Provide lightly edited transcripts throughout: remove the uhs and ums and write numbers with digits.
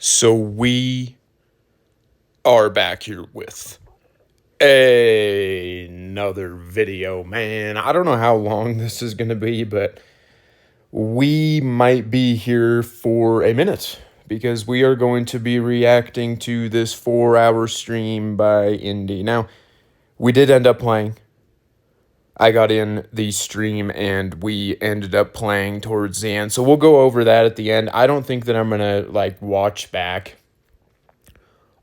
So we are back here with another video, man. I don't know how long this is going to be, but we might be here for a minute because we are going to be reacting to this 4-hour stream by Indie. Now, we did end up playing. I got in the stream and we ended up playing towards the end. So we'll go over that at the end. I don't think that I'm going to watch back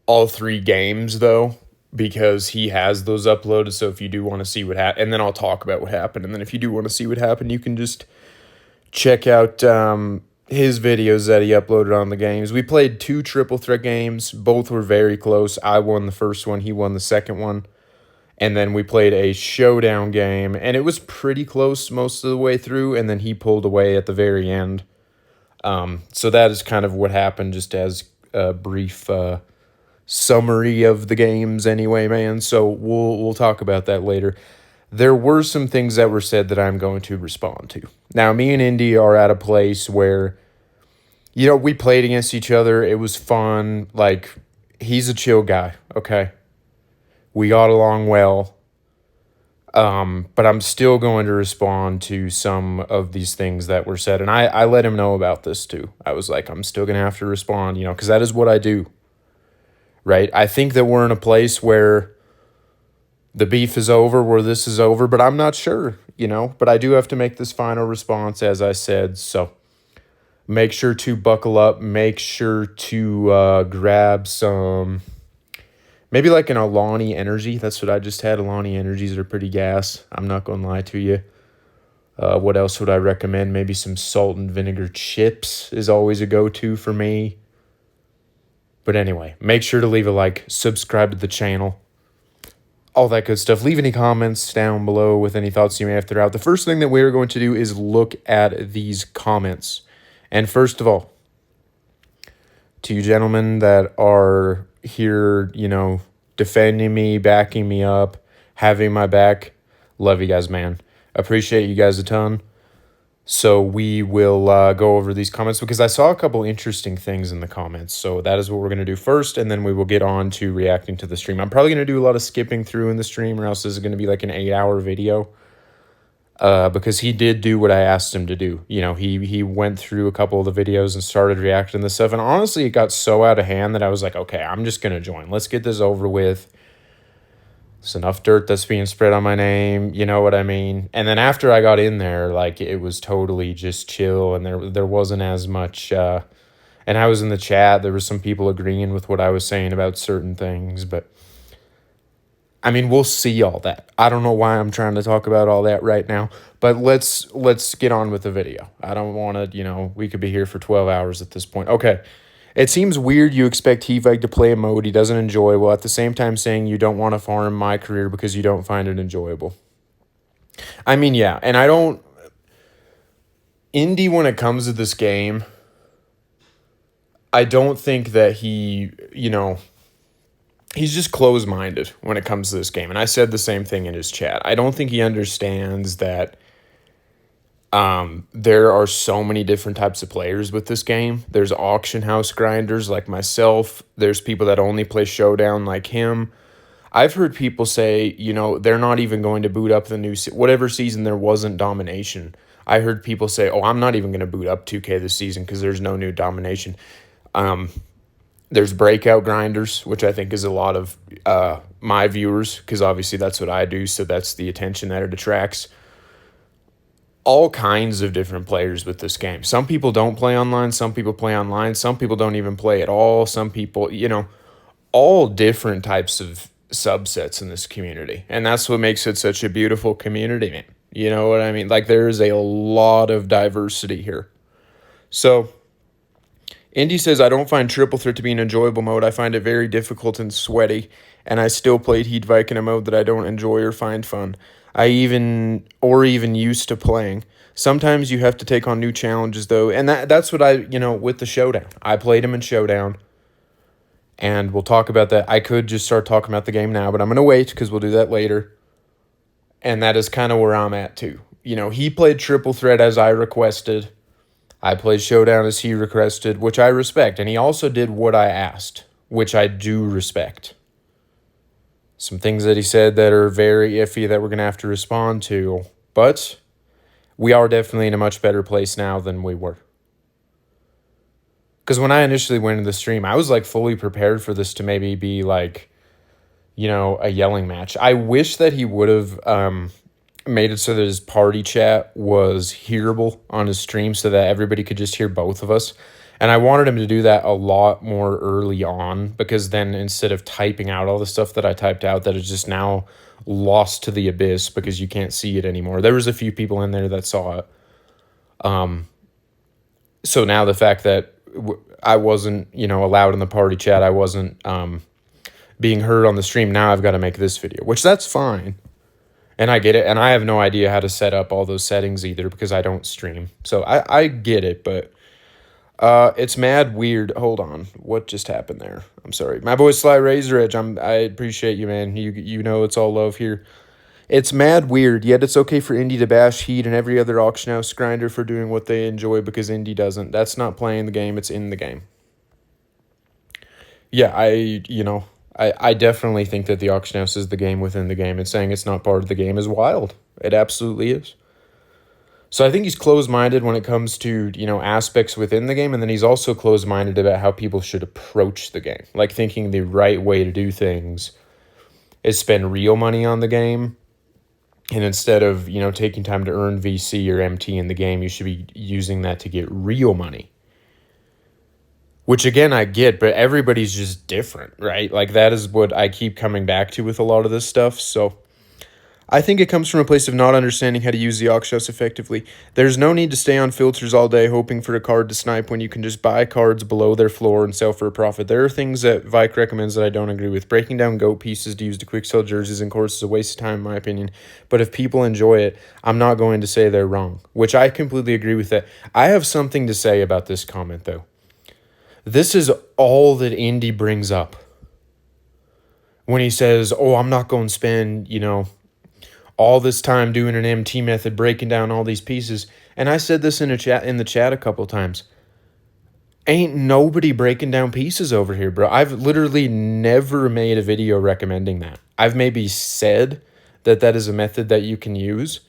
all 3 games though, because he has those uploaded. So if you do want to see what happened, and then I'll talk about what happened. And then if you do want to see what happened, you can just check out his videos that he uploaded on the games. We played 2 triple threat games. Both were very close. I won the first one. He won the second one. And then we played a showdown game, and it was pretty close most of the way through, and then he pulled away at the very end. So that is kind of what happened, just as a brief summary of the games anyway, man. So we'll talk about that later. There were some things that were said that I'm going to respond to. Now, me and Indy are at a place where, we played against each other. It was fun. He's a chill guy, okay? We got along well, but I'm still going to respond to some of these things that were said. And I let him know about this too. I was like, I'm still going to have to respond, because that is what I do, right? I think that we're in a place where the beef is over, where this is over, but I'm not sure, But I do have to make this final response, as I said. So make sure to buckle up. Make sure to grab some... Maybe like an Alani Energy. That's what I just had. Alani Energies are pretty gas. I'm not going to lie to you. What else would I recommend? Maybe some salt and vinegar chips is always a go-to for me. But anyway, make sure to leave a like, subscribe to the channel, all that good stuff. Leave any comments down below with any thoughts you may have throughout. The first thing that we're going to do is look at these comments. And first of all, to you gentlemen that are here, defending me, backing me up, having my back. Love you guys, man. Appreciate you guys a ton. So we will go over these comments because I saw a couple interesting things in the comments. So that is what we're going to do first, and then we will get on to reacting to the stream. I'm probably going to do a lot of skipping through in the stream, or else this is going to be like an 8-hour video. Because he did do what I asked him to do. He went through a couple of the videos and started reacting to stuff. And honestly, it got so out of hand that I was like, okay, I'm just going to join. Let's get this over with. It's enough dirt that's being spread on my name. You know what I mean? And then after I got in there, it was totally just chill. And there wasn't as much... and I was in the chat. There were some people agreeing with what I was saying about certain things. But... we'll see all that. I don't know why I'm trying to talk about all that right now, but let's get on with the video. I don't want to, we could be here for 12 hours at this point. Okay. It seems weird you expect Hevig to play a mode he doesn't enjoy, while at the same time saying you don't want to farm my career because you don't find it enjoyable. Yeah, and I don't... Indy, when it comes to this game, I don't think that he, he's just closed-minded when it comes to this game. And I said the same thing in his chat. I don't think he understands that there are so many different types of players with this game. There's auction house grinders like myself. There's people that only play Showdown like him. I've heard people say, they're not even going to boot up the new... whatever season there wasn't domination. I heard people say, oh, I'm not even going to boot up 2K this season because there's no new domination. There's breakout grinders, which I think is a lot of my viewers, because obviously that's what I do, so that's the attention that it attracts. All kinds of different players with this game. Some people don't play online, some people play online, some people don't even play at all, some people, all different types of subsets in this community. And that's what makes it such a beautiful community, man. You know what I mean? There is a lot of diversity here. So... Indy says, I don't find triple threat to be an enjoyable mode. I find it very difficult and sweaty, and I still played Heatwike in a mode that I don't enjoy or find fun. Even used to playing. Sometimes you have to take on new challenges, though, and that's what with the Showdown. I played him in Showdown, and we'll talk about that. I could just start talking about the game now, but I'm going to wait because we'll do that later, and that is kind of where I'm at, too. He played triple threat as I requested. I played Showdown as he requested, which I respect. And he also did what I asked, which I do respect. Some things that he said that are very iffy that we're going to have to respond to. But we are definitely in a much better place now than we were. Because when I initially went into the stream, I was like fully prepared for this to maybe be like, you know, a yelling match. I wish that he would have made it so that his party chat was hearable on his stream so that everybody could just hear both of us. And I wanted him to do that a lot more early on, because then instead of typing out all the stuff that I typed out that is just now lost to the abyss because you can't see it anymore. There was a few people in there that saw it. So now the fact that I wasn't, you know, allowed in the party chat, I wasn't being heard on the stream, now I've got to make this video, which that's fine. And I get it. And I have no idea how to set up all those settings either because I don't stream. So I get it, but it's mad weird. Hold on. What just happened there? I'm sorry. My boy Sly Razor Edge, I appreciate you, man. You know it's all love here. It's mad weird, yet it's okay for Indie to bash Heat and every other auction house grinder for doing what they enjoy because Indie doesn't. That's not playing the game, it's in the game. Yeah, I definitely think that the auction house is the game within the game, and saying it's not part of the game is wild. It absolutely is. So I think he's closed-minded when it comes to, you know, aspects within the game, and then he's also closed-minded about how people should approach the game. Like thinking the right way to do things is spend real money on the game, and instead of, you know, taking time to earn VC or MT in the game, you should be using that to get real money. Which, again, I get, but everybody's just different, right? Like, that is what I keep coming back to with a lot of this stuff. So I think it comes from a place of not understanding how to use the auction house effectively. There's no need to stay on filters all day hoping for a card to snipe when you can just buy cards below their floor and sell for a profit. There are things that Vike recommends that I don't agree with. Breaking down GOAT pieces to use to quick sell jerseys and courts is a waste of time, in my opinion. But if people enjoy it, I'm not going to say they're wrong, which I completely agree with that. I have something to say about this comment, though. This is all that Indy brings up when he says, oh, I'm not going to spend, you know, all this time doing an MT method, breaking down all these pieces. And I said this in the chat a couple times. Ain't nobody breaking down pieces over here, bro. I've literally never made a video recommending that. I've maybe said that that is a method that you can use.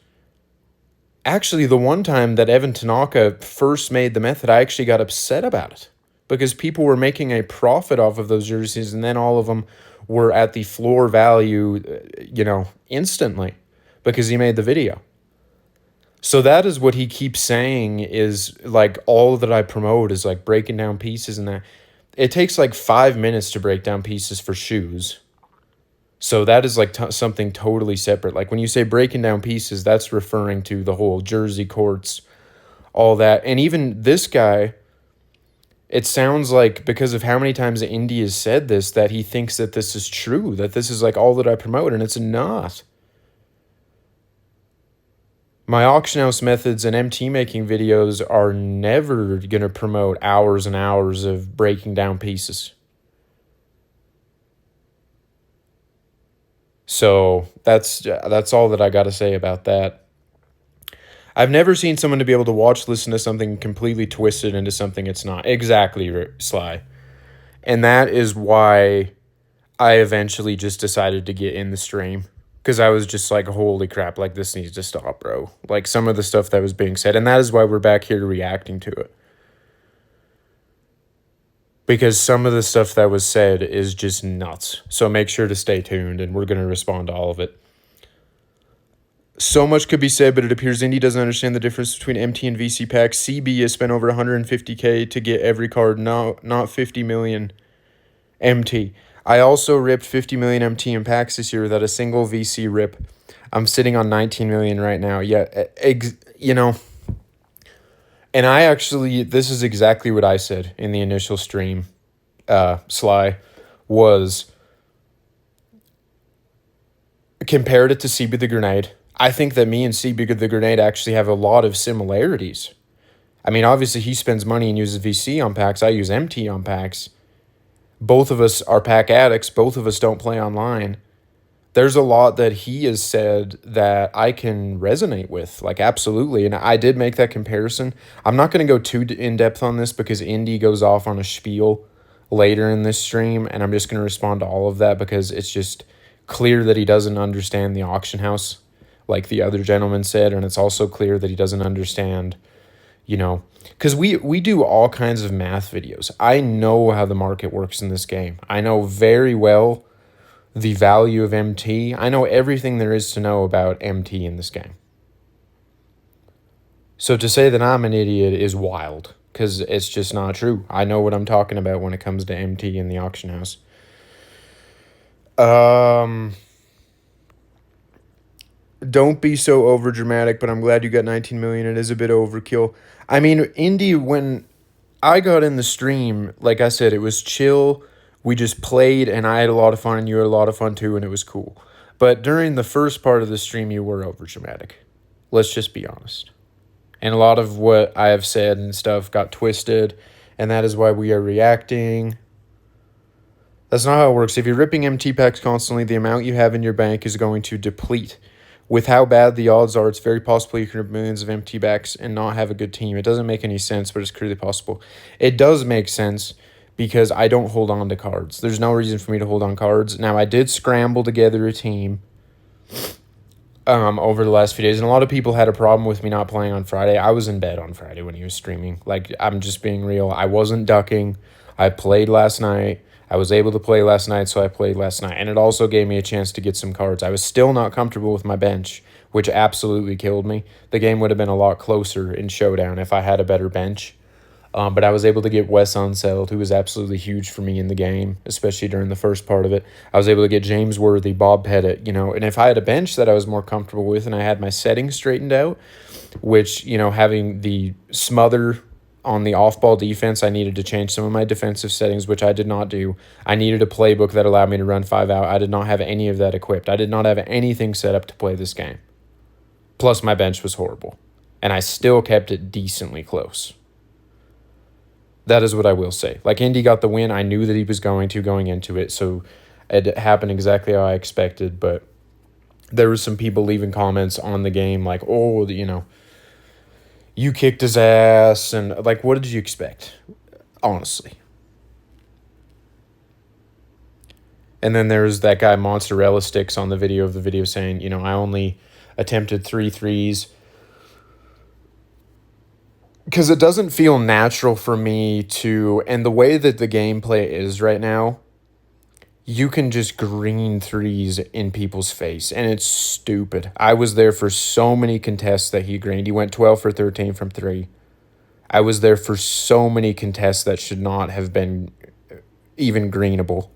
Actually, the one time that Evan Tanaka first made the method, I actually got upset about it, because people were making a profit off of those jerseys, and then all of them were at the floor value, you know, instantly, because he made the video. So that is what he keeps saying is, like, all that I promote is, like, breaking down pieces and that. It takes, like, 5 minutes to break down pieces for shoes. So that is, like, something totally separate. Like, when you say breaking down pieces, that's referring to the whole jersey courts, all that. And even this guy, it sounds like, because of how many times Indy has said this, that he thinks that this is true, that this is like all that I promote, and it's not. My auction house methods and MT making videos are never going to promote hours and hours of breaking down pieces. So that's all that I got to say about that. I've never seen someone to be able to listen to something completely twisted into something it's not. Exactly, Sly. And that is why I eventually just decided to get in the stream. Because I was just like, holy crap, like, this needs to stop, bro. Like, some of the stuff that was being said. And that is why we're back here reacting to it. Because some of the stuff that was said is just nuts. So make sure to stay tuned, and we're going to respond to all of it. So much could be said, but it appears Indy doesn't understand the difference between MT and VC packs. CB has spent over $150K to get every card, not 50 million MT. I also ripped 50 million MT in packs this year without a single VC rip. I'm sitting on 19 million right now. Yeah, you know. And I actually, this is exactly what I said in the initial stream, Sly, was compared it to CB the Grenade. I think that me and CB the Grenade actually have a lot of similarities. I mean, obviously, he spends money and uses VC on packs. I use MT on packs. Both of us are pack addicts. Both of us don't play online. there's a lot that he has said that I can resonate with, like absolutely. And I did make that comparison. I'm not going to go too in depth on this because Indy goes off on a spiel later in this stream, and I'm just going to respond to all of that because it's just clear that he doesn't understand the auction house, like the other gentleman said, and it's also clear that he doesn't understand, you know, because we do all kinds of math videos. I know how the market works in this game. I know very well the value of MT. I know everything there is to know about MT in this game. So to say that I'm an idiot is wild because it's just not true. I know what I'm talking about when it comes to MT in the auction house. Don't be so over dramatic, but I'm glad you got 19 million. It is a bit overkill. I mean, Indy, when I got in the stream, like I said, it was chill. We just played, and I had a lot of fun, and you had a lot of fun too, and it was cool. But during the first part of the stream, you were over dramatic. Let's just be honest. And a lot of what I have said and stuff got twisted, and that is why we are reacting. That's not how it works. If you're ripping MT packs constantly, the amount you have in your bank is going to deplete. With how bad the odds are, it's very possible you can rip millions of MT backs and not have a good team. It doesn't make any sense, but it's clearly possible. It does make sense because I don't hold on to cards. There's no reason for me to hold on cards. Now, I did scramble together a team over the last few days, and a lot of people had a problem with me not playing on Friday. I was in bed on Friday when he was streaming. Like, I'm just being real. I wasn't ducking. I played last night. I was able to play last night, so I played last night. And it also gave me a chance to get some cards. I was still not comfortable with my bench, which absolutely killed me. The game would have been a lot closer in Showdown if I had a better bench. But I was able to get Wes Unseld, who was absolutely huge for me in the game, especially during the first part of it. I was able to get James Worthy, Bob Pettit, and if I had a bench that I was more comfortable with and I had my settings straightened out, which, having the smother on the off-ball defense, I needed to change some of my defensive settings, which I did not do. I needed a playbook that allowed me to run 5 out. I did not have any of that equipped. I did not have anything set up to play this game. Plus, my bench was horrible. And I still kept it decently close. That is what I will say. Like, Indy got the win. I knew that he was going into it, so it happened exactly how I expected. But there were some people leaving comments on the game like, oh, you kicked his ass, and like, what did you expect? Honestly. And then there's that guy Mozzarella Sticks on the video saying, I only attempted 3 threes because it doesn't feel natural for me to, and the way that the gameplay is right now, you can just green threes in people's face, and it's stupid. I was there for so many contests that he greened. He went 12 for 13 from 3. I was there for so many contests that should not have been even greenable.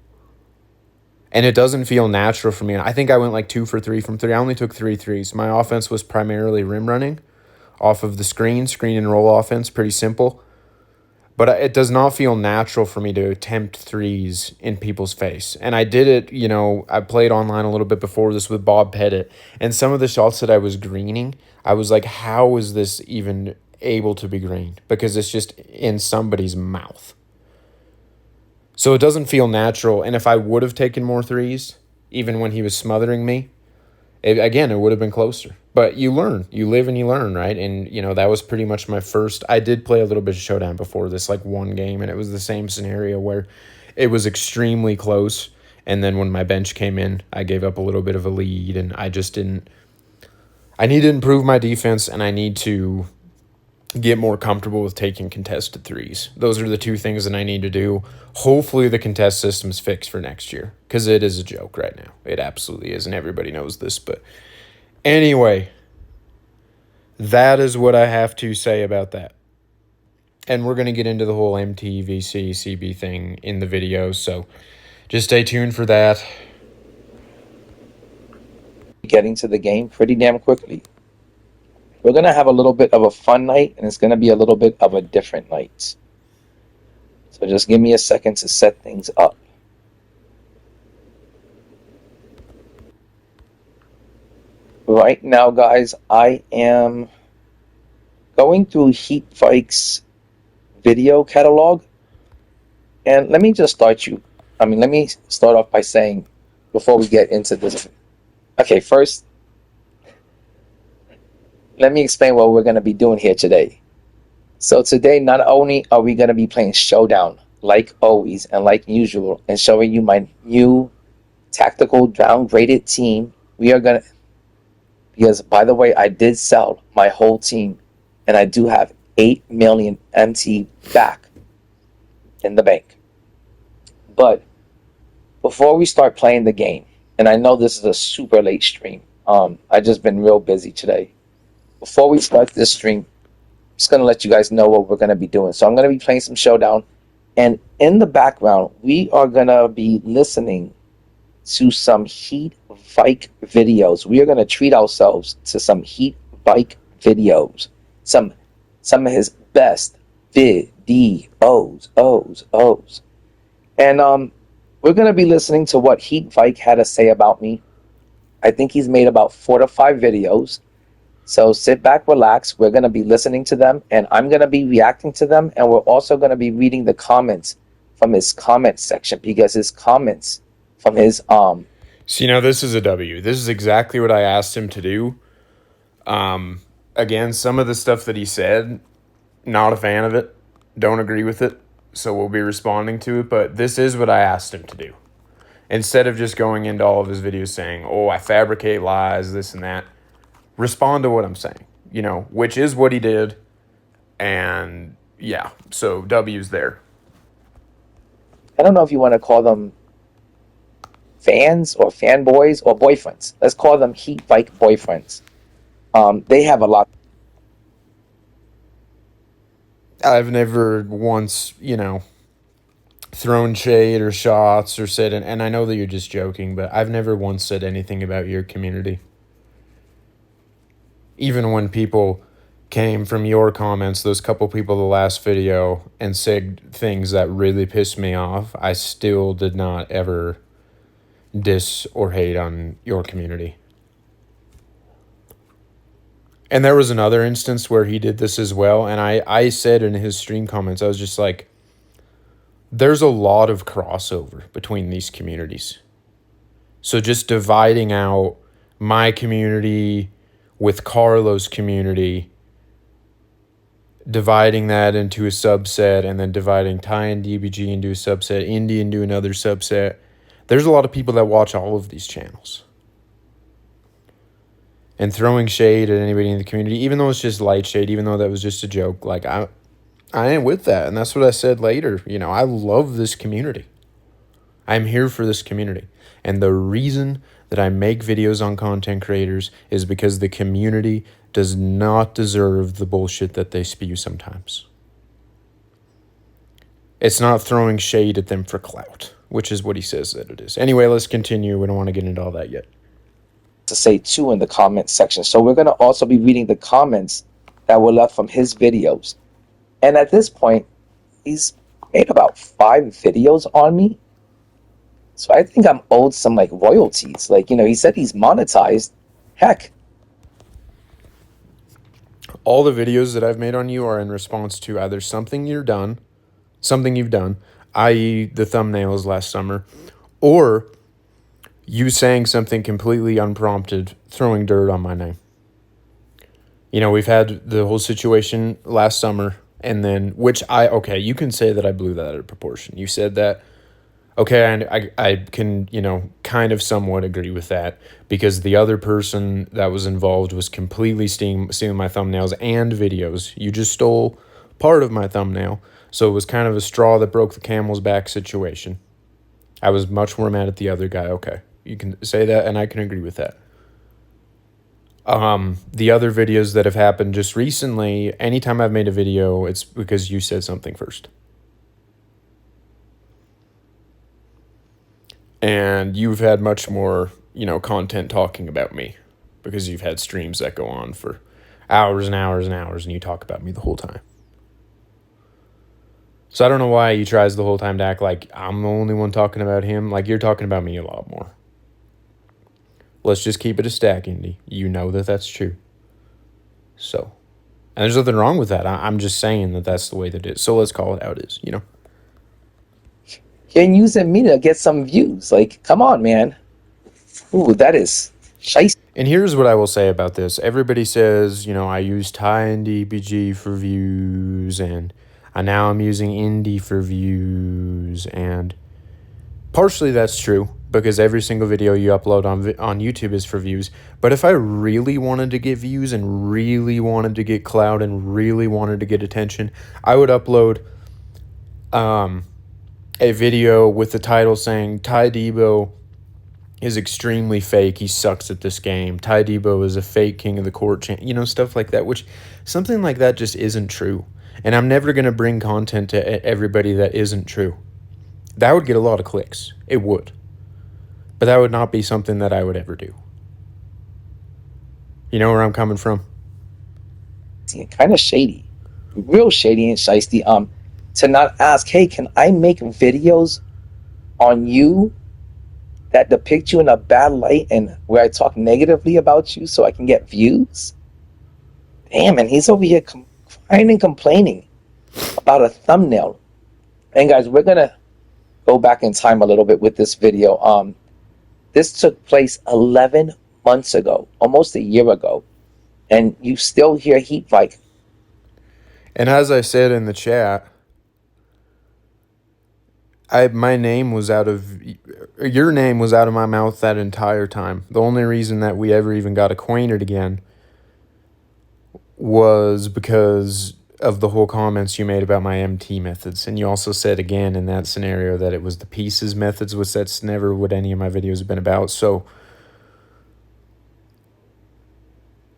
And it doesn't feel natural for me. I think I went like 2 for 3 from 3. I only took 3 threes. My offense was primarily rim running off of the screen and roll offense, pretty simple. But it does not feel natural for me to attempt threes in people's face. And I did it, I played online a little bit before this with Bob Pettit. And some of the shots that I was greening, I was like, how is this even able to be greened? Because it's just in somebody's mouth. So it doesn't feel natural. And if I would have taken more threes, even when he was smothering me, it would have been closer. But you learn. You live and you learn, right? And, that was pretty much my first. I did play a little bit of Showdown before this, like one game, and it was the same scenario where it was extremely close. And then when my bench came in, I gave up a little bit of a lead, and I just didn't. I need to improve my defense, and I need to get more comfortable with taking contested threes. Those are the 2 things that I need to do. Hopefully the contest system's fixed for next year, because it is a joke right now. It absolutely is, and everybody knows this. But anyway, that is what I have to say about that. And we're going to get into the whole MTVC CB thing in the video, so just stay tuned for that. Getting to the game pretty damn quickly. We're going to have a little bit of a fun night, and it's going to be a little bit of a different night. So just give me a second to set things up. Right now, guys, I am going through Heatfike's video catalog. And let me start off by saying, before we get into this Okay, first, let me explain what we're going to be doing here today. So today, not only are we going to be playing Showdown, like always and like usual, and showing you my new tactical downgraded team, we are going to, because by the way, I did sell my whole team, and I do have 8 million MT back in the bank. But before we start playing the game, and I know this is a super late stream, I just been real busy today. Before we start this stream, I'm just gonna let you guys know what we're gonna be doing. So I'm gonna be playing some Showdown, and in the background, we are gonna be listening to some Heat Bike videos. We are gonna treat ourselves to some Heat Bike videos, some of his best videos, O's. And we're gonna be listening to what Heat Bike had to say about me. I think he's made about 4 to 5 videos. So sit back, relax. We're going to be listening to them, and I'm going to be reacting to them, and we're also going to be reading the comments from his comment section, because his comments from his So, this is a W. This is exactly what I asked him to do. Again, some of the stuff that he said, not a fan of it. Don't agree with it. So we'll be responding to it. But this is what I asked him to do. Instead of just going into all of his videos saying, oh, I fabricate lies, this and that. Respond to what I'm saying, which is what he did. And yeah, so W's there. I don't know if you want to call them fans or fanboys or boyfriends. Let's call them Heat Bike boyfriends. They have a lot. I've never once, thrown shade or shots or said, and I know that you're just joking, but I've never once said anything about your community. Even when people came from your comments, those couple people the last video, and said things that really pissed me off, I still did not ever diss or hate on your community. And there was another instance where he did this as well, and I said in his stream comments, I was just like, there's a lot of crossover between these communities. So just dividing out my community with Carlo's community, dividing that into a subset, and then dividing Ty and DBG into a subset, Indie into another subset. There's a lot of people that watch all of these channels. And throwing shade at anybody in the community, even though it's just light shade, even though that was just a joke, like I ain't with that. And that's what I said later. I love this community. I'm here for this community. And the reason that I make videos on content creators is because the community does not deserve the bullshit that they spew sometimes. It's not throwing shade at them for clout, which is what he says that it is. Anyway, let's continue. We don't want to get into all that yet. To say too in the comment section. So we're going to also be reading the comments that were left from his videos. And at this point, he's made about 5 videos on me. So I think I'm owed some royalties. He said he's monetized. Heck. All the videos that I've made on you are in response to either something you've done, i.e. the thumbnails last summer, or you saying something completely unprompted, throwing dirt on my name. We've had the whole situation last summer, and then, you can say that I blew that out of proportion. You said that. Okay, I can, kind of somewhat agree with that, because the other person that was involved was completely stealing my thumbnails and videos. You just stole part of my thumbnail, so it was kind of a straw that broke the camel's back situation. I was much more mad at the other guy. Okay, you can say that, and I can agree with that. The other videos that have happened just recently, anytime I've made a video, it's because you said something first. And you've had much more, content talking about me, because you've had streams that go on for hours and hours and hours, and you talk about me the whole time. So I don't know why he tries the whole time to act like I'm the only one talking about him. Like, you're talking about me a lot more. Let's just keep it a stack, Indy. You know that that's true. So, and there's nothing wrong with that. I'm just saying that that's the way that it is. So let's call it how it is, You're using me to get some views. Come on, man. Ooh, that is And here's what I will say about this. Everybody says, I use Thai and DBG for views, and now I'm using Indie for views, and partially that's true because every single video you upload on YouTube is for views. But if I really wanted to get views and really wanted to get clout and really wanted to get attention, I would upload a video with the title saying Ty Debo is extremely fake. He sucks at this game. Ty Debo is a fake king of the court, stuff like that, which something like that just isn't true. And I'm never going to bring content to everybody that isn't true. That would get a lot of clicks. It would. But that would not be something that I would ever do. You know where I'm coming from? Kind of shady, real shady and shiesty. To not ask, hey, can I make videos on you that depict you in a bad light and where I talk negatively about you so I can get views? Damn, and he's over here crying and complaining about a thumbnail. And guys, we're gonna go back in time a little bit with this video. This took place 11 months ago, almost a year ago, and you still hear Heat Fight. And as I said in the chat, my name was your name was out of my mouth that entire time. The only reason that we ever even got acquainted again was because of the whole comments you made about my MT methods. And you also said again in that scenario that it was the pieces methods, which that's never what any of my videos have been about. So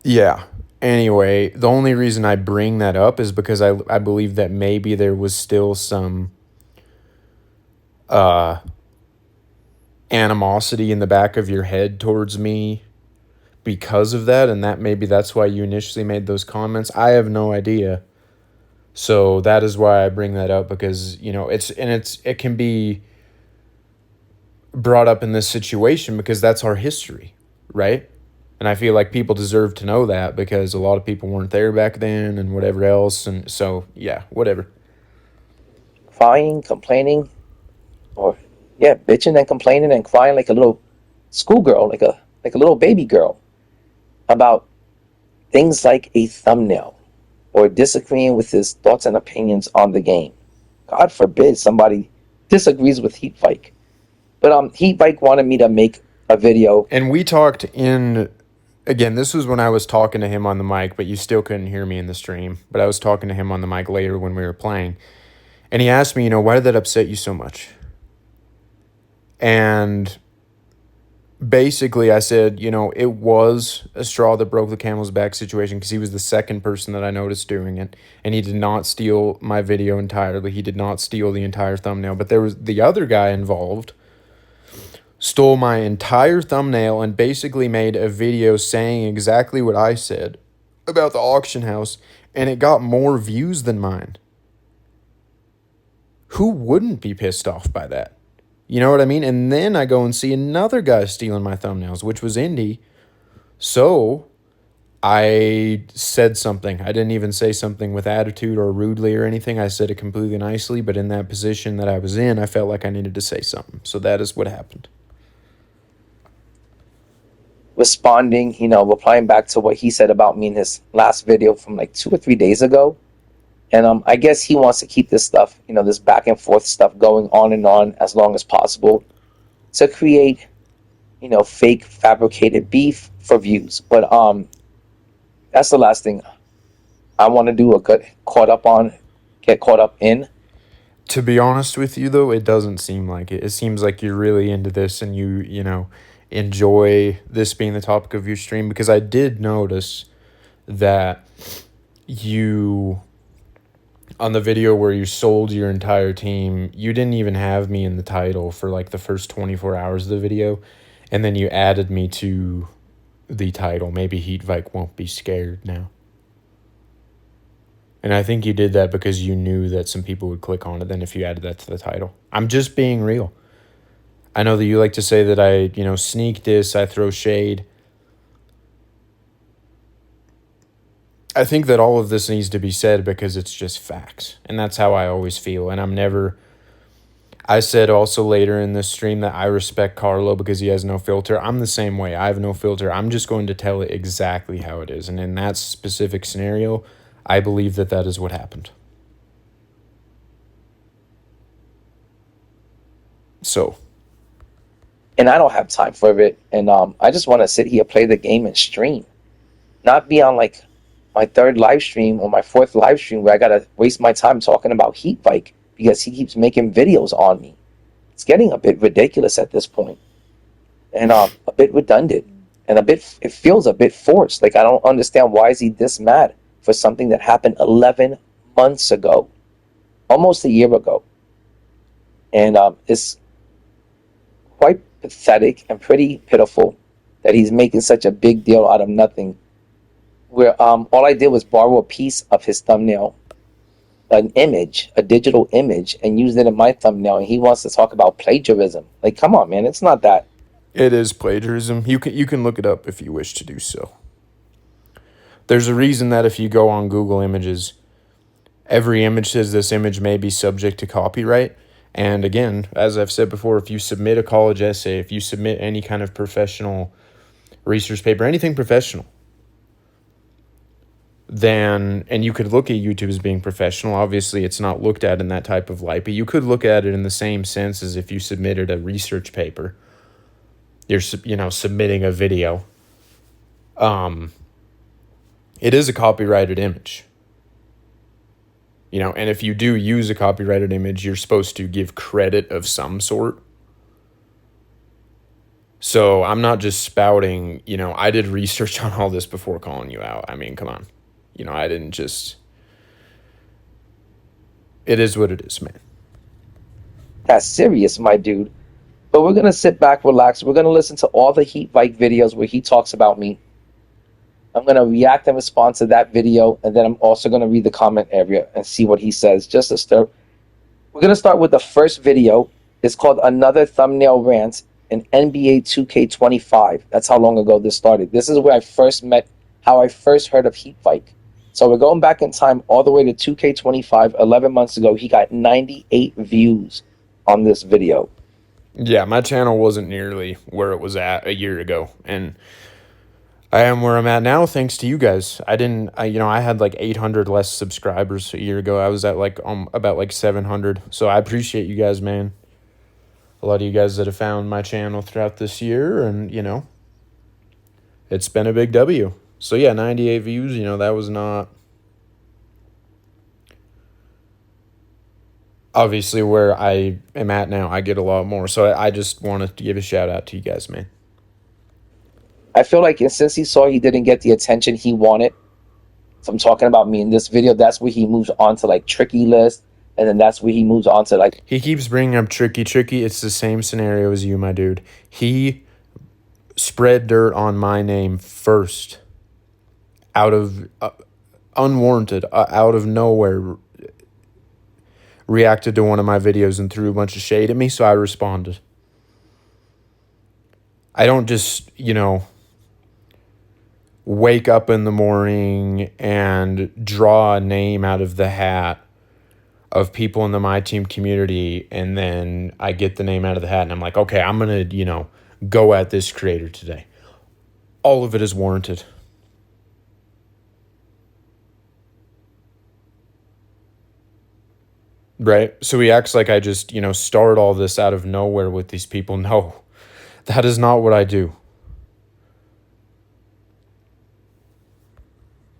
yeah. Anyway, the only reason I bring that up is because I believe that maybe there was still some animosity in the back of your head towards me because of that, and that maybe that's why you initially made those comments. I have no idea. So that is why I bring that up, because it can be brought up in this situation because that's our history, right? And I feel like people deserve to know that because a lot of people weren't there back then and whatever else. And so, yeah, whatever. Crying, complaining, or bitching and complaining and crying like a little schoolgirl, like a little baby girl about things like a thumbnail or disagreeing with his thoughts and opinions on the game. God forbid somebody disagrees with Heat Fight. But Heat Fight wanted me to make a video. And we talked again, this was when I was talking to him on the mic, but you still couldn't hear me in the stream. But I was talking to him on the mic later when we were playing. And he asked me, why did that upset you so much? And basically I said, it was a straw that broke the camel's back situation because he was the second person that I noticed doing it. And he did not steal my video entirely. He did not steal the entire thumbnail. But there was the other guy involved stole my entire thumbnail and basically made a video saying exactly what I said about the auction house. And it got more views than mine. Who wouldn't be pissed off by that? You know what I mean? And then I go and see another guy stealing my thumbnails, which was Indie. So I said something. I didn't even say something with attitude or rudely or anything. I said it completely nicely, but in that position that I was in, I felt like I needed to say something. So that is what happened. Responding, replying back to what he said about me in his last video from like 2 or 3 days ago. And I guess he wants to keep this stuff, this back and forth stuff going on and on as long as possible to create, fake fabricated beef for views. But that's the last thing I want to do or get caught up in. To be honest with you, though, it doesn't seem like it. It seems like you're really into this and you enjoy this being the topic of your stream, because I did notice that you, on the video where you sold your entire team, you didn't even have me in the title for like the first 24 hours of the video, and then you added me to the title. Maybe Heatvike won't be scared now. And I think you did that because you knew that some people would click on it then if you added that to the title. I'm just being real. I know that you like to say that I, sneak this, I throw shade. I think that all of this needs to be said because it's just facts. And that's how I always feel. And I said also later in this stream that I respect Carlo because he has no filter. I'm the same way. I have no filter. I'm just going to tell it exactly how it is. And in that specific scenario, I believe that that is what happened. So, And I don't have time for it. And I just want to sit here, play the game, and stream. Not be on like my third live stream or my fourth live stream where I gotta waste my time talking about Heat Bike because he keeps making videos on me. It's getting a bit ridiculous at this point, and a bit redundant, and it feels a bit forced. Like I don't understand why is he this mad for something that happened 11 months ago, almost a year ago, and it's quite pathetic and pretty pitiful that he's making such a big deal out of nothing. Where all I did was borrow a piece of his thumbnail, an image, a digital image, and used it in my thumbnail, and he wants to talk about plagiarism. Like, come on, man, it's not that. it is plagiarism. You can look it up if you wish to do so. There's a reason that if you go on Google Images, every image says this image may be subject to copyright. And again, as I've said before, if you submit a college essay, if you submit any kind of professional research paper, anything professional, then, and you could look at YouTube as being professional. Obviously, it's not looked at in that type of light, but you could look at it in the same sense as if you submitted a research paper. You're, submitting a video. It is a copyrighted image. And if you do use a copyrighted image, you're supposed to give credit of some sort. So I'm not just spouting, I did research on all this before calling you out. I mean, come on. I didn't just... It is what it is, man. That's serious, my dude. But we're gonna sit back, relax. We're gonna listen to all the Heat Bike videos where he talks about me. I'm gonna react and respond to that video, and then I'm also gonna read the comment area and see what he says. Just to start, we're gonna start with the first video. It's called "Another Thumbnail Rant" in NBA 2K25. That's how long ago this started. This is where how I first heard of Heat Bike. So we're going back in time all the way to 2K25, 11 months ago. He got 98 views on this video. Yeah, my channel wasn't nearly where it was at a year ago, and I am where I'm at now thanks to you guys. I had like 800 less subscribers a year ago. I was at like about like 700. So I appreciate you guys, man. A lot of you guys that have found my channel throughout this year, and it's been a big W. So yeah, 98 views, that was not obviously where I am at now. I get a lot more. So I just wanted to give a shout out to you guys, man. I feel like since he saw he didn't get the attention he wanted from talking about me in this video, that's where he moves on to like Tricky List, and then that's where he moves on to like... He keeps bringing up Tricky. It's the same scenario as you, my dude. He spread dirt on my name first, out of unwarranted, out of nowhere, reacted to one of my videos and threw a bunch of shade at me, so I responded. I don't just, wake up in the morning and draw a name out of the hat of people in the MyTeam community, and then I get the name out of the hat and I'm like, okay, I'm going to, go at this creator today. All of it is warranted. Right? So he acts like I just, start all this out of nowhere with these people. No, that is not what I do.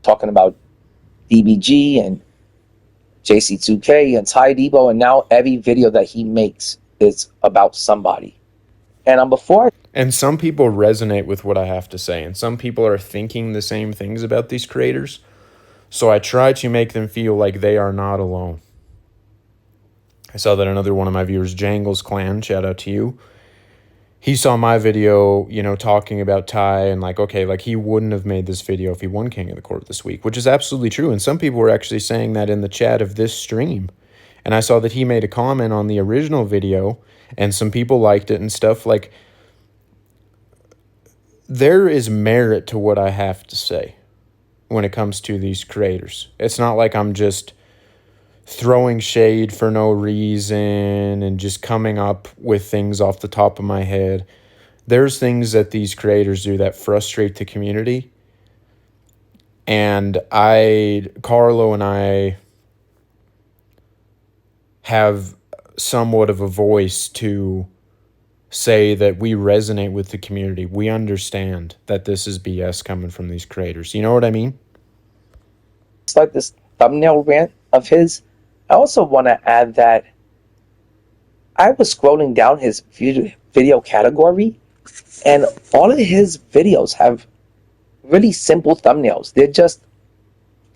Talking about DBG and JC2K and Ty Debo, and now every video that he makes is about somebody. And And some people resonate with what I have to say, and some people are thinking the same things about these creators. So I try to make them feel like they are not alone. I saw that another one of my viewers, Jangles Clan, shout out to you. He saw my video, talking about Ty, and like, okay, like he wouldn't have made this video if he won King of the Court this week, which is absolutely true. And some people were actually saying that in the chat of this stream. And I saw that he made a comment on the original video, and some people liked it and stuff. Like, there is merit to what I have to say when it comes to these creators. It's not like I'm just throwing shade for no reason and just coming up with things off the top of my head. There's things that these creators do that frustrate the community. And Carlo and I have somewhat of a voice to say that we resonate with the community. We understand that this is BS coming from these creators. You know what I mean? It's like this thumbnail rant of his. I also want to add that I was scrolling down his video category, and all of his videos have really simple thumbnails. They're just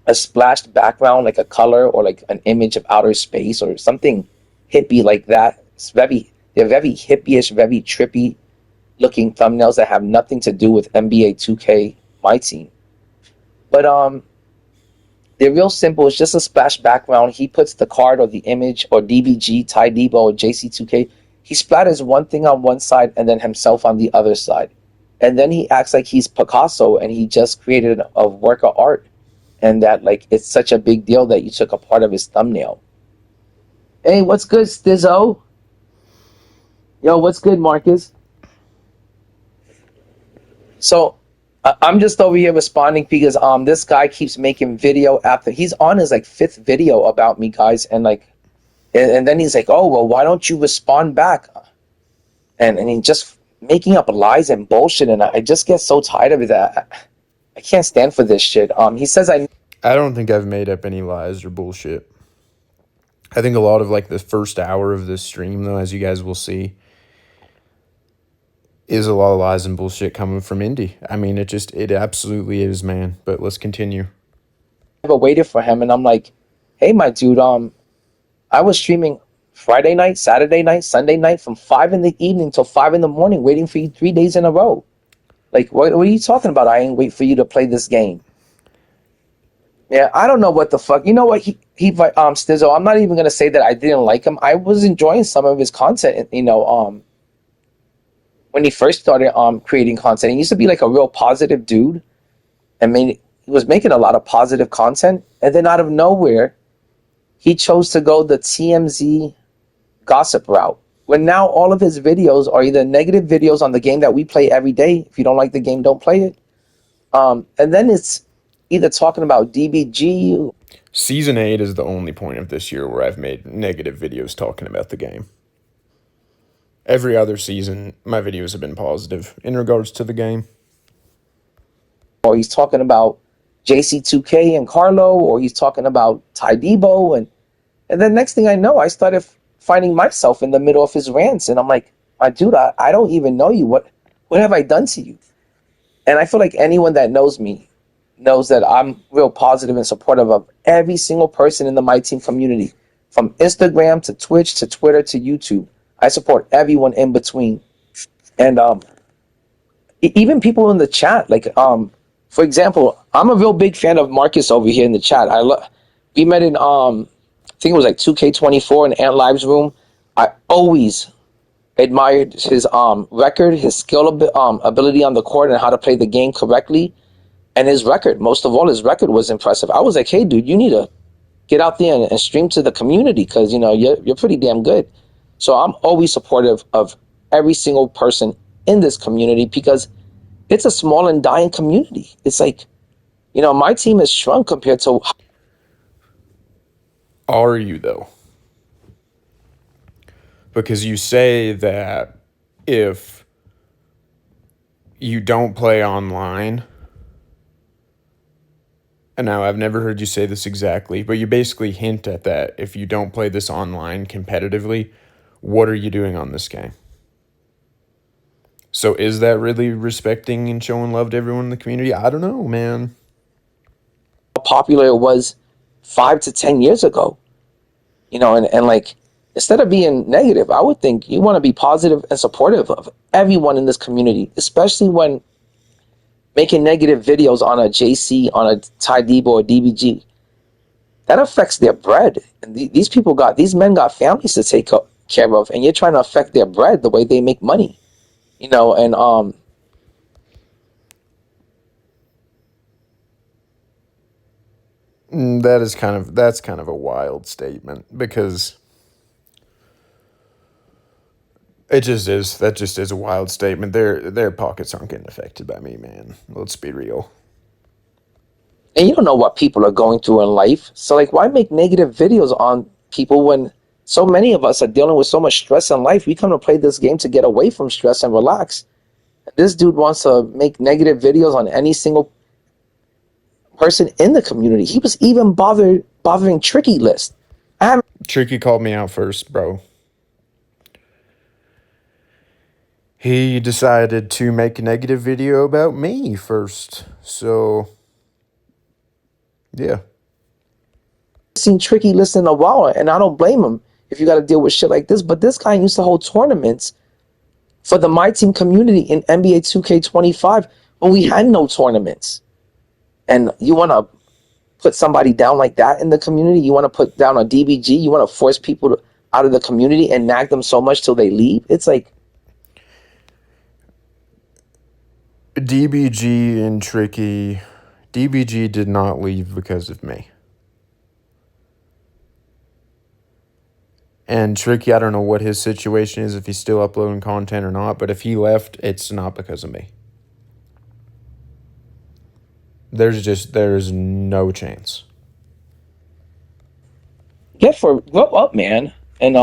a splashed background, like a color or like an image of outer space or something hippie like that. They're very hippie-ish, very trippy looking thumbnails that have nothing to do with NBA 2K, my team. But they're real simple. It's just a splash background. He puts the card or the image or DBG, Ty Debo or JC2K. He splatters one thing on one side and then himself on the other side. And then he acts like he's Picasso and he just created a work of art. And that like it's such a big deal that you took a part of his thumbnail. Hey, what's good, Stizzo? Yo, what's good, Marcus? So I'm just over here responding because this guy keeps making video after he's on his like fifth video about me, guys, and like and then he's like, oh well, why don't you respond back? And he just making up lies and bullshit, and I just get so tired of it that I can't stand for this shit. He says I don't think I've made up any lies or bullshit. I think a lot of like the first hour of this stream, though, as you guys will see, is a lot of lies and bullshit coming from Indie. I mean, it absolutely is, man. But let's continue. never waited for him, and I'm like, hey, my dude, I was streaming Friday night, Saturday night, Sunday night from 5 in the evening till 5 in the morning, waiting for you 3 days in a row. Like, what are you talking about? I ain't wait for you to play this game. Yeah, I don't know what the fuck. You know what? Stizzo, I'm not even gonna say that I didn't like him. I was enjoying some of his content. When he first started creating content, he used to be like a real positive dude, and he was making a lot of positive content. And then out of nowhere, he chose to go the TMZ gossip route. When now all of his videos are either negative videos on the game that we play every day. If you don't like the game, don't play it. And then it's either talking about DBG. Season 8 is the only point of this year where I've made negative videos talking about the game. Every other season, my videos have been positive in regards to the game. Or he's talking about JC2K and Carlo, or he's talking about Ty Debo, and then next thing I know, I started finding myself in the middle of his rants, and I'm like, my dude, I don't even know you. What have I done to you? And I feel like anyone that knows me knows that I'm real positive and supportive of every single person in the MyTeam community, from Instagram to Twitch to Twitter to YouTube. I support everyone in between, and even people in the chat. Like, for example, I'm a real big fan of Marcus over here in the chat. We met in I think it was like 2K24 in Ant Live's room. I always admired his record, his skill ability on the court, and how to play the game correctly. And his record, most of all, his record was impressive. I was like, hey, dude, you need to get out there and stream to the community because you're pretty damn good. So I'm always supportive of every single person in this community because it's a small and dying community. It's like, my team has shrunk compared to. Are you, though? Because you say that if you don't play online, and now I've never heard you say this exactly, but you basically hint at that. If you don't play this online competitively, what are you doing on this game? So is that really respecting and showing love to everyone in the community? I don't know, man. How popular it was 5 to 10 years ago, and like, instead of being negative, I would think you want to be positive and supportive of everyone in this community, especially when making negative videos on a JC, on a Ty Debo or DBG. That affects their bread. And these men got families to take care of, and you're trying to affect their bread, the way they make money, and That's kind of a wild statement because it just is. That just is a wild statement. Their pockets aren't getting affected by me, man. Let's be real. And you don't know what people are going through in life. So, like, why make negative videos on people when so many of us are dealing with so much stress in life? We come to play this game to get away from stress and relax. This dude wants to make negative videos on any single person in the community. He was even bothering Tricky List. Tricky called me out first, bro. He decided to make a negative video about me first. So, yeah. Seen Tricky List in a while, and I don't blame him if you got to deal with shit like this. But this guy used to hold tournaments for the MyTeam community in NBA 2K25 when we had no tournaments. And you want to put somebody down like that in the community? You want to put down a DBG? You want to force people out of the community and nag them so much till they leave? It's like DBG and Tricky. DBG did not leave because of me. And Tricky, I don't know what his situation is, if he's still uploading content or not, but if he left, it's not because of me. There's no chance. grow up, man. And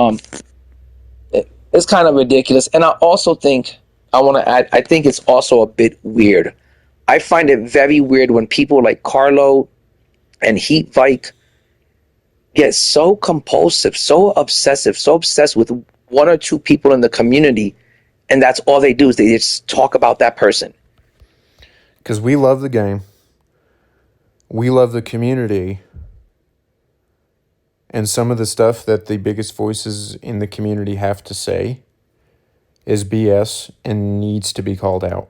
it's kind of ridiculous. And I also think I want to add. I think it's also a bit weird. I find it very weird when people like Carlo and Heat Vike get so compulsive, so obsessive, so obsessed with one or two people in the community, and that's all they do is they just talk about that person. Because we love the game. We love the community. And some of the stuff that the biggest voices in the community have to say is BS and needs to be called out.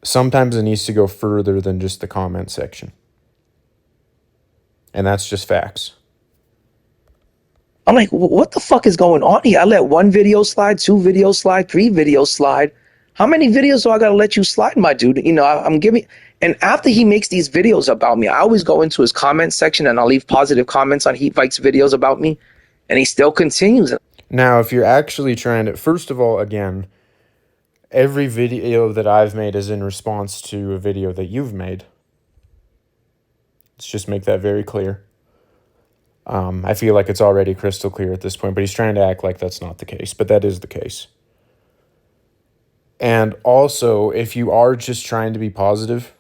Sometimes it needs to go further than just the comment section. And that's just facts. I'm like, what the fuck is going on here? I let one video slide, two videos slide, three videos slide. How many videos do I gotta let you slide, my dude? You know, I'm giving. And after he makes these videos about me, I always go into his comment section and I'll leave positive comments on Heat Vike's videos about me, and he still continues. Now, if you're actually trying to, first of all, again, every video that I've made is in response to a video that you've made. Let's just make that very clear. I feel like it's already crystal clear at this point, but he's trying to act like that's not the case, but that is the case. And also, if you are just trying to be positive,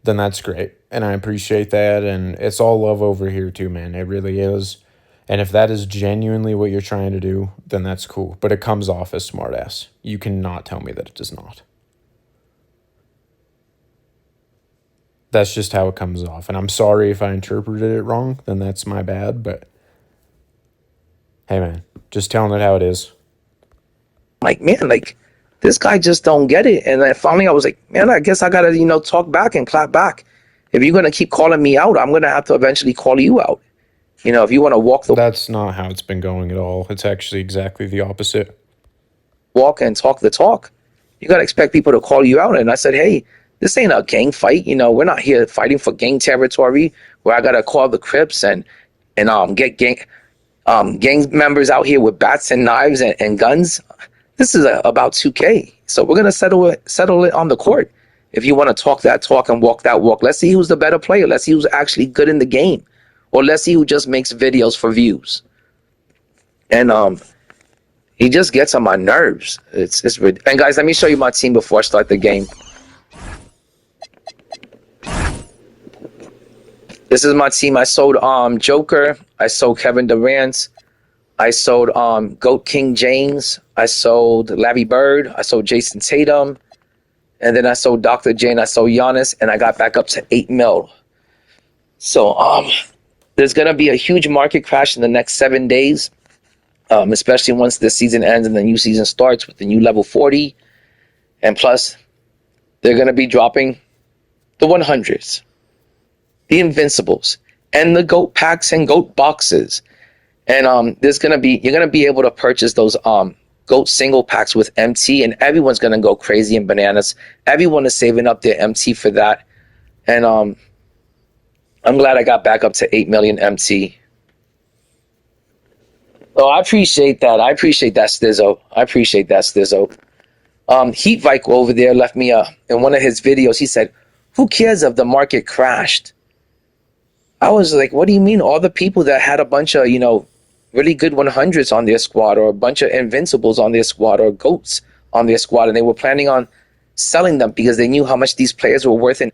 then that's great. And I appreciate that. And it's all love over here too, man. It really is. And if that is genuinely what you're trying to do, then that's cool. But it comes off as smartass. You cannot tell me that it does not. That's just how it comes off. And I'm sorry if I interpreted it wrong, then that's my bad. But hey, man, just telling it how it is. Like, man, like, this guy just don't get it. And then finally I was like, man, I guess I gotta, talk back and clap back. If you're gonna keep calling me out, I'm gonna have to eventually call you out. If you want to walk the That's not how it's been going at all. It's actually exactly the opposite. walk and talk the talk, you gotta expect people to call you out. And I said, hey, this ain't a gang fight. We're not here fighting for gang territory where I gotta call the Crips and get gang members out here with bats and knives and guns. This is about 2K. So we're gonna settle it on the court. If you want to talk that talk and walk that walk, let's see who's the better player. Let's see who's actually good in the game, or let's see who just makes videos for views. And he just gets on my nerves. And guys, let me show you my team before I start the game. This is my team. I sold Joker. I sold Kevin Durant. I sold Goat King James. I sold Larry Bird. I sold Jason Tatum. And then I sold Dr. J and I sold Giannis, and I got back up to 8 mil. So there's going to be a huge market crash in the next 7 days, especially once this season ends and the new season starts with the new level 40. And plus, they're going to be dropping the 100s, the invincibles, and the GOAT packs and GOAT boxes. And you're going to be able to purchase those GOAT single packs with MT, and everyone's going to go crazy and bananas. Everyone is saving up their MT for that. And I'm glad I got back up to 8 million MT. Oh, I appreciate that. I appreciate that, Stizzo. I appreciate that, Stizzo. Heat Vike over there left me in one of his videos. He said, "Who cares if the market crashed?" I was like, "What do you mean? All the people that had a bunch of really good 100s on their squad, or a bunch of invincibles on their squad, or goats on their squad, and they were planning on selling them because they knew how much these players were worth." And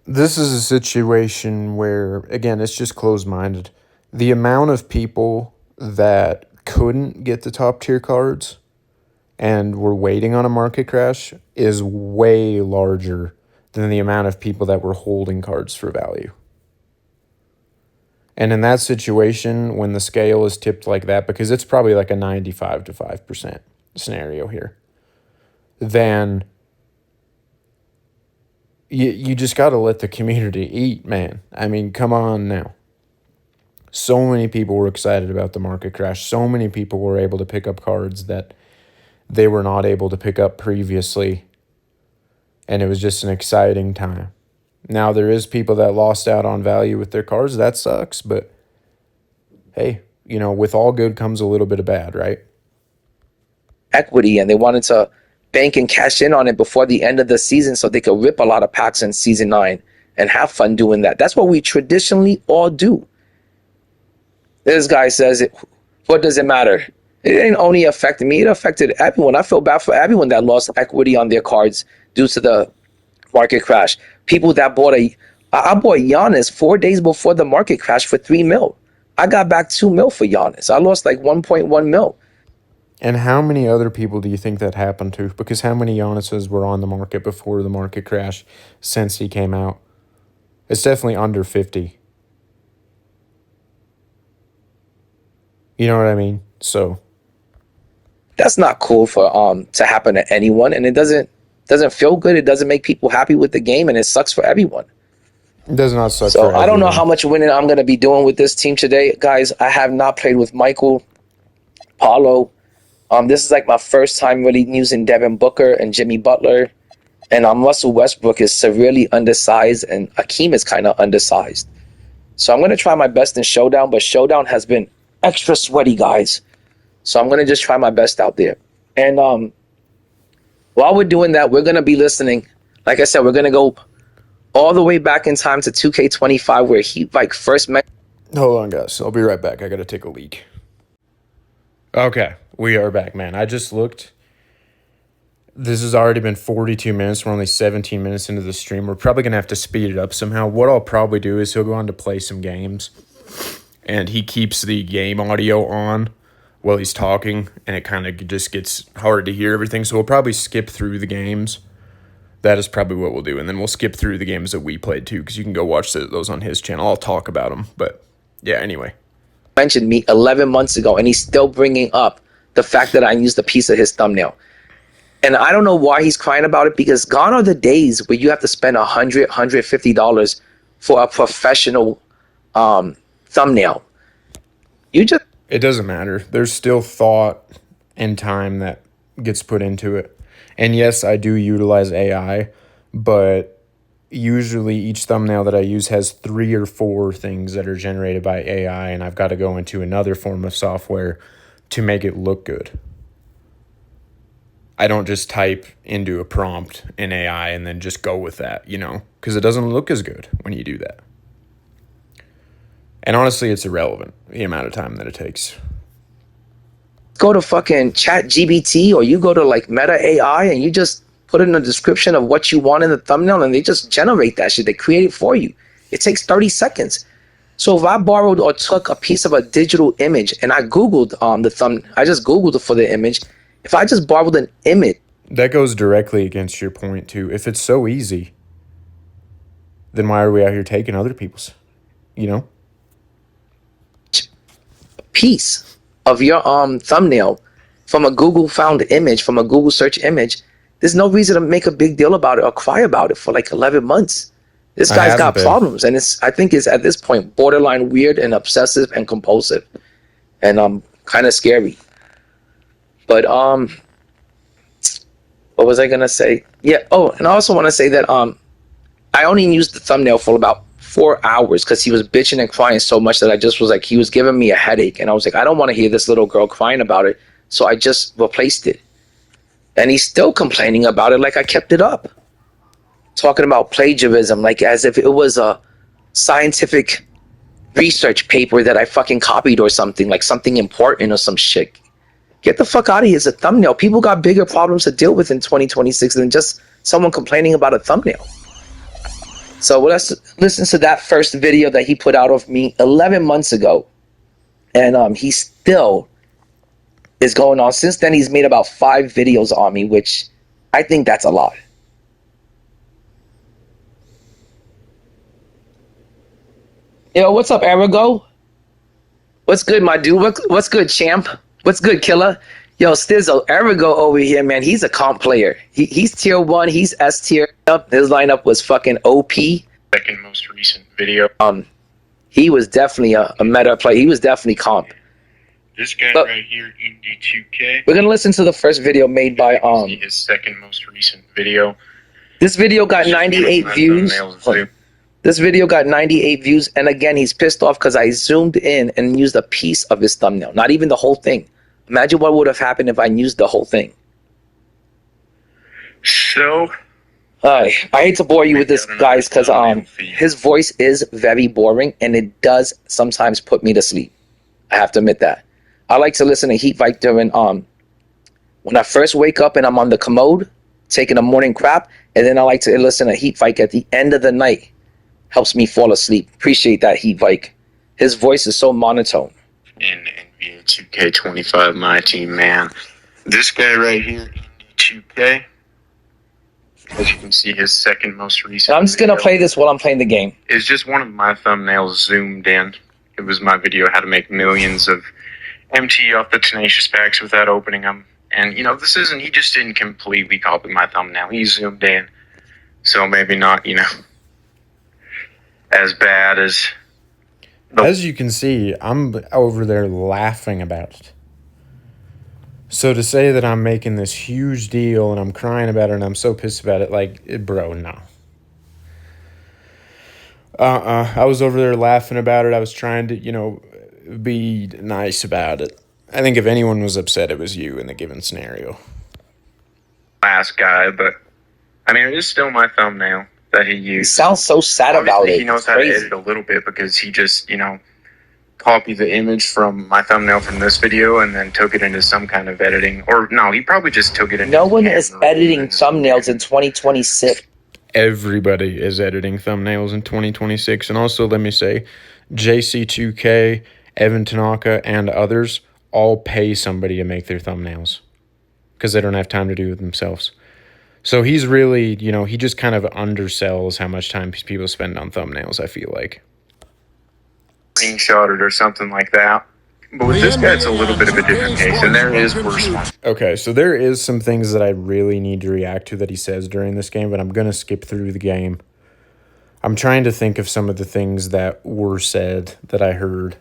This is a situation where, again, it's just closed minded. The amount of people that couldn't get the top tier cards and were waiting on a market crash is way larger than the amount of people that were holding cards for value. And in that situation, when the scale is tipped like that, because it's probably like a 95 to 5% scenario here, then you just got to let the community eat, man. I mean, come on now. So many people were excited about the market crash. So many people were able to pick up cards that they were not able to pick up previously. And it was just an exciting time. Now, there is people that lost out on value with their cards. That sucks. But hey, with all good comes a little bit of bad, right? equity, and they wanted to bank and cash in on it before the end of the season so they could rip a lot of packs in season 9 and have fun doing that. That's what we traditionally all do. This guy says, what does it matter? It ain't only affected me, it affected everyone. I feel bad for everyone that lost equity on their cards due to the market crash. People that I bought Giannis 4 days before the market crash for 3 mil. I got back 2 mil for Giannis. I lost like 1.1 mil. And how many other people do you think that happened to? Because how many Giannis's were on the market before the market crash since he came out? It's definitely under 50. You know what I mean? So That's not cool for to happen to anyone, and it doesn't feel good. It doesn't make people happy with the game, and it sucks for everyone. it does not suck So for I don't know how everyone. much winning I'm going to be doing with this team today, guys. I have not played with Michael, Paulo. This is like my first time really using Devin Booker and Jimmy Butler, and Russell Westbrook is severely undersized, and Akeem is kind of undersized. So I'm going to try my best in Showdown, but Showdown has been extra sweaty, guys. So I'm going to just try my best out there. And while we're doing that, we're going to be listening. Like I said, we're going to go all the way back in time to 2K25, where he like first met. Hold on, guys. I'll be right back. I got to take a leak. Okay, we are back, man. I just looked. This has already been 42 minutes. We're only 17 minutes into the stream. We're probably going to have to speed it up somehow. What I'll probably do is he'll go on to play some games, and he keeps the game audio on while he's talking, and it kind of just gets hard to hear everything. So we'll probably skip through the games. That is probably what we'll do. And then we'll skip through the games that we played too, because you can go watch those on his channel. I'll talk about them. But yeah, anyway. Mentioned me 11 months ago, and he's still bringing up the fact that I used a piece of his thumbnail. And I don't know why he's crying about it, because gone are the days where you have to spend $150 for a professional thumbnail. It doesn't matter. There's still thought and time that gets put into it. And yes, I do utilize AI, but usually each thumbnail that I use has 3 or 4 things that are generated by AI, and I've got to go into another form of software to make it look good. I don't just type into a prompt in AI and then just go with that, because it doesn't look as good when you do that. And honestly, it's irrelevant, the amount of time that it takes. Go to fucking Chat GBT, or you go to like Meta AI, and you just put in a description of what you want in the thumbnail, and they just generate that shit. They create it for you. It takes 30 seconds. So if I borrowed or took a piece of a digital image and I Googled I just Googled it for the image. If I just borrowed an image, That goes directly against your point, too. If it's so easy, then why are we out here taking other people's, piece of your thumbnail from a Google found image, from a Google search image, there's no reason to make a big deal about it or cry about it for like 11 months. This I guy's haven't got been. problems, and it's I think it's at this point borderline weird and obsessive and compulsive, and kind of scary. But what was I gonna say? Yeah. Oh, and I also want to say that I only used the thumbnail for about 4 hours because he was bitching and crying so much that I just was like, he was giving me a headache. And I was like, I don't want to hear this little girl crying about it. So I just replaced it. And he's still complaining about it like I kept it up. Talking about plagiarism, like as if it was a scientific research paper that I fucking copied or something, like something important or some shit. Get the fuck out of here. It's a thumbnail. People got bigger problems to deal with in 2026 than just someone complaining about a thumbnail. So let's listen to that first video that he put out of me 11 months ago. And he still is going on. Since then, he's made about 5 videos on me, which I think that's a lot. Yo, what's up, Arago? What's good, my dude? What's good, champ? What's good, killer? Yo, Stizzo, Arago over here, man. He's a comp player. He's tier 1. He's S tier. His lineup was fucking OP. Second most recent video. He was definitely a meta player. He was definitely comp. This guy right here, INDIE2K. We're gonna listen to the first video made by his second most recent video. This video got 98 views. This video got 98 views, and again, he's pissed off because I zoomed in and used a piece of his thumbnail, not even the whole thing. Imagine what would have happened if I used the whole thing. So, I hate to bore you with this, guys, because his voice is very boring, and it does sometimes put me to sleep. I have to admit that. I like to listen to Heat Bike during when I first wake up and I'm on the commode taking a morning crap, and then I like to listen to Heat Bike at the end of the night. Helps me fall asleep. Appreciate that, Heat Bike. His voice is so monotone. In NBA 2K25 MyTeam, man. This guy right here, INDIE2K. As you can see, his second most recent. I'm just gonna play this while I'm playing the game. It's just one of my thumbnails zoomed in. It was my video how to make millions of MT off the Tenacious packs without opening them. And, you know, this isn't, he just didn't completely copy my thumbnail. He zoomed in. So maybe not, you know, as bad as... As you can see, I'm over there laughing about it. So to say that I'm making this huge deal and I'm crying about it and I'm so pissed about it, like, bro, no. I was over there laughing about it. I was trying to, you know, be nice about it. I think if anyone was upset, it was you in the given scenario. Last guy, but, I mean, it is still my thumbnail that he used. He sounds so sad about it. He knows how to edit a little bit because he just, you know, copied the image from my thumbnail from this video and then took it into some kind of editing. Or, no, he probably just took it into... No one is editing thumbnails in 2026. Everybody is editing thumbnails in 2026. And also, let me say, JC2K, Evan Tanaka, and others all pay somebody to make their thumbnails because they don't have time to do it themselves. So he's really, you know, he just kind of undersells how much time people spend on thumbnails, I feel like. Screenshot it or something like that. But with this guy, it's a little bit of a different case, and there is worse ones. Okay, so there is some things that I really need to react to that he says during this game, but I'm going to skip through the game. I'm trying to think of some of the things that were said that I heard.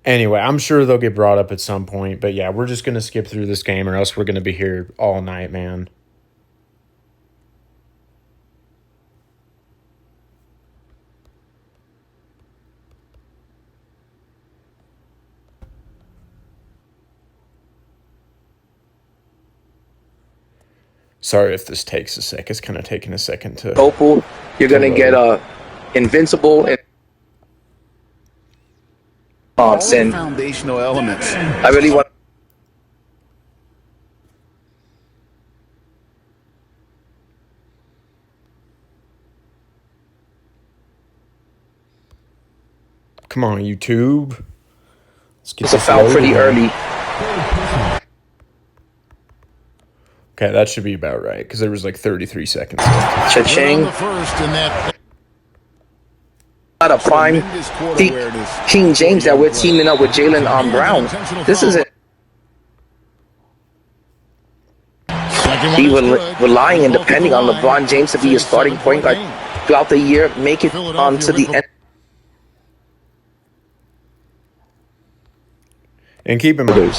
Anyway, I'm sure they'll get brought up at some point, but yeah, we're just going to skip through this game or else we're going to be here all night, man. Sorry if this takes a sec. It's kind of taking a second to... Opal, you're going to get Invincible and... Thompson. Foundational elements. I really want... Come on, YouTube. Let's get It's a foul pretty early. Okay, that should be about right, because there was like 33 seconds left. Cha-ching. Not a prime King James that we're teaming up with Jaylen Brown. This isn't... He relying and depending on LeBron James to be a starting point guard throughout the year, make it to the end. And keep in mind,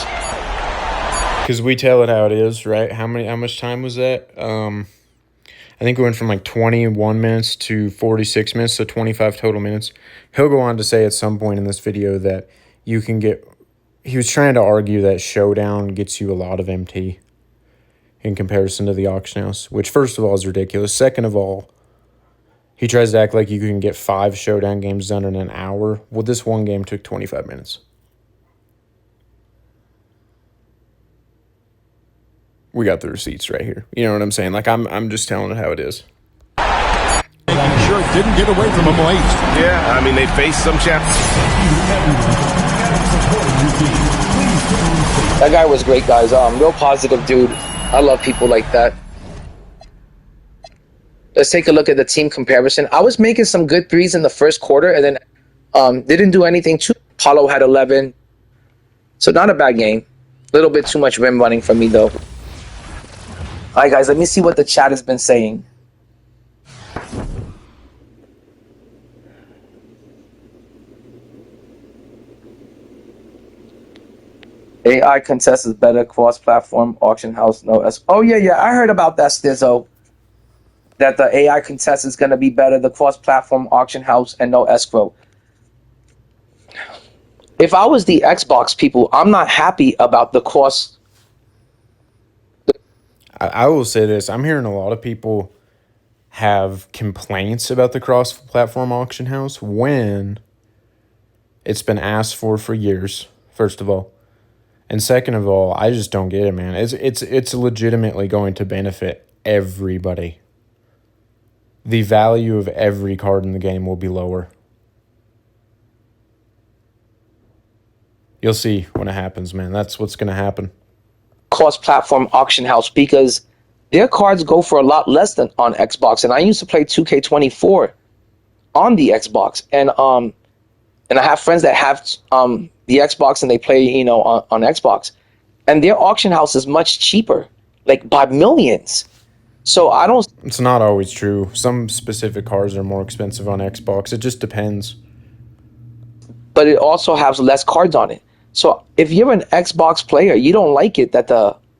because we tell it how it is, right? How much time was that? And I think it went from like 21 minutes to 46 minutes, so 25 total minutes. He'll go on to say at some point in this video that you can get. He was trying to argue that Showdown gets you a lot of MT in comparison to the auction house, which first of all is ridiculous. Second of all, he tries to act like you can get 5 Showdown games done in an hour. Well, this one game took 25 minutes. We got the receipts right here. You know what I'm saying? Like, I'm just telling it how it is. I'm sure it didn't get away from him late. Yeah, I mean, they faced some champs. That guy was great, guys. Real positive dude. I love people like that. Let's take a look at the team comparison. I was making some good threes in the first quarter, and then didn't do anything too. Paulo had 11. So not a bad game. A little bit too much rim running for me, though. All right, guys, let me see what the chat has been saying. AI contest is better, cross-platform, auction house, no S. Oh, yeah, I heard about that, Stizzo. That the AI contest is going to be better, the cross-platform, auction house, and no escrow. If I was the Xbox people, I'm not happy about the cross. I will say this. I'm hearing a lot of people have complaints about the cross-platform auction house when it's been asked for years, first of all. And second of all, I just don't get it, man. It's legitimately going to benefit everybody. The value of every card in the game will be lower. You'll see when it happens, man. That's what's going to happen. Cross-platform auction house, because their cards go for a lot less than on Xbox. And I used to play 2K24 on the Xbox, and I have friends that have the Xbox and they play, on Xbox, and their auction house is much cheaper, like by millions. So I don't. It's not always true. Some specific cards are more expensive on Xbox. It just depends. But it also has less cards on it. So if you're an Xbox player, you don't like it that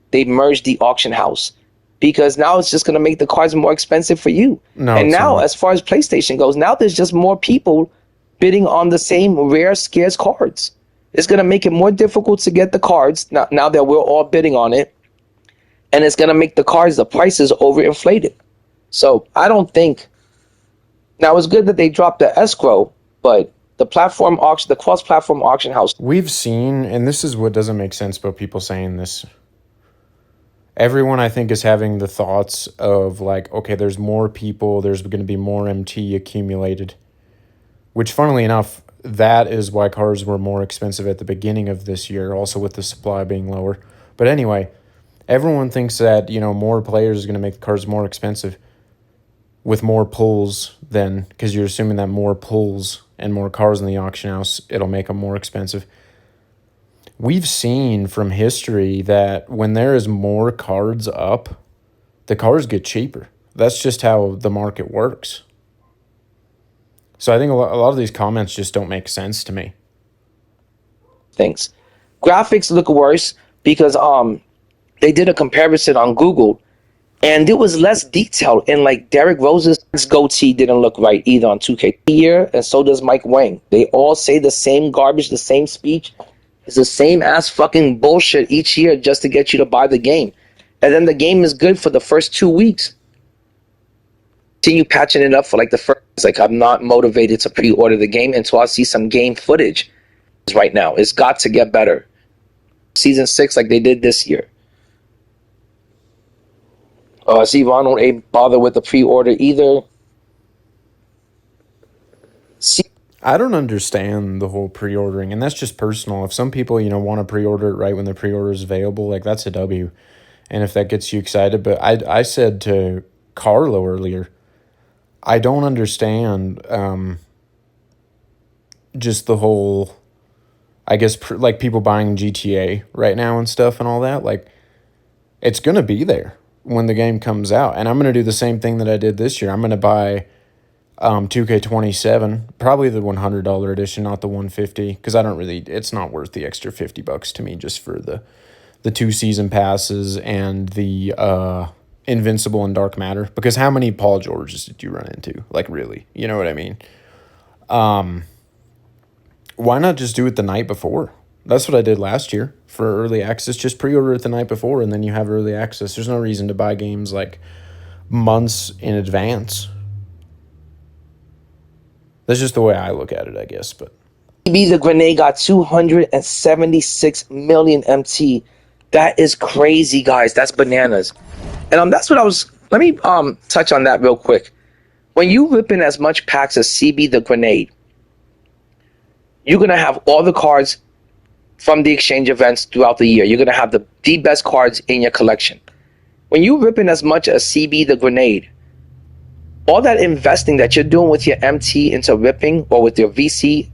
they merged the auction house, because now it's just going to make the cards more expensive for you. No, and now, not. as far as PlayStation goes, now there's just more people bidding on the same rare, scarce cards. It's going to make it more difficult to get the cards now that we're all bidding on it. And it's going to make the prices overinflated. So I don't think. Now, it's good that they dropped the escrow, but the cross-platform auction house. We've seen, and this is what doesn't make sense about people saying this. Everyone, I think, is having the thoughts of like, okay, there's more people, there's going to be more MT accumulated. Which, funnily enough, that is why cars were more expensive at the beginning of this year, also with the supply being lower. But anyway, everyone thinks that, more players is going to make the cars more expensive with more pulls then, because you're assuming that more pulls and more cars in the auction house, it'll make them more expensive. We've seen from history that when there is more cards up, the cars get cheaper. That's just how the market works. So I think a lot of these comments just don't make sense to me. Things. Graphics look worse because they did a comparison on Google, and it was less detailed. And like Derrick Rose's goatee didn't look right either on 2K here, and so does Mike Wang. They all say the same garbage, the same speech. It's the same ass fucking bullshit each year just to get you to buy the game. And then the game is good for the first 2 weeks. Continue patching it up for like the first. Like, I'm not motivated to pre-order the game until I see some game footage. Right now, it's got to get better. Season 6, like they did this year. See, Ronald ain't bother with the pre-order either. I don't understand the whole pre-ordering, and that's just personal. If some people, want to pre-order it right when the pre-order is available, like that's a W. And if that gets you excited, but I said to Carlo earlier, I don't understand just the whole, I guess, like people buying GTA right now and stuff and all that. Like, it's going to be there when the game comes out. And I'm going to do the same thing that I did this year. I'm going to buy 2K27, probably the $100 edition, not the $150, because it's not worth the extra $50 to me just for the 2 season passes and the invincible and dark matter, because how many Paul Georges did you run into? Like, really, you know what I mean? Why not just do it the night before? That's what I did last year for early access. Just pre-order it the night before, and then you have early access. There's no reason to buy games like months in advance. That's just the way I look at it, I guess. But CB the Grenade got 276 million MT. That is crazy, guys. That's bananas. And that's what I was. Let me touch on that real quick. When you rip in as much packs as CB the Grenade, you're gonna have all the cards from the exchange events throughout the year. You're gonna have the best cards in your collection. When you rip in as much as CB the Grenade, all that investing that you're doing with your MT into ripping, or with your VC,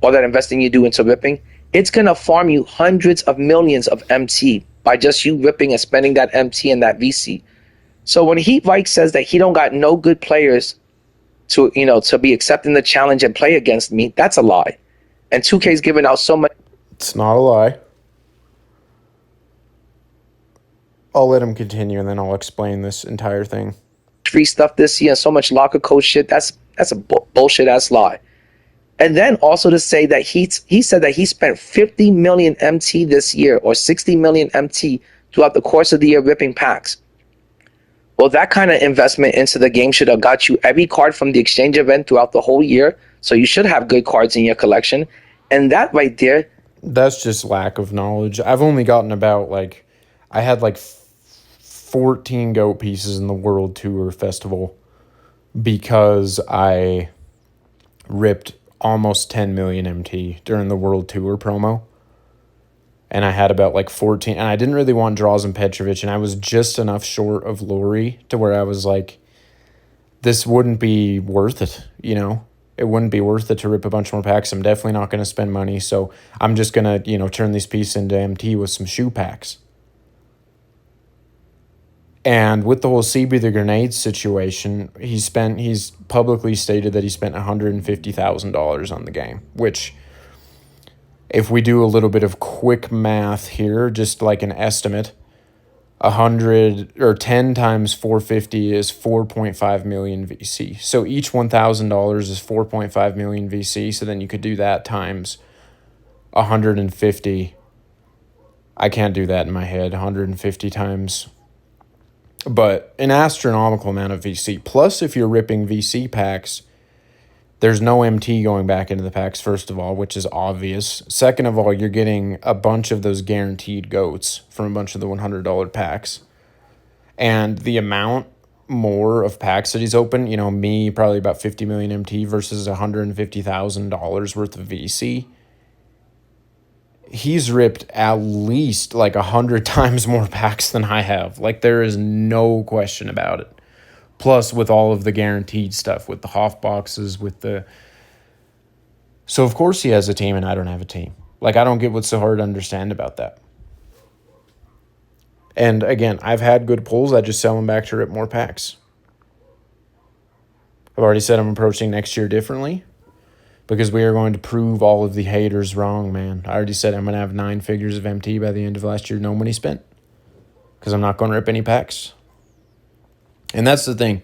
all that investing you do into ripping, it's going to farm you hundreds of millions of MT by just you ripping and spending that MT and that VC. So when Heat Vike says that he don't got no good players to be accepting the challenge and play against me, that's a lie. And 2K's giving out so much. it's not a lie. I'll let him continue, and then I'll explain this entire thing. Free stuff this year, so much locker code shit. That's a bullshit ass lie. And then also to say that he said that he spent 50 million MT this year, or 60 million MT throughout the course of the year ripping packs. Well, that kind of investment into the game should have got you every card from the exchange event throughout the whole year. So you should have good cards in your collection. And that right there, That's just lack of knowledge. I've only gotten about, I had 14 GOAT pieces in the World Tour Festival because I ripped almost 10 million MT during the World Tour promo. And I had about 14, and I didn't really want Draws and Petrovic, and I was just enough short of Laurie to where I was like, this wouldn't be worth it, It wouldn't be worth it to rip a bunch more packs. I'm definitely not going to spend money, so I'm just going to, turn these pieces into MT with some shoe packs. And with the whole CB the Grenade situation, he's publicly stated that he spent $150,000 on the game, which, if we do a little bit of quick math here, just like an estimate, 10 times 450 is 4.5 million VC. So each $1,000 is 4.5 million VC. So then you could do that times 150. I can't do that in my head. 150 times, but an astronomical amount of VC. Plus, if you're ripping VC packs, there's no MT going back into the packs, first of all, which is obvious. Second of all, you're getting a bunch of those guaranteed GOATs from a bunch of the $100 packs. And the amount more of packs that he's opened, me, probably about 50 million MT versus $150,000 worth of VC. He's ripped at least 100 times more packs than I have. There is no question about it. Plus, with all of the guaranteed stuff, with the Hoff boxes, So, of course, he has a team, and I don't have a team. I don't get what's so hard to understand about that. And, again, I've had good pulls. I just sell them back to rip more packs. I've already said I'm approaching next year differently, because we are going to prove all of the haters wrong, man. I already said I'm going to have 9 figures of MT by the end of last year, no money spent, because I'm not going to rip any packs. And that's the thing.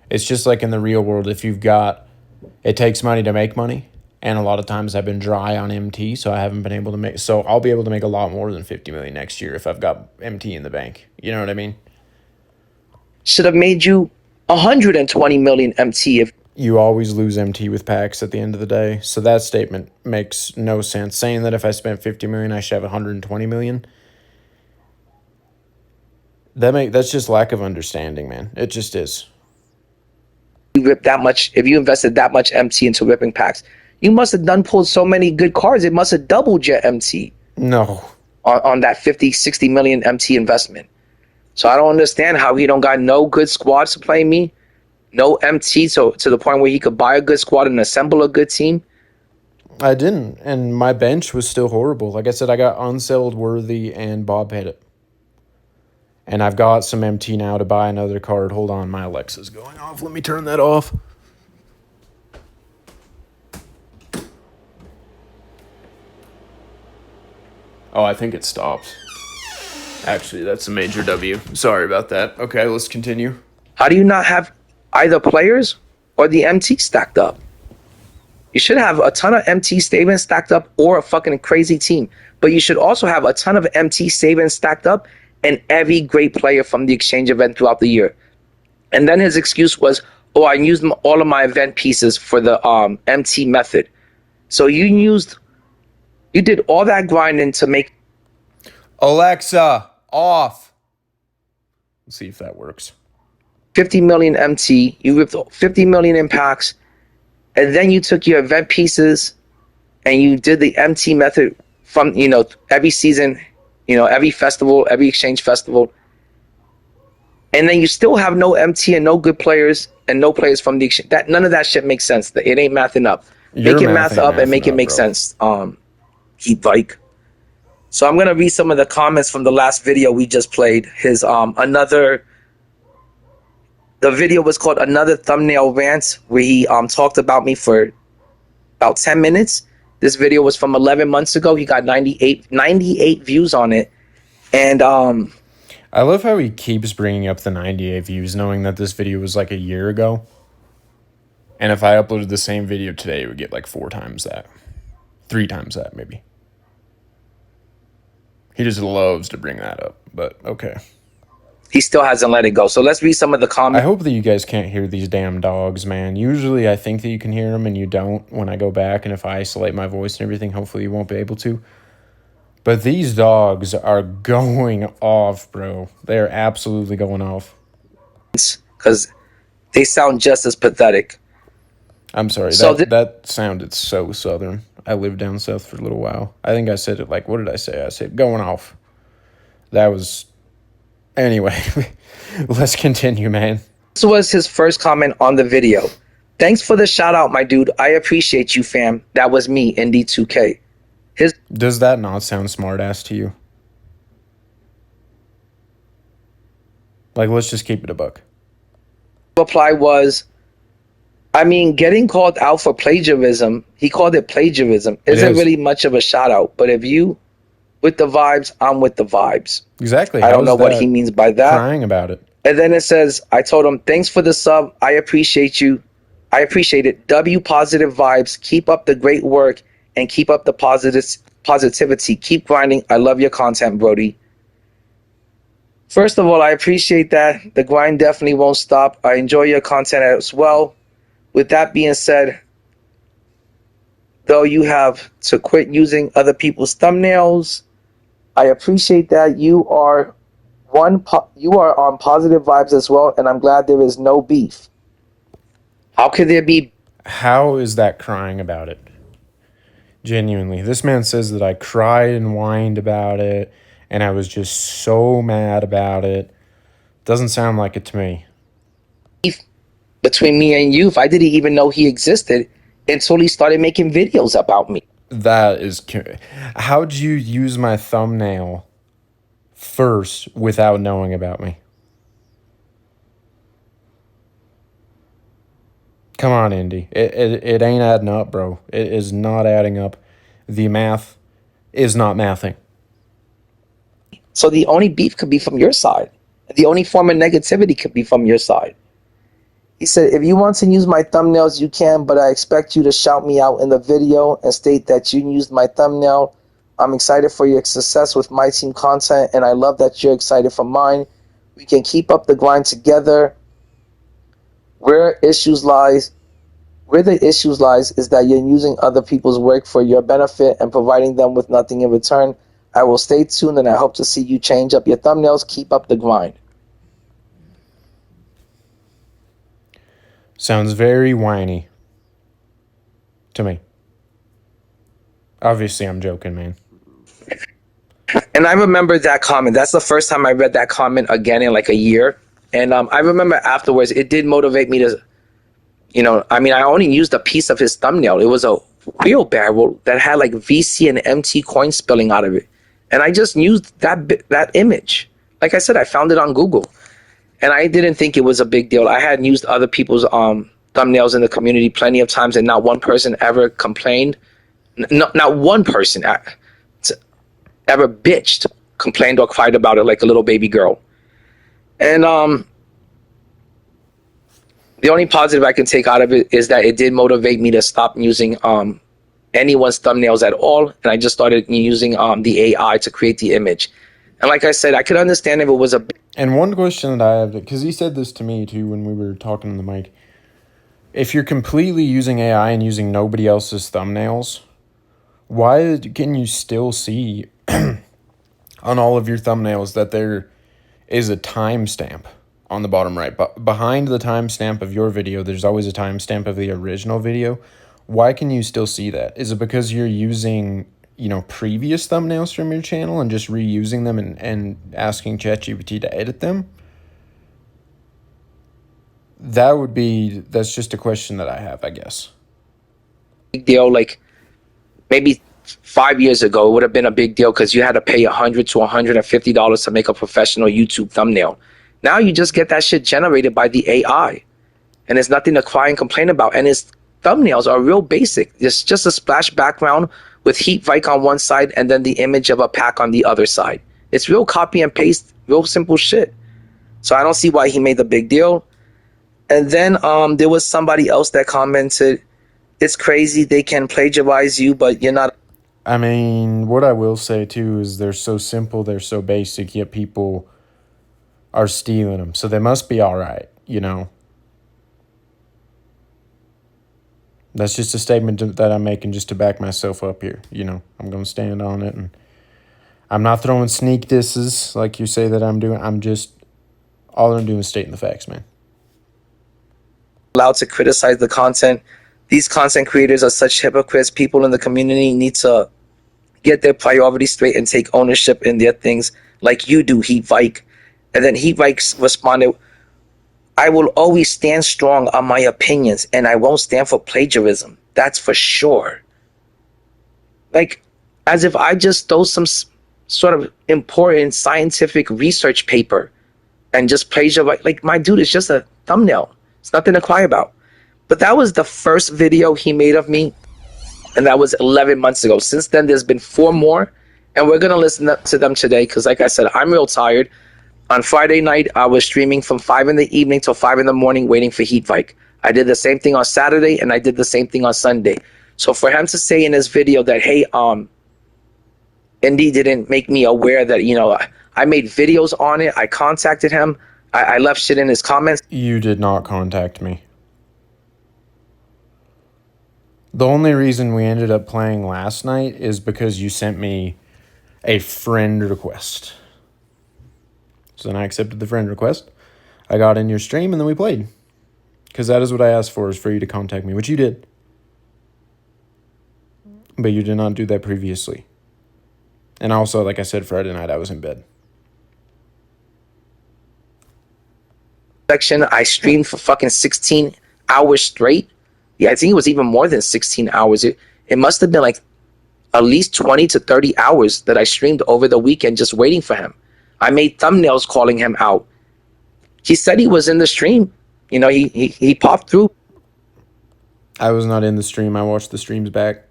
It's just like in the real world, it takes money to make money. And a lot of times I've been dry on MT, so I haven't been able to make, so I'll be able to make a lot more than 50 million next year if I've got MT in the bank. You know what I mean? should have made you 120 million MT if You always lose MT with packs at the end of the day. So that statement makes no sense. Saying that if I spent 50 million, I should have 120 million. That's just lack of understanding, man. It just is. you rip that much, if you invested that much MT into ripping packs, you must have done pulled so many good cards. It must have doubled your MT No. on that 50, 60 million MT investment. So I don't understand how he don't got no good squads to play me, no MT, so to the point where he could buy a good squad and assemble a good team. I didn't. And my bench was still horrible. Like I said, I got Unsettled, Worthy, and Bob Pettit. And I've got some MT now to buy another card. Hold on, my Alexa's going off. Let me turn that off. Oh, I think it stopped. Actually, that's a major W. Sorry about that. Okay, let's continue. How do you not have either players or the MT stacked up? You should have a ton of MT savings stacked up or a fucking crazy team. But you should also have a ton of MT savings stacked up and every great player from the exchange event throughout the year. And then his excuse was, oh, I used all of my event pieces for the MT method. So you did all that grinding to make Alexa, off. Let's see if that works. 50 million MT. You ripped 50 million impacts. And then you took your event pieces and you did the MT method from, every season, every festival, every exchange festival. And then you still have no MT and no good players and no players from the exchange. None of that shit makes sense. It ain't mathing up. Make it math up and make it make sense. Heat bike. So I'm gonna read some of the comments from the last video we just played. The video was called Another Thumbnail Rant, where he talked about me for about 10 minutes. This video was from 11 months ago. He got 98 views on it. And I love how he keeps bringing up the 98 views, knowing that this video was like a year ago. And if I uploaded the same video today, it would get like 4 times that. 3 times that, maybe. He just loves to bring that up, but okay. He still hasn't let it go. So let's read some of the comments. I hope that you guys can't hear these damn dogs, man. Usually I think that you can hear them and you don't when I go back. And if I isolate my voice and everything, hopefully you won't be able to. But these dogs are going off, bro. They're absolutely going off. Because they sound just as pathetic. I'm sorry. So that sounded so southern. I lived down south for a little while. I think I said it like, what did I say? I said going off. That was... Anyway, let's continue, man. This was his first comment on the video. Thanks for the shout out, my dude. I appreciate you, fam. That was me, INDIE2K. Does that not sound smart ass to you? Like, let's just keep it a buck. Reply was, getting called out for plagiarism, he called it plagiarism, isn't really much of a shout out. But if you with the vibes, I'm with the vibes. Exactly. I don't know what he means by that. Crying about it. And then it says, I told him, thanks for the sub. I appreciate you. I appreciate it. W positive vibes. Keep up the great work and keep up the positivity. Keep grinding. I love your content, Brody. First of all, I appreciate that. The grind definitely won't stop. I enjoy your content as well. With that being said, though you have to quit using other people's thumbnails, I appreciate that. You are on positive vibes as well, and I'm glad there is no beef. How could there be? How is that crying about it? Genuinely. This man says that I cried and whined about it, and I was just so mad about it. Doesn't sound like it to me. Between me and you, if I didn't even know he existed until he started making videos about me. That is... How'd you use my thumbnail first without knowing about me? Come on, Indy. It ain't adding up, bro. It is not adding up. The math is not mathing. So the only beef could be from your side. The only form of negativity could be from your side. He said, if you want to use my thumbnails, you can, but I expect you to shout me out in the video and state that you used my thumbnail. I'm excited for your success with MyTeam content, and I love that you're excited for mine. We can keep up the grind together. Where the issues lies is that you're using other people's work for your benefit and providing them with nothing in return. I will stay tuned, and I hope to see you change up your thumbnails. Keep up the grind. Sounds very whiny to me. Obviously, I'm joking, man. And I remember that comment. That's the first time I read that comment again in like a year. And I remember afterwards, it did motivate me to, I only used a piece of his thumbnail. It was a wheelbarrow that had like VC and MT coins spilling out of it. And I just used that image. Like I said, I found it on Google. And I didn't think it was a big deal. I had used other people's thumbnails in the community plenty of times, and not one person ever complained. Not one person ever bitched complained or cried about it like a little baby girl. And the only positive I can take out of it is that it did motivate me to stop using anyone's thumbnails at all, and I just started using the AI to create the image. And like I said, I could understand if it was a... And one question that I have, because he said this to me too when we were talking on the mic, if you're completely using AI and using nobody else's thumbnails, why can you still see on all of your thumbnails that there is a timestamp on the bottom right? But behind the timestamp of your video, there's always a timestamp of the original video. Why can you still see that? Is it because you're using, previous thumbnails from your channel and just reusing them and asking ChatGPT to edit them? That's just a question that I have, I guess. big deal. Like maybe 5 years ago, it would have been a big deal because you had to pay $100 to $150 to make a professional YouTube thumbnail. Now you just get that shit generated by the AI, and there's nothing to cry and complain about. And his thumbnails are real basic. It's just a splash background with heat Vike on one side and then the image of a pack on the other side. It's real copy and paste, real simple shit. So I don't see why he made the big deal. And then there was somebody else that commented, it's crazy they can plagiarize you, but you're not... I mean, what I will say too is they're so simple, they're so basic, yet people are stealing them. So they must be all right, That's just a statement that I'm making just to back myself up here. I'm going to stand on it. And I'm not throwing sneak disses like you say that I'm doing. All I'm doing is stating the facts, man. Allowed to criticize the content. These content creators are such hypocrites. People in the community need to get their priorities straight and take ownership in their things like you do, Heat Vike. And then Heat Vike responded, I will always stand strong on my opinions and I won't stand for plagiarism. That's for sure. Like, as if I just stole some sort of important scientific research paper and just plagiarize. Like, my dude, it's just a thumbnail. It's nothing to cry about. But that was the first video he made of me, and that was 11 months ago. Since then, there's been 4 more, and we're going to listen to them today because, like I said, I'm real tired. On Friday night, I was streaming from 5 in the evening till 5 in the morning waiting for Heat Vike. I did the same thing on Saturday, and I did the same thing on Sunday. So for him to say in his video that, hey, Indie didn't make me aware that, I made videos on it. I contacted him. I left shit in his comments. You did not contact me. The only reason we ended up playing last night is because you sent me a friend request. So then I accepted the friend request. I got in your stream and then we played. Because that is what I asked for, is for you to contact me, which you did. But you did not do that previously. And also, like I said, Friday night I was in bed. I streamed for fucking 16 hours straight. Yeah, I think it was even more than 16 hours. It must have been like at least 20 to 30 hours that I streamed over the weekend just waiting for him. I made thumbnails calling him out. He said he was in the stream. He popped through. I was not in the stream. I watched the streams back.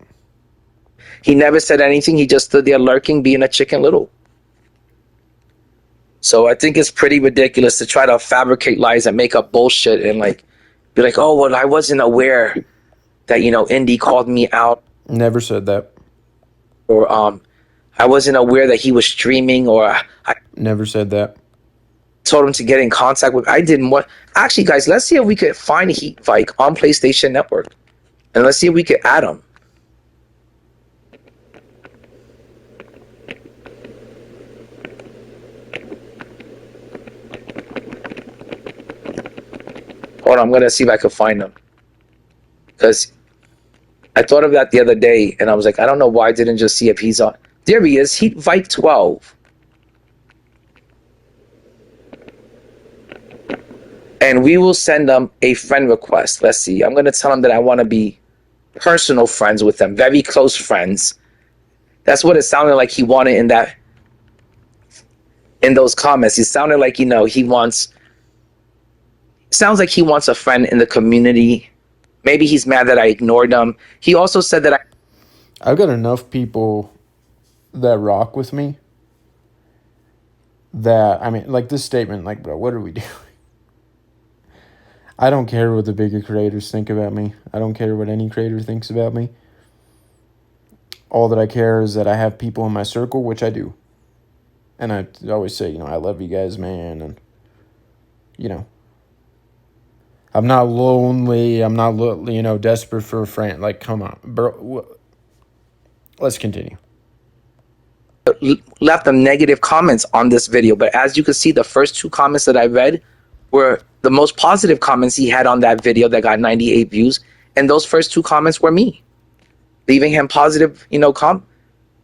He never said anything. He just stood there lurking, being a Chicken Little. So I think it's pretty ridiculous to try to fabricate lies and make up bullshit and be like, oh, well, I wasn't aware that, Indie called me out. Never said that. Or I wasn't aware that he was streaming, or I never said that. Told him to get in contact with. I didn't want. Actually, guys, let's see if we could find Heat Vike on PlayStation Network, and let's see if we could add him. Hold on, I'm gonna see if I can find him, because I thought of that the other day, and I was like, I don't know why I didn't just see if he's on. There he is, Heat Vike 12. And we will send them a friend request. Let's see. I'm going to tell them that I want to be personal friends with them, very close friends. That's what it sounded like he wanted in those comments. It sounded like, he wants. Sounds like he wants a friend in the community. Maybe he's mad that I ignored him. He also said that I've got enough people that rock with me that, I mean, like this statement, like, bro, what are we doing? I don't care what the bigger creators think about me. I don't care what any creator thinks about me. All that I care is that I have people in my circle, which I do. And I always say, I love you guys, man. And, I'm not lonely. I'm not, desperate for a friend. Like, come on, bro. Let's continue. Left them negative comments on this video, but as you can see, the first 2 comments that I read were the most positive comments he had on that video that got 98 views, and those first 2 comments were me leaving him positive,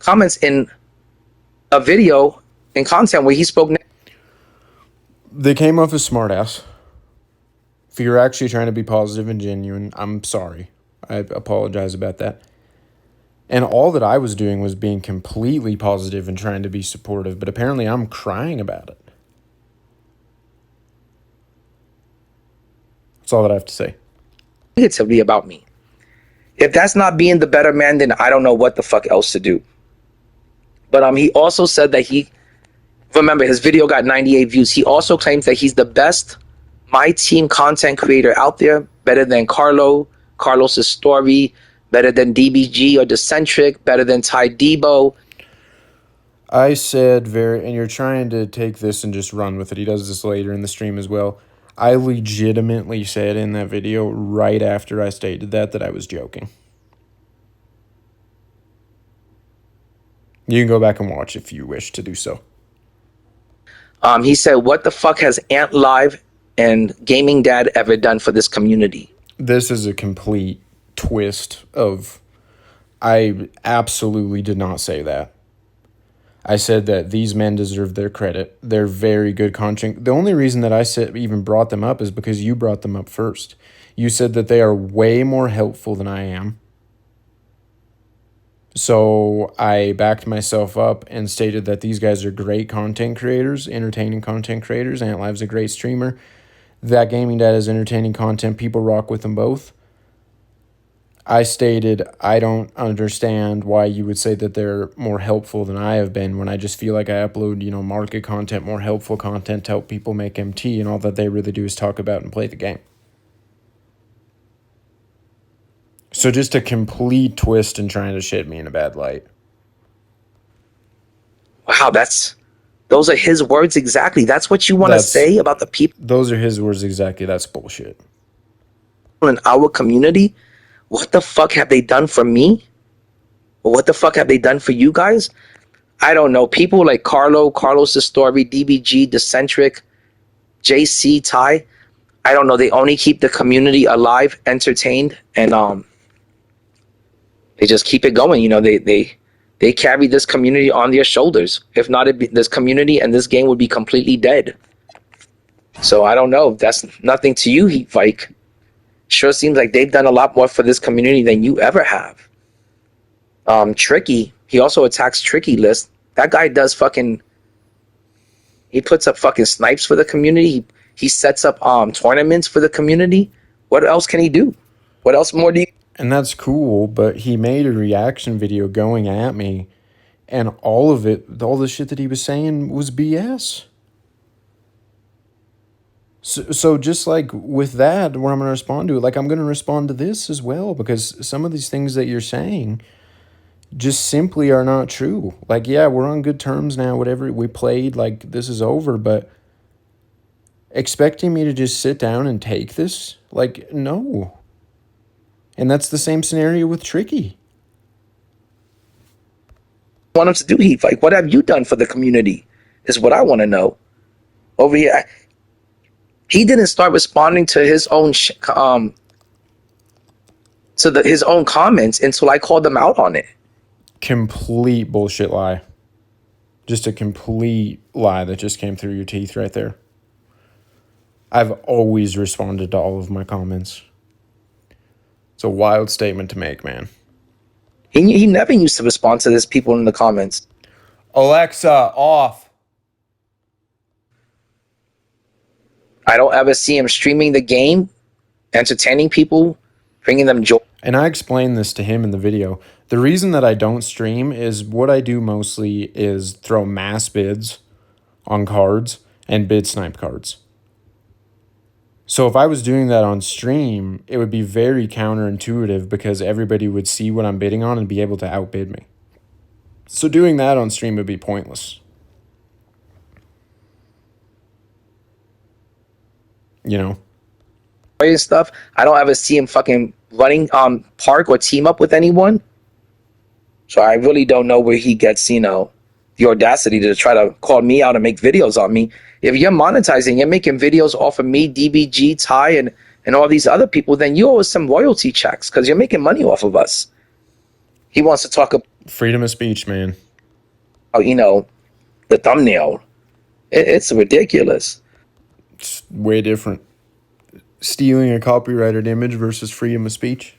comments in a video and content where he spoke. They came off as smartass. If you're actually trying to be positive and genuine, I'm sorry. I apologize about that. And all that I was doing was being completely positive and trying to be supportive, but apparently I'm crying about it. That's all that I have to say. Negatively about me. If that's not being the better man, then I don't know what the fuck else to do. But he also said that remember, his video got 98 views. He also claims that he's the best MyTeam content creator out there, better than Carlos's story, better than DBG or Decentric, better than Ty Debo. I said and you're trying to take this and just run with it. He does this later in the stream as well. I legitimately said in that video right after I stated that I was joking. You can go back and watch if you wish to do so. He said, what the fuck has Ant Live and Gaming Dad ever done for this community? This is a complete twist of... I absolutely did not say that. I said that these men deserve their credit. They're very good content. The only reason that I even brought them up is because you brought them up first. You said that they are way more helpful than I am. So I backed myself up and stated that these guys are great content creators, entertaining content creators. Ant Live's a great streamer. That Gaming Dad is entertaining content. People rock with them both. I stated I don't understand why you would say that they're more helpful than I have been when I just feel like I upload, market content, more helpful content to help people make MT, and all that they really do is talk about and play the game. So just a complete twist and trying to shit me in a bad light. Wow, those are his words exactly. That's what you want to say about the people. Those are his words exactly. That's bullshit. In our community, what the fuck have they done for me? Or what the fuck have they done for you guys? I don't know. People like Carlos' story, DBG, Decentric, JC, Ty. I don't know. They only keep the community alive, entertained, and they just keep it going. They carry this community on their shoulders. If not, this community and this game would be completely dead. So I don't know. That's nothing to you, Heat Vike. Sure seems like they've done a lot more for this community than you ever have. Tricky, he also attacks Tricky List. That guy does he puts up fucking snipes for the community. He sets up tournaments for the community. What else can he do? What else more do you... And that's cool, but he made a reaction video going at me, and all of it, all the shit that he was saying was BS. So just like with that, where I'm going to respond to it, like I'm going to respond to this as well, because some of these things that you're saying just simply are not true. Like, yeah, we're on good terms now, whatever, we played, like, this is over, but expecting me to just sit down and take this, like, no. And that's the same scenario with Tricky. Want him to do, Heat? Like, what have you done for the community is what I want to know. Over here, he didn't start responding to his own his own comments until I called them out on it. Complete bullshit lie. Just a complete lie that just came through your teeth right there. I've always responded to all of my comments. It's a wild statement to make, man. He never used to respond to his people in the comments. Alexa, off. I don't ever see him streaming the game, entertaining people, bringing them joy. And I explained this to him in the video. The reason that I don't stream is what I do mostly is throw mass bids on cards and bid snipe cards. So if I was doing that on stream, it would be very counterintuitive because everybody would see what I'm bidding on and be able to outbid me. So doing that on stream would be pointless. You know? And stuff. I don't ever see him fucking running park or team up with anyone. So I really don't know where he gets, the audacity to try to call me out and make videos on me. If you're monetizing, you're making videos off of me, DBG, Ty, and all these other people, then you owe us some royalty checks because you're making money off of us. He wants to talk about freedom of speech, man. The thumbnail. It's ridiculous. It's way different. Stealing a copyrighted image versus freedom of speech.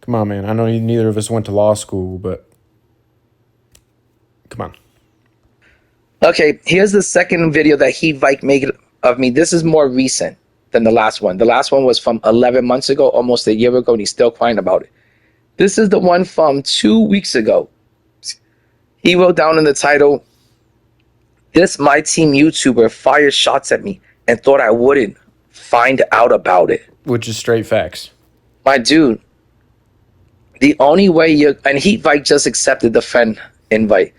Come on, man. I know neither of us went to law school, but come on. Okay, here's the second video that Heat made of me. This is more recent than the last one. The last one was from 11 months ago, almost a year ago, and he's still crying about it. This is the one from 2 weeks ago. He wrote down in the title, "This MyTeam YouTuber fired shots at me and thought I wouldn't find out about it." Which is straight facts. My dude, the only way and Heat just accepted the friend invite.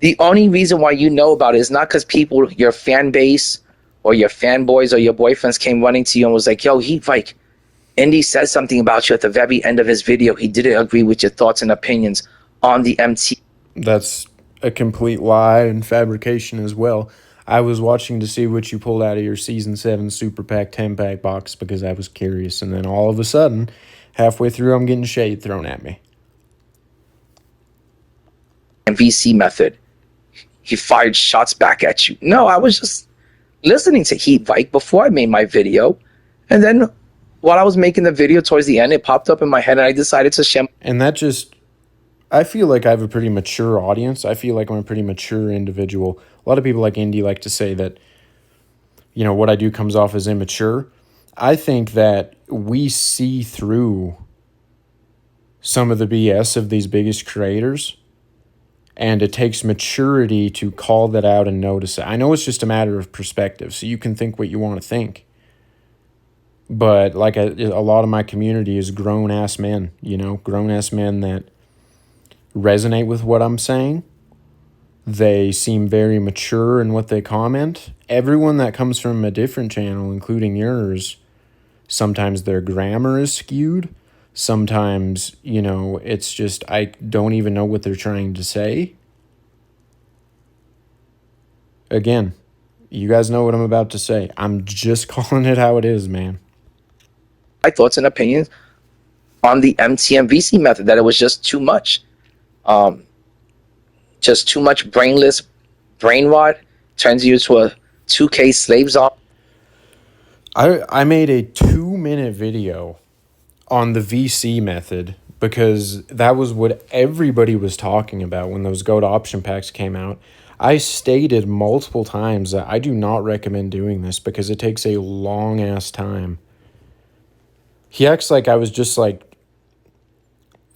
The only reason why you know about it is not because people, your fan base or your fanboys or your boyfriends came running to you and was like, "Yo, Heat Indie said something about you at the very end of his video. He didn't agree with your thoughts and opinions on the MT." That's a complete lie and fabrication as well. I was watching to see what you pulled out of your Season 7 Super Pack 10-pack box because I was curious. And then all of a sudden, halfway through, I'm getting shade thrown at me. And VC method. He fired shots back at you. No, I was just listening to Heat before I made my video. And then while I was making the video towards the end, it popped up in my head and I decided to share. And that just... I feel like I have a pretty mature audience. I feel like I'm a pretty mature individual. A lot of people like Indie like to say that, what I do comes off as immature. I think that we see through some of the BS of these biggest creators, and it takes maturity to call that out and notice it. I know it's just a matter of perspective, so you can think what you want to think. But like a lot of my community is grown-ass men, grown-ass men that resonate with what I'm saying. They seem very mature in what they comment. Everyone that comes from a different channel, including yours, sometimes their grammar is skewed. Sometimes, it's just I don't even know what they're trying to say. Again, you guys know what I'm about to say. I'm just calling it how it is, man. My thoughts and opinions on the MTM-VC method, that it was just too much. Just too much brain rot, turns you into a 2K slave zone. I made a 2-minute video on the VC method because that was what everybody was talking about when those GOAT option packs came out. I stated multiple times that I do not recommend doing this because it takes a long-ass time. He acts like I was just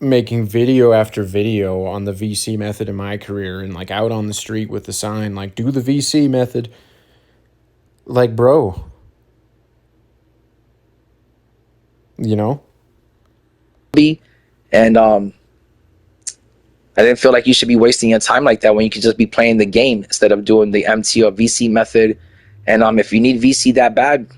making video after video on the VC method in my career and out on the street with the sign do the VC method. Bro. And I didn't feel like you should be wasting your time like that when you could just be playing the game instead of doing the MT or VC method. And if you need VC that bad,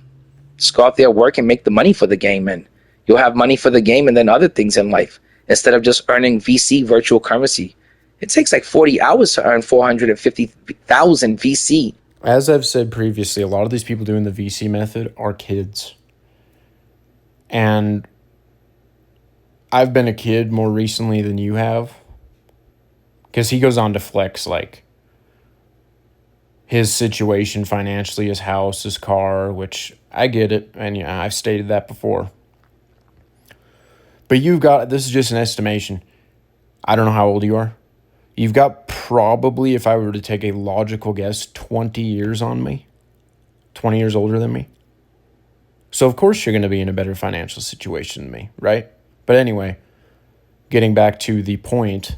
just go out there, work, and make the money for the game, and you'll have money for the game and then other things in life instead of just earning VC, virtual currency. It takes 40 hours to earn 450,000 VC. As I've said previously, a lot of these people doing the VC method are kids. And I've been a kid more recently than you have. Because he goes on to flex his situation financially, his house, his car, which I get it. And I've stated that before. But this is just an estimation. I don't know how old you are. You've got probably, if I were to take a logical guess, 20 years on me. 20 years older than me. So of course you're going to be in a better financial situation than me, right? But anyway, getting back to the point,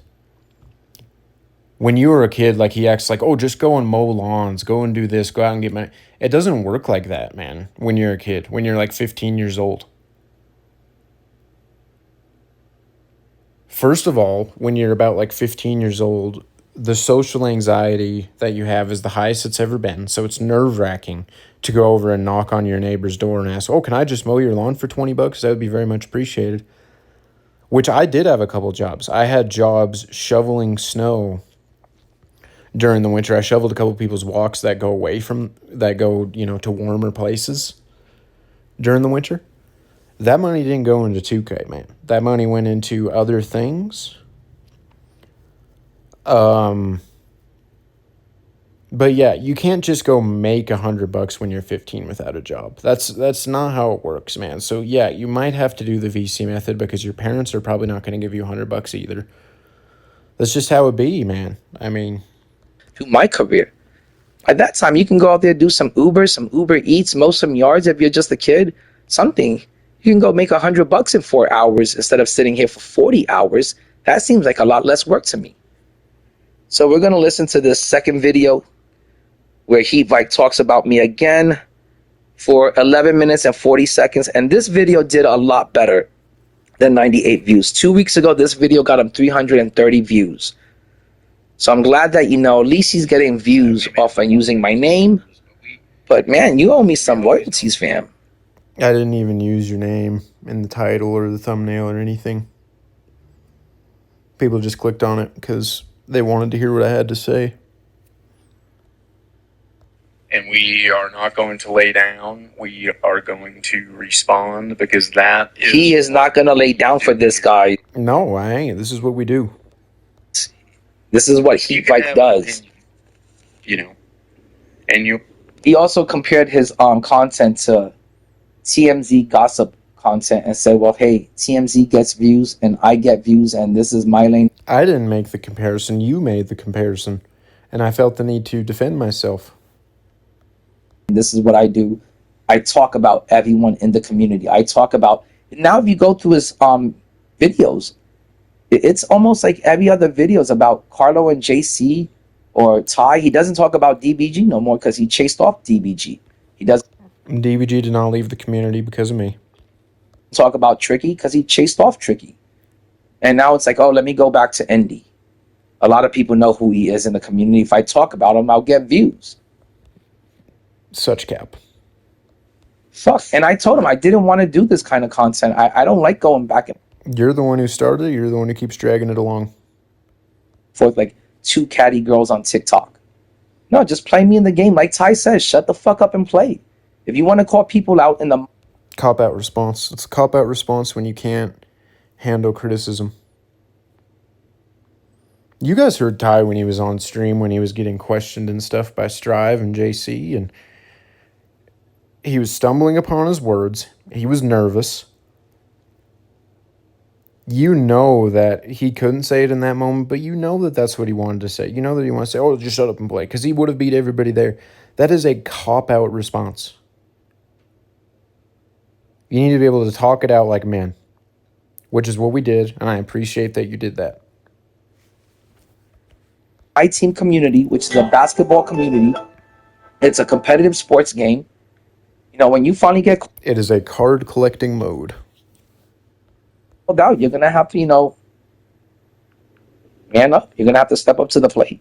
When you were a kid, like he acts like, oh, just go and mow lawns, go and do this, go out and get money. It doesn't work like that, man. When you're a kid, when you're like 15 years old. First of all, when you're about like 15 years old, the social anxiety that you have is the highest it's ever been. So it's nerve wracking to go over and knock on your neighbor's door and ask, oh, can I just mow your lawn for 20 bucks? That would be very much appreciated. Which I did have a couple jobs. I had jobs shoveling snow during the winter. I shoveled a couple people's walks that go away from, that go, to warmer places during the winter. That money didn't go into 2K, man. That money went into other things. But yeah, you can't just go make $100 when you're 15 without a job. That's not how it works, man. So yeah, you might have to do the VC method because your parents are probably not going to give you $100 either. That's just how it be, man. I mean, to my career. At that time, you can go out there, do some Uber Eats, mow some yards if you're just a kid, something. You can go make $100 in 4 hours instead of sitting here for 40 hours. That seems like a lot less work to me. So we're going to listen to this second video where Heat Vike talks about me again for 11 minutes and 40 seconds. And this video did a lot better than 98 views. 2 weeks ago, this video got him 330 views. So I'm glad that, at least he's getting views off of using my name. But man, you owe me some royalties, fam. I didn't even use your name in the title or the thumbnail or anything. People just clicked on it because they wanted to hear what I had to say. And we are not going to lay down. We are going to respond because that is... He is not going to lay down for this guy. No, I ain't. This is what we do. This is what Heat Vike does. And you... He also compared his content to TMZ gossip content and said, well, hey, TMZ gets views and I get views and this is my lane. I didn't make the comparison. You made the comparison. And I felt the need to defend myself. This is what I do. I talk about everyone in the community. I talk about... Now if you go through his videos, it's almost like every other video is about Carlo and JC or Ty. He doesn't talk about DBG no more because he chased off DBG. He doesn't... DBG did not leave the community because of me. Talk about Tricky because he chased off Tricky. And now it's like, oh, let me go back to Indie. A lot of people know who he is in the community. If I talk about him, I'll get views. Such cap. Fuck. And I told him I didn't want to do this kind of content. I don't like going back and You're the one who started it. You're the one who keeps dragging it along. forth like two catty girls on TikTok. No, just play me in the game. Like Ty says, shut the fuck up and play. If you want to call people out in the... Cop-out response. It's a cop-out response when you can't handle criticism. You guys heard Ty when he was on stream, when he was getting questioned and stuff by Strive and JC, and he was stumbling upon his words. He was nervous. You know that he couldn't say it in that moment, but you know that that's what he wanted to say. You know that he wants to say, oh, just shut up and play, because he would have beat everybody there. That is a cop-out response. You need to be able to talk it out like men, which is what we did, and I appreciate that you did that. MyTeam community, which is a basketball community. It's a competitive sports game. When you finally get It is a card collecting mode. called out, you're going to have to, man up. You're going to have to step up to the plate.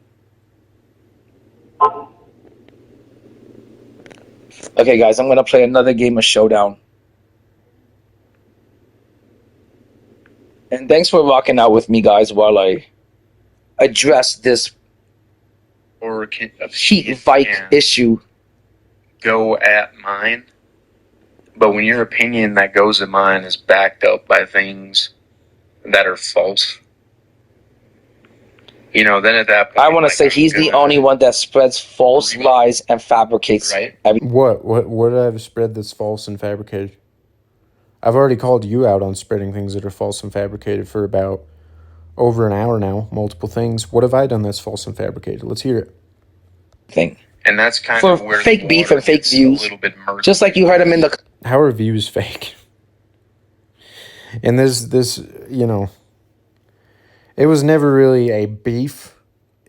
Okay, guys, I'm going to play another game of Showdown. And thanks for rocking out with me, guys, while I address this Or can, Heat Vike issue. go at mine. But when your opinion that goes at mine is backed up by things that are false, then at that point... I want to say he's the only one that spreads false lies and fabricates everything. What did I have spread that's false and fabricated? I've already called you out on spreading things that are false and fabricated for about over an hour now, multiple things. What have I done that's false and fabricated? Let's hear it. Thing. And that's kind For of where fake beef and fake views. A little bit murky. Just like you heard him in the... How are views fake? And this, it was never really a beef.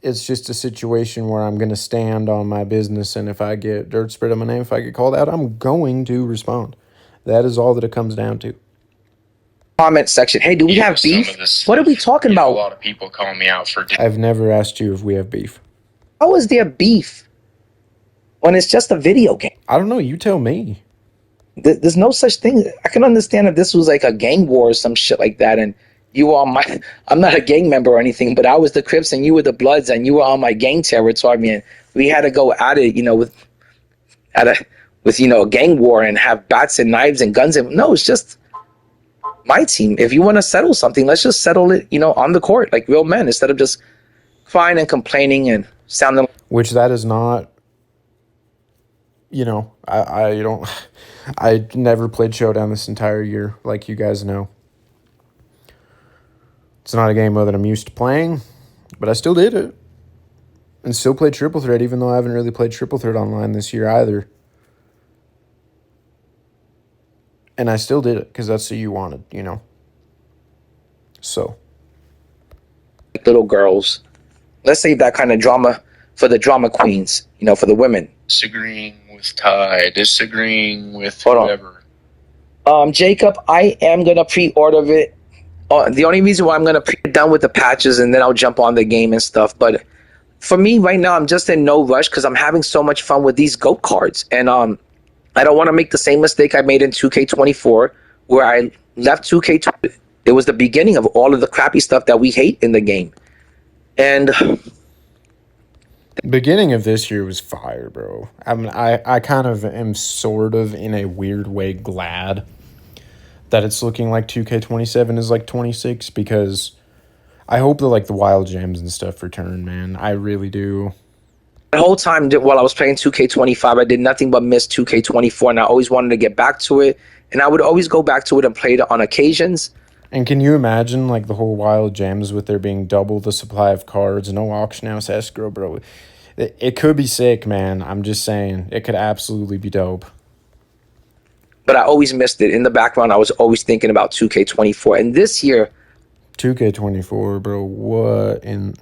It's just a situation where I'm going to stand on my business, and if I get dirt spread on my name, if I get called out, I'm going to respond. That is all that it comes down to. Comment section. Hey, do we have beef? What are we talking about? A lot of people call me out for. I've never asked you if we have beef. How is there beef when it's just a video game? I don't know. You tell me. There's no such thing. I can understand if this was like a gang war or some shit like that, and you were on my. I'm not a gang member or anything, but I was the Crips and you were the Bloods, and you were on my gang territory, and we had to go at it, with a gang war and have bats and knives and guns. And no, it's just my team. If you want to settle something, let's just settle it, on the court like real men, instead of just crying and complaining and sounding. Which that is not. I never played Showdown this entire year, like you guys know. It's not a game that I'm used to playing, but I still did it. And still played Triple Threat, even though I haven't really played Triple Threat online this year either. And I still did it, because that's what you wanted, So. Little girls. Let's save that kind of drama for the drama queens, for the women. Disagreeing with Ty, disagreeing with whoever. Jacob, I am going to pre-order it. The only reason why I'm going to pre done with the patches, and then I'll jump on the game and stuff. But for me right now, I'm just in no rush because I'm having so much fun with these GOAT cards. And I don't want to make the same mistake I made in 2K24, where I left 2K. It was the beginning of all of the crappy stuff that we hate in the game. And beginning of this year was fire, bro. I kind of am sort of in a weird way glad that it's looking like 2K27 is like 26, because I hope that the wild gems and stuff return, man. I really do. The whole time while I was playing 2K25, I did nothing but miss 2K24, and I always wanted to get back to it. And I would always go back to it and play it on occasions. And can you imagine the whole wild gems with there being double the supply of cards, no auction house escrow, bro? It could be sick, man. I'm just saying. It could absolutely be dope. But I always missed it. In the background, I was always thinking about 2K24. And this year... 2K24, bro. What in...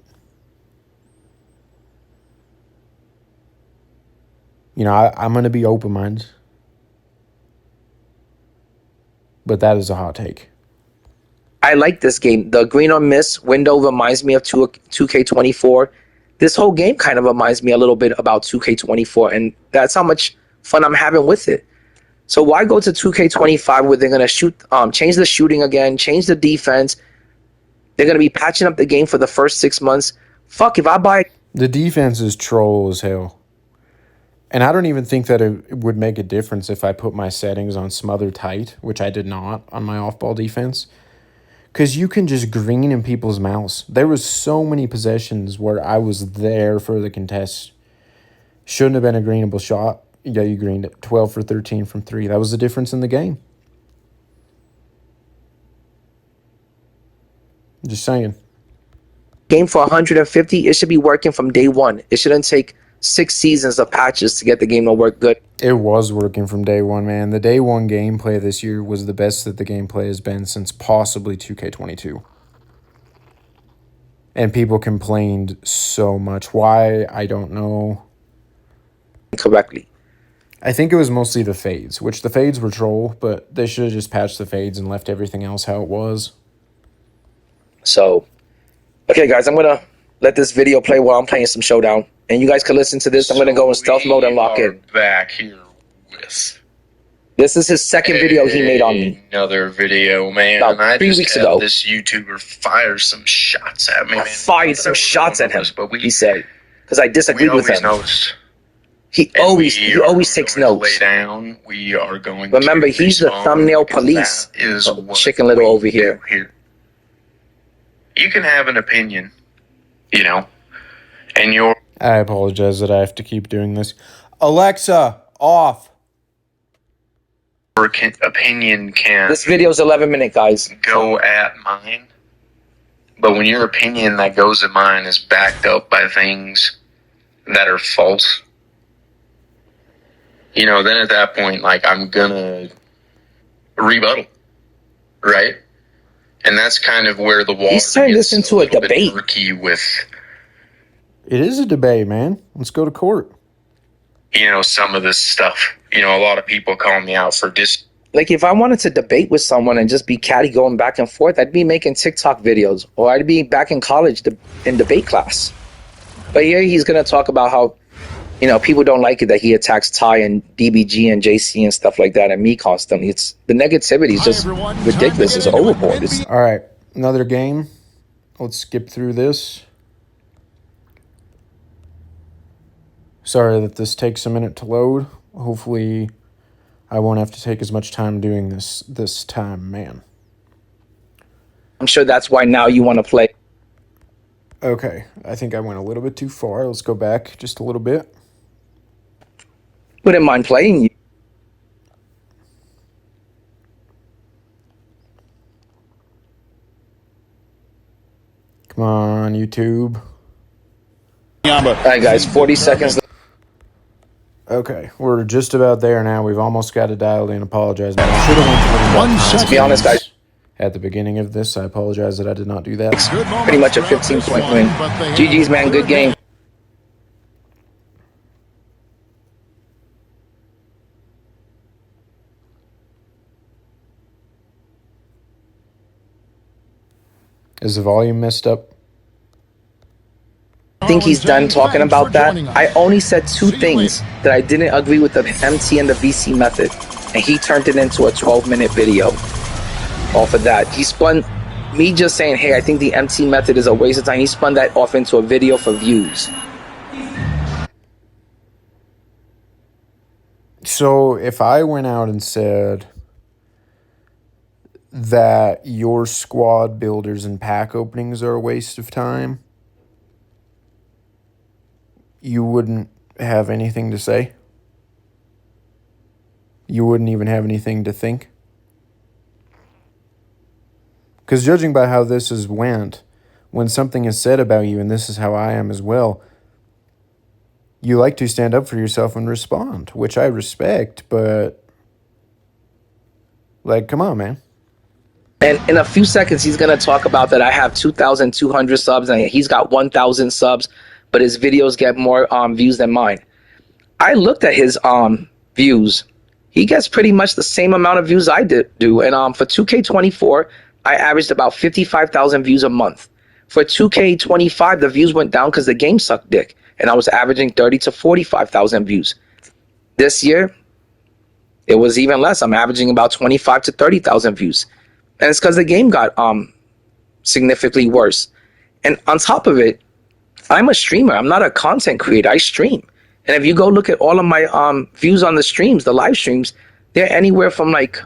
I'm going to be open-minded. But that is a hot take. I like this game. The green or miss window reminds me of 2K24. This whole game kind of reminds me a little bit about 2K24. And that's how much fun I'm having with it. So why go to 2K25 where they're going to change the shooting again, change the defense. They're going to be patching up the game for the first 6 months. Fuck, if I buy... The defense is troll as hell. And I don't even think that it would make a difference if I put my settings on smother tight, which I did not on my off-ball defense. Because you can just green in people's mouths. There was so many possessions where I was there for the contest. Shouldn't have been a greenable shot. Yeah, you greened it. 12 for 13 from 3. That was the difference in the game. Just saying. Game for 150, it should be working from day one. It shouldn't take 6 seasons of patches to get the game to work good. It was working from day one, man. The day one gameplay this year was the best that the gameplay has been since possibly 2K22. And people complained so much. Why? I don't know. Correctly. I think it was mostly the fades, which the fades were troll, but they should have just patched the fades and left everything else how it was. So, okay, guys, I'm going to let this video play while I'm playing some Showdown. And you guys can listen to this. I'm going to go in stealth mode and lock in. Back here with... This is his second video he made on me. Another video, man. About 3 weeks ago. This YouTuber fires some shots at me. I fired some shots at him, he said, because I disagreed with him. Noticed. He always takes notes. Lay down. We are going. Remember, he's the thumbnail police. Chicken Little over here. You can have an opinion, and your. I apologize that I have to keep doing this. Alexa, off. Your opinion can. This video's 11 minutes, guys. Go at mine, but when your opinion that goes at mine is backed up by things that are false. Then at that point, I'm gonna rebuttal, right? And that's kind of where the wall. He's turned this into a debate. Murky with It is a debate, man. Let's go to court. Some of this stuff. A lot of people call me out for Like, if I wanted to debate with someone and just be catty going back and forth, I'd be making TikTok videos, or I'd be back in college in debate class. But here he's going to talk about how, people don't like it that he attacks Ty and DBG and JC and stuff like that, and me constantly. It's the negativity is just ridiculous. It's overboard. All right, another game. Let's skip through this. Sorry that this takes a minute to load. Hopefully, I won't have to take as much time doing this time, man. I'm sure that's why now you want to play. Okay, I think I went a little bit too far. Let's go back just a little bit. Wouldn't mind playing you. Come on, YouTube. All right, guys, 40 seconds. Okay, we're just about there now. We've almost got it dialed in. Apologize, man. I should have went 1 second. To be honest, guys, at the beginning of this. I apologize that I did not do that. pretty much a 15-point win. GG's, man. Good game. Is the volume messed up? I think he's done talking about that. I only said two things that I didn't agree with, the MT and the VC method, and he turned it into a 12-minute video off of that. He spun me just saying, hey, I think the MT method is a waste of time. He spun that off into a video for views. So if I went out and said that your squad builders and pack openings are a waste of time, you wouldn't have anything to say? You wouldn't even have anything to think? Because judging by how this has went, when something is said about you, and this is how I am as well, you like to stand up for yourself and respond, which I respect, but, like, come on, man. And in a few seconds, he's going to talk about that I have 2,200 subs, and he's got 1,000 subs, but his videos get more views than mine. I looked at his views. He gets pretty much the same amount of views I do. And for 2K24, I averaged about 55,000 views a month. For 2K25, the views went down because the game sucked dick, and I was averaging 30 to 45,000 views. This year, it was even less. I'm averaging about 25 to 30,000 views. And it's because the game got significantly worse. And on top of it, I'm a streamer. I'm not a content creator. I stream. And if you go look at all of my views on the streams, the live streams, they're anywhere from like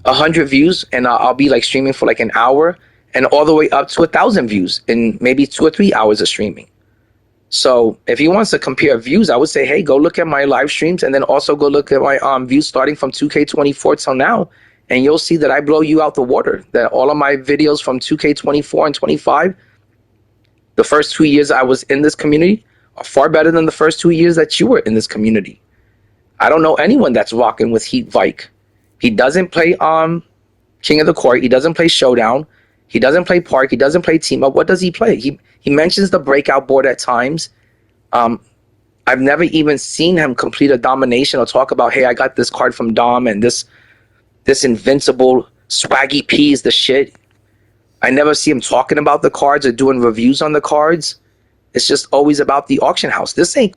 100 views, and I'll be like streaming for like an hour, and all the way up to 1,000 views in maybe 2 or 3 hours of streaming. So if he wants to compare views, I would say, hey, go look at my live streams, and then also go look at my views starting from 2K24 till now, and you'll see that I blow you out the water. That all of my videos from 2K24 and 25, the first 2 years I was in this community, are far better than the first 2 years that you were in this community. I don't know anyone that's rocking with Heat Vike. He doesn't play King of the Court. He doesn't play Showdown. He doesn't play Park. He doesn't play Team Up. What does he play? He mentions the breakout board at times. I've never even seen him complete a domination or talk about, hey, I got this card from Dom, and this invincible swaggy P is the shit. I never see him talking about the cards or doing reviews on the cards. It's just always about the auction house. This ain't.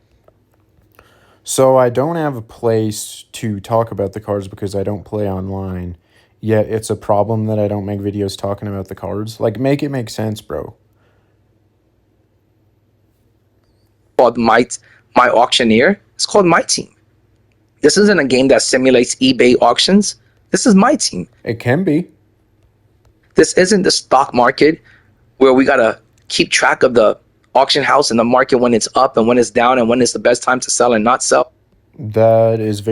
So I don't have a place to talk about the cards because I don't play online. Yet it's a problem that I don't make videos talking about the cards. Like, make it make sense, bro. Called my auctioneer. It's called MyTeam. This isn't a game that simulates eBay auctions. This is MyTeam. It can be. This isn't the stock market where we gotta keep track of the auction house and the market when it's up and when it's down and when it's the best time to sell and not sell. That is a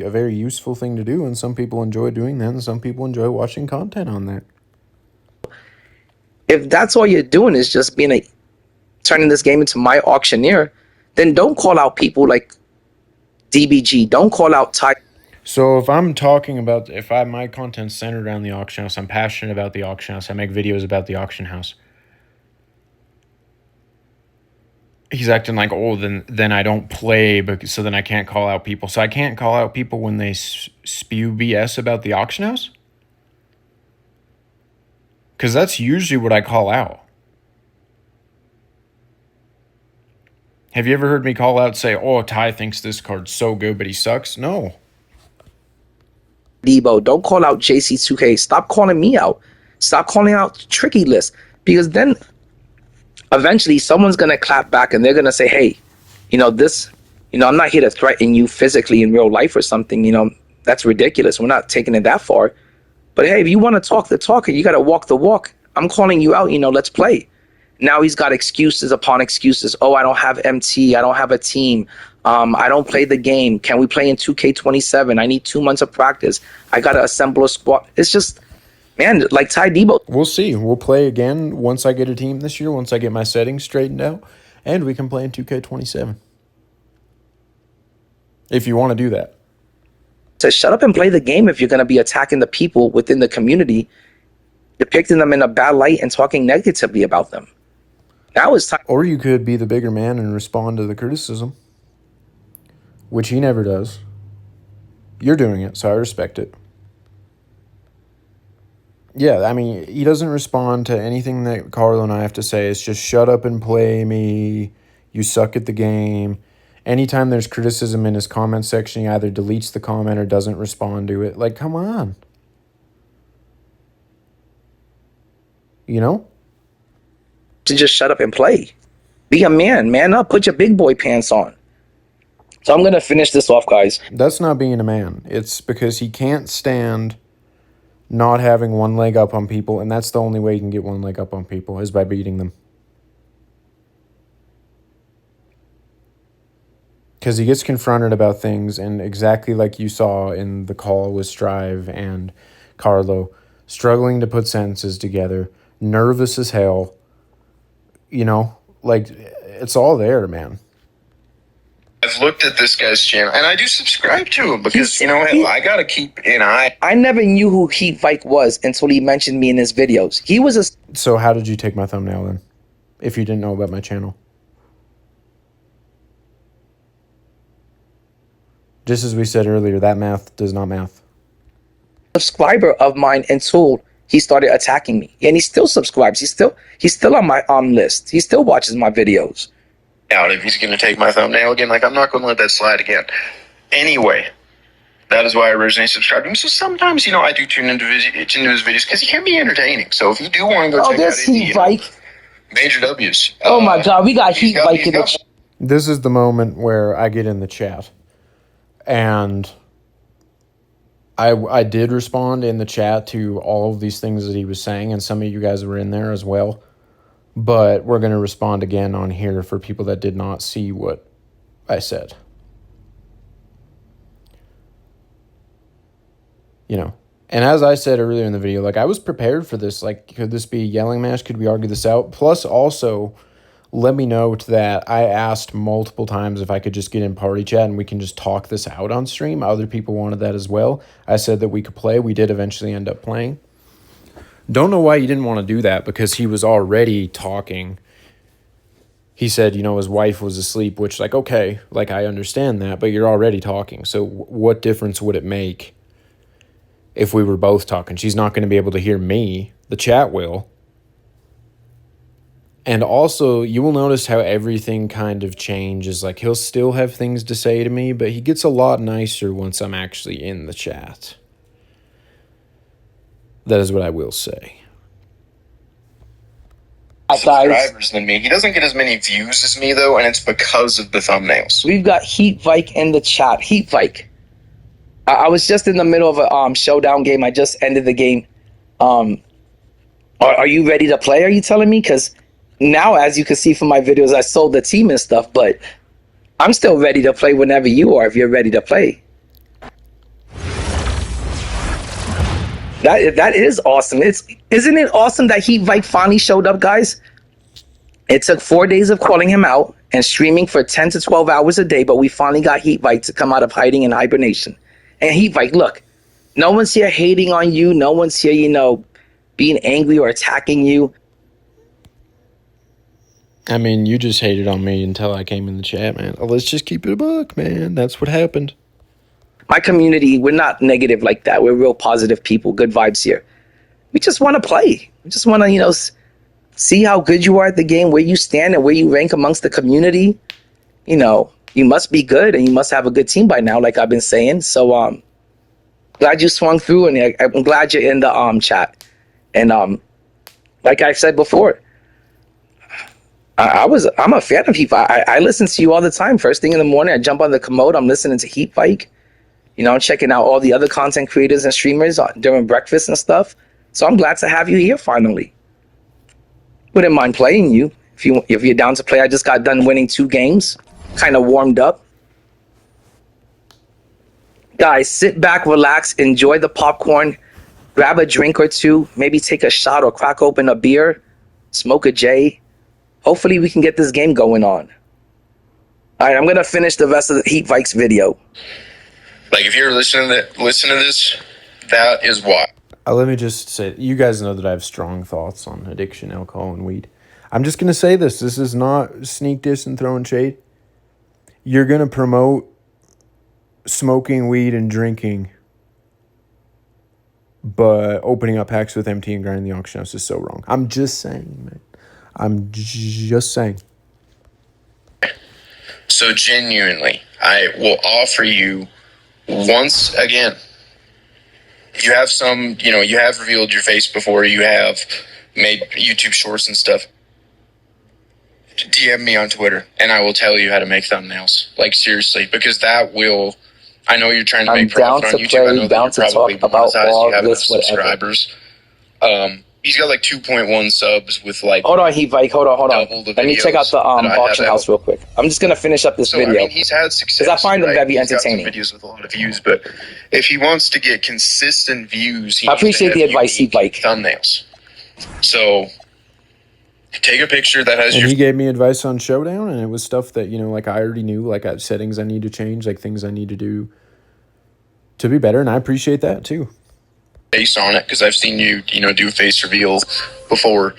very useful thing to do, and some people enjoy doing that, and some people enjoy watching content on that. If that's all you're doing is just turning this game into my auctioneer, then don't call out people like DBG. Don't call out Ty. So if I'm talking about, my content's centered around the auction house, I'm passionate about the auction house, I make videos about the auction house, he's acting like, oh, then I don't play, but so then I can't call out people. So I can't call out people when they spew BS about the auction house? Because that's usually what I call out. Have you ever heard me call out, say, oh, Ty thinks this card's so good, but he sucks? No. Debo, don't call out JC2K. Stop calling me out. Stop calling out Tricky List. Because then eventually someone's going to clap back and they're going to say, hey, I'm not here to threaten you physically in real life or something. That's ridiculous. We're not taking it that far. But hey, if you want to talk the talk, you got to walk the walk. I'm calling you out, let's play. Now he's got excuses upon excuses. Oh, I don't have MT. I don't have a team. I don't play the game. Can we play in 2K27? I need 2 months of practice. I got to assemble a squad. It's just, man, like Ty Debo. We'll see. We'll play again once I get a team this year, once I get my settings straightened out, and we can play in 2K27. If you want to do that. To shut up and play the game if you're going to be attacking the people within the community, depicting them in a bad light and talking negatively about them. Now it's time. Or you could be the bigger man and respond to the criticism, which he never does. You're doing it, so I respect it. Yeah, I mean, he doesn't respond to anything that Carlo and I have to say. It's just shut up and play me. You suck at the game. Anytime there's criticism in his comment section, he either deletes the comment or doesn't respond to it. Like, come on. To just shut up and play. Be a man up, put your big boy pants on. So I'm going to finish this off, guys. That's not being a man. It's because he can't stand not having one leg up on people, and that's the only way you can get one leg up on people is by beating them. Because he gets confronted about things, and exactly like you saw in the call with Strive and Carlo, struggling to put sentences together, nervous as hell, it's all there, man. I've looked at this guy's channel, and I do subscribe to him because, I got to keep an eye. I never knew who Heat Vike was until he mentioned me in his videos. He was a... So how did you take my thumbnail then, if you didn't know about my channel? Just as we said earlier, that math does not math. Subscriber of mine until he started attacking me. And he still subscribes. He's still on my list. He still watches my videos. Out if he's going to take my thumbnail again. I'm not going to let that slide again. Anyway, that is why I originally subscribed to him. So sometimes, I do tune into his videos because he can be entertaining. So if you do want to go check out Heat Vike. Major W's. Oh my God, we got Heat Vike in the chat. This is the moment where I get in the chat. And I did respond in the chat to all of these things that he was saying, and some of you guys were in there as well. But we're going to respond again on here for people that did not see what I said. And as I said earlier in the video, I was prepared for this. Could this be a yelling match? Could we argue this out? Plus, also, let me note that I asked multiple times if I could just get in party chat and we can just talk this out on stream. Other people wanted that as well. I said that we could play. We did eventually end up playing. Don't know why you didn't want to do that, because he was already talking. He said, his wife was asleep, which, okay, I understand that, but you're already talking. So what difference would it make if we were both talking? She's not going to be able to hear me. The chat will. And also, you will notice how everything kind of changes. He'll still have things to say to me, but he gets a lot nicer once I'm actually in the chat. That is what I will say. Subscribers than me. He doesn't get as many views as me, though, and it's because of the thumbnails. We've got Heat Vike in the chat. Heat Vike. I was just in the middle of a showdown game. I just ended the game. Are you ready to play, are you telling me? Because now, as you can see from my videos, I sold the team and stuff, but I'm still ready to play whenever you are, if you're ready to play. That is awesome. Isn't it awesome that Heat Vike finally showed up, guys? It took 4 days of calling him out and streaming for 10 to 12 hours a day, but we finally got Heat Vike to come out of hiding and hibernation. And Heat Vike, look, no one's here hating on you. No one's here, being angry or attacking you. I mean, you just hated on me until I came in the chat, man. Let's just keep it a buck, man. That's what happened. My community, we're not negative like that. We're real positive people, good vibes here. We just want to play. We just want to, see how good you are at the game, where you stand and where you rank amongst the community. You must be good and you must have a good team by now, like I've been saying. So glad you swung through, and I'm glad you're in the chat. And like I said before, I'm a fan of Heat. I listen to you all the time. First thing in the morning, I jump on the commode. I'm listening to Heat Fight. I'm checking out all the other content creators and streamers during breakfast and stuff. So I'm glad to have you here finally. Wouldn't mind playing you if you're down to play. I just got done winning 2 games, kind of warmed up. Guys, sit back, relax, enjoy the popcorn, grab a drink or two, maybe take a shot or crack open a beer, smoke a J. Hopefully we can get this game going on. All right, I'm gonna finish the rest of the Heat Vikes video. Like, if you're listening to this, that is why. Let me just say, you guys know that I have strong thoughts on addiction, alcohol, and weed. I'm just going to say this. This is not sneak diss and throwing shade. You're going to promote smoking weed and drinking, but opening up packs with MT and grinding the auction house is so wrong. I'm just saying, man. I'm just saying. So genuinely, I will offer you once again. You have you have revealed your face before. You have made YouTube shorts and stuff. DM me on Twitter, and I will tell you how to make thumbnails. Like, seriously, because that will. I know you're trying to make profit on YouTube. I know that you're probably monetized. You have enough subscribers. He's got like 2.1 subs with like. Hold on, Heat-Vike. Hold on. Let me check out the auction house real quick. I'm just gonna finish up this video. I mean, he's had success. Because I find them very entertaining. Videos with a lot of views, but if he wants to get consistent views, I appreciate the advice, Heat-Vike. Thumbnails. So take a picture that has. And he gave me advice on Showdown, and it was stuff that like I already knew, like settings I need to change, like things I need to do to be better, and I appreciate that too. Face on it, because I've seen you do face reveal before.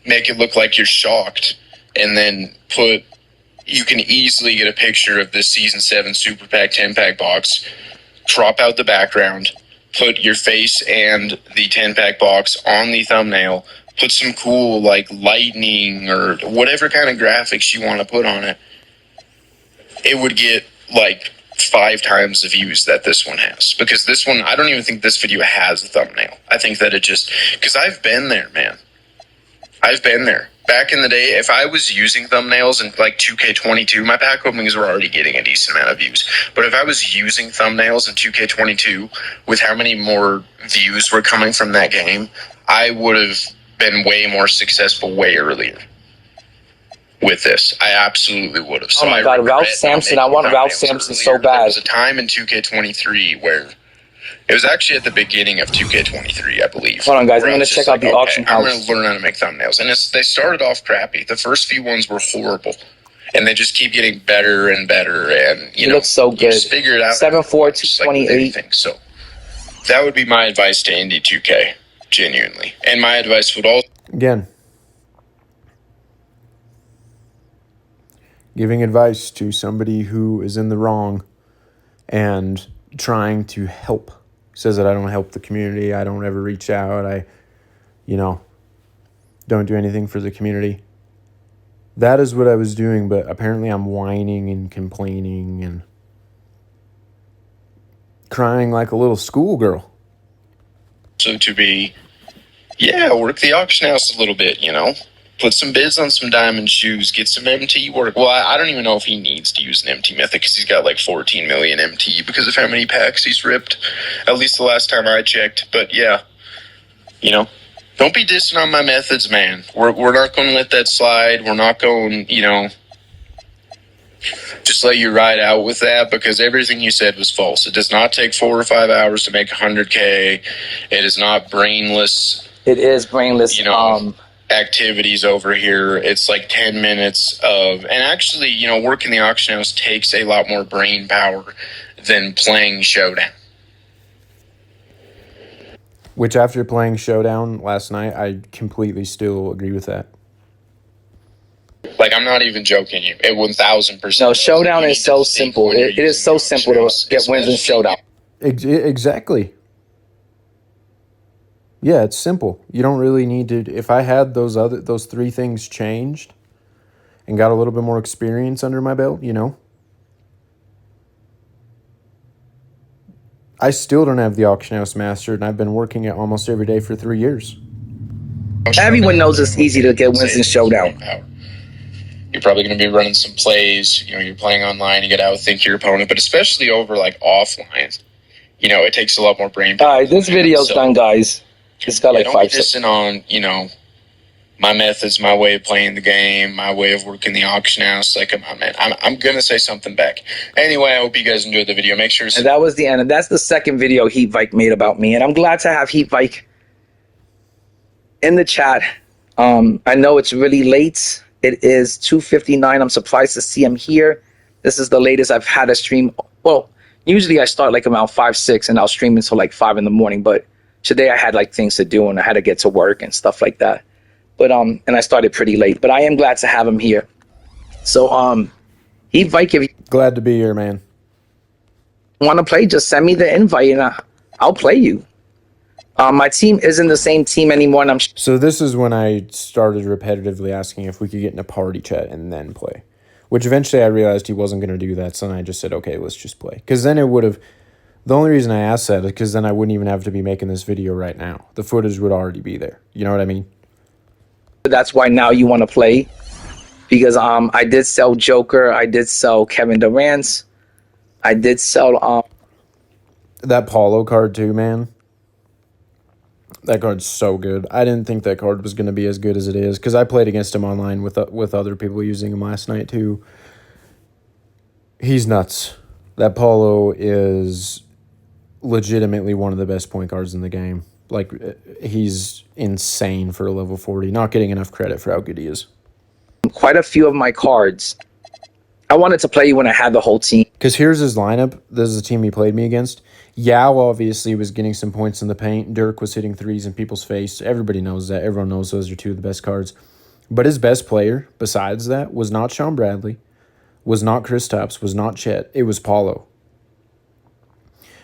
Make it look like you're shocked, and then you can easily get a picture of this season 7 super pack 10-pack box, crop out the background, put your face and the 10-pack box on the thumbnail, put some cool like lightning or whatever kind of graphics you want to put on it. It would get like 5 times the views that this one has, because this one, I don't even think this video has a thumbnail. I think that it just, because I've been there, man. I've been there. Back in the day, if I was using thumbnails in like 2K22, my pack openings were already getting a decent amount of views. But if I was using thumbnails in 2K22 with how many more views were coming from that game, I would have been way more successful way earlier. With this, I absolutely would have. So oh my God, Ralph Sampson! I want Ralph Sampson so bad. There was a time in 2K23 where it was actually at the beginning of 2K23, I believe. Hold on, guys. I'm going to check out the auction house. I'm going to learn how to make thumbnails, and they started off crappy. The first few ones were horrible, and they just keep getting better and better. And it looks so good. Just figure it out. 7.4 like so that would be my advice to INDIE2K, genuinely, and my advice would also again. Giving advice to somebody who is in the wrong and trying to help. Says that I don't help the community. I don't ever reach out. I, don't do anything for the community. That is what I was doing, but apparently I'm whining and complaining and crying like a little schoolgirl. So to be, work the auction house a little bit, Put some bids on some diamond shoes, get some MT work. Well, I don't even know if he needs to use an MT method, because he's got like 14 million MT because of how many packs he's ripped, at least the last time I checked. But yeah, don't be dissing on my methods, man. We're not going to let that slide. We're not going, just let you ride out with that, because everything you said was false. It does not take 4 or 5 hours to make 100K. It is not brainless. It is brainless. Activities over here. It's like 10 minutes of, and actually, working the auction house takes a lot more brain power than playing Showdown. Which, after playing Showdown last night, I completely still agree with that. Like, I'm not even joking you. It 1000%. No, Showdown is so simple. It is so simple to get wins in Showdown. Exactly. Yeah, it's simple. You don't really need to. If I had those three things changed and got a little bit more experience under my belt, I still don't have the auction house mastered, and I've been working it almost every day for 3 years. Everyone knows it's easy to get wins in Showdown. You're probably going to be running some plays. You're playing online. You got to outthink your opponent, but especially over like offline, it takes a lot more brain power. All right, this video's done, guys. It's got like don't 5 be dissing on, my methods, my way of playing the game, my way of working the auction house. Like, I'm going to say something back. Anyway, I hope you guys enjoyed the video. Make sure to... And that was the end. And that's the second video Heat Vike made about me. And I'm glad to have Heat Vike in the chat. I know it's really late. It is 2:59. I'm surprised to see him here. This is the latest I've had a stream. Well, usually I start like around 5, 6, and I'll stream until like 5 in the morning. But today I had like things to do and I had to get to work and stuff like that. But and I started pretty late. But I am glad to have him here. So Heat Vike, if you Glad to be here, man. want to play, just send me the invite and I'll play you. My team isn't the same team anymore, and So this is when I started repetitively asking if we could get in a party chat and then play. Which eventually I realized he wasn't going to do that, so then I just said, okay, let's just play. Because then it would have... The only reason I asked that is because then I wouldn't even have to be making this video right now. The footage would already be there. You know what I mean? that's why now you want to play. Because I did sell Joker, I did sell Kevin Durant, I did sell That Paulo card too, man. That card's so good. I didn't think that card was going to be as good as it is because I played against him online with other people using him last night too. He's nuts. That Paulo is legitimately one of the best point guards in the game. Like, he's insane for a level 40. Not getting enough credit for how good he is. quite a few of my cards. I wanted to play you when I had the whole team. Because here's his lineup. This is the team he played me against. Yao obviously was getting some points in the paint. Dirk was hitting threes in people's face. Everybody knows that. Everyone knows those are two of the best cards. But his best player, besides that, was not Sean Bradley, was not Kristaps, was not Chet. It was Paulo.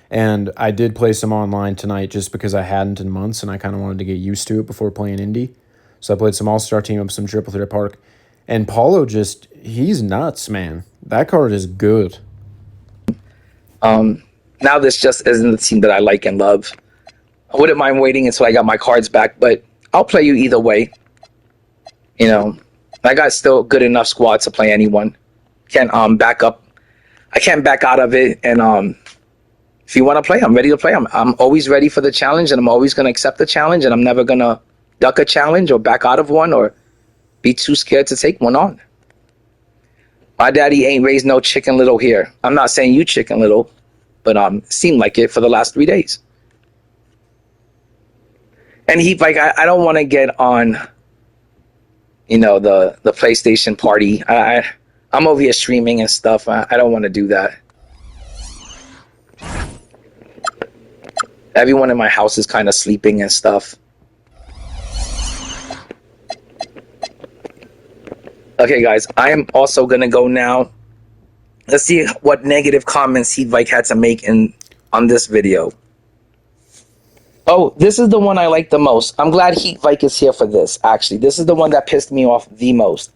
And I did play some online tonight just because I hadn't in months, and I kind of wanted to get used to it before playing Indy. So I played some All-Star Team Up, some Triple Threat Park. And Paulo just, he's nuts, man. That card is good. Now this just isn't the team that I like and love. I wouldn't mind waiting until I got my cards back, but I'll play you either way. You know, I got still good enough squad to play anyone. Can't back up. I can't back out of it. And if you want to play, I'm ready to play. I'm always ready for the challenge, and I'm always going to accept the challenge, and I'm never going to duck a challenge or back out of one or be too scared to take one on. My daddy ain't raised no Chicken Little here. I'm not saying you Chicken Little, but it seemed like it for the last 3 days. And he like I don't want to get on, you know, the PlayStation party. I'm over here streaming and stuff. I don't want to do that. Everyone in my house is kind of sleeping and stuff. Okay, guys, I am also gonna go now. Let's see what negative comments Heat Vike had to make on this video. Oh, this is the one I like the most. I'm glad Heat Vike is here for this, actually. This is the one that pissed me off the most.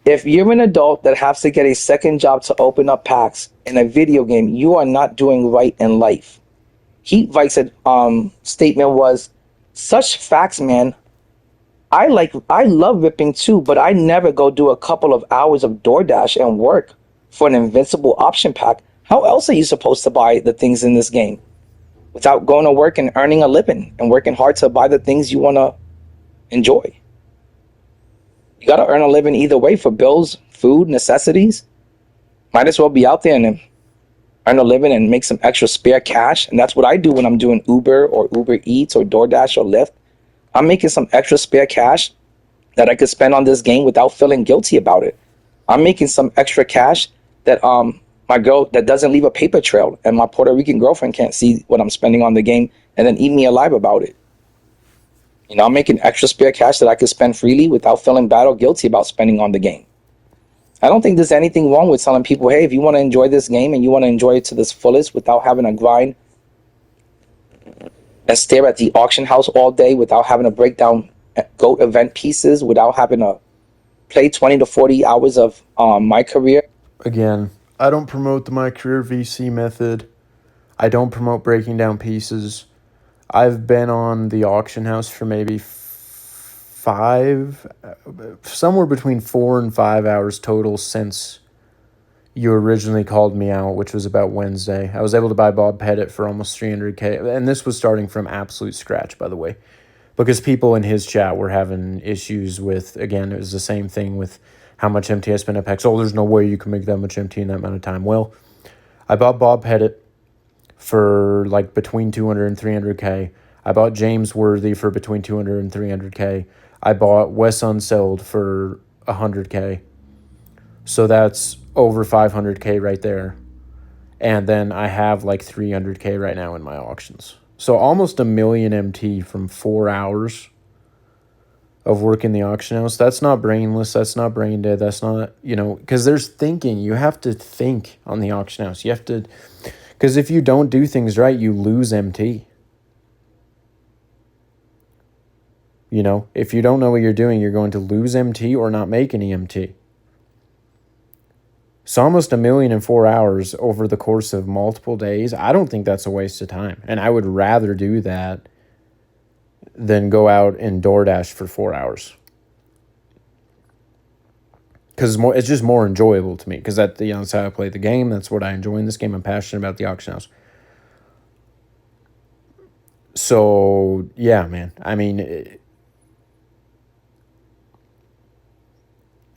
If you're an adult that has to get a second job to open up packs in a video game, you are not doing right in life. Heat Vike's statement was, such facts, man. I love ripping too, but I never go do a couple of hours of DoorDash and work for an invincible option pack. How else are you supposed to buy the things in this game without going to work and earning a living and working hard to buy the things you want to enjoy? You got to earn a living either way for bills, food, necessities. Might as well be out there and earn a living and make some extra spare cash. And that's what I do when I'm doing Uber or Uber Eats or DoorDash or Lyft. I'm making some extra spare cash that I could spend on this game without feeling guilty about it. I'm making some extra cash that my girl that doesn't leave a paper trail, and my Puerto Rican girlfriend can't see what I'm spending on the game and then eat me alive about it. You know, I'm making extra spare cash that I could spend freely without feeling bad or guilty about spending on the game. I don't think there's anything wrong with telling people, hey, if you want to enjoy this game and you want to enjoy it to this fullest without having to grind and stare at the auction house all day, without having to break down GOAT event pieces, without having to play 20 to 40 hours of my career. Again, I don't promote the My Career VC method. I don't promote breaking down pieces. I've been on the auction house for maybe somewhere between 4 and 5 hours total since you originally called me out, which was about Wednesday. I was able to buy Bob Pettit for almost 300K. And this was starting from absolute scratch, by the way, because people in his chat were having issues with, again, it was the same thing with how much MT I spent at PAX. Oh, there's no way you can make that much MT in that amount of time. Well, I bought Bob Pettit for like between 200 and 300K. I bought James Worthy for between 200 and 300K. I bought Wes Unseld for 100K. So that's over 500K right there. And then I have like 300K right now in my auctions. So almost $1 million MT from 4 hours of work in the auction house. That's not brainless. That's not brain dead. That's not, because there's thinking. You have to think on the auction house. You have to, because if you don't do things right, you lose MT. If you don't know what you're doing, you're going to lose MT or not make any MT. So almost $1 million in 4 hours over the course of multiple days, I don't think that's a waste of time. And I would rather do that than go out and DoorDash for 4 hours. Because it's just more enjoyable to me. Because that's how I play the game. That's what I enjoy in this game. I'm passionate about the auction house. So, yeah, man. I mean,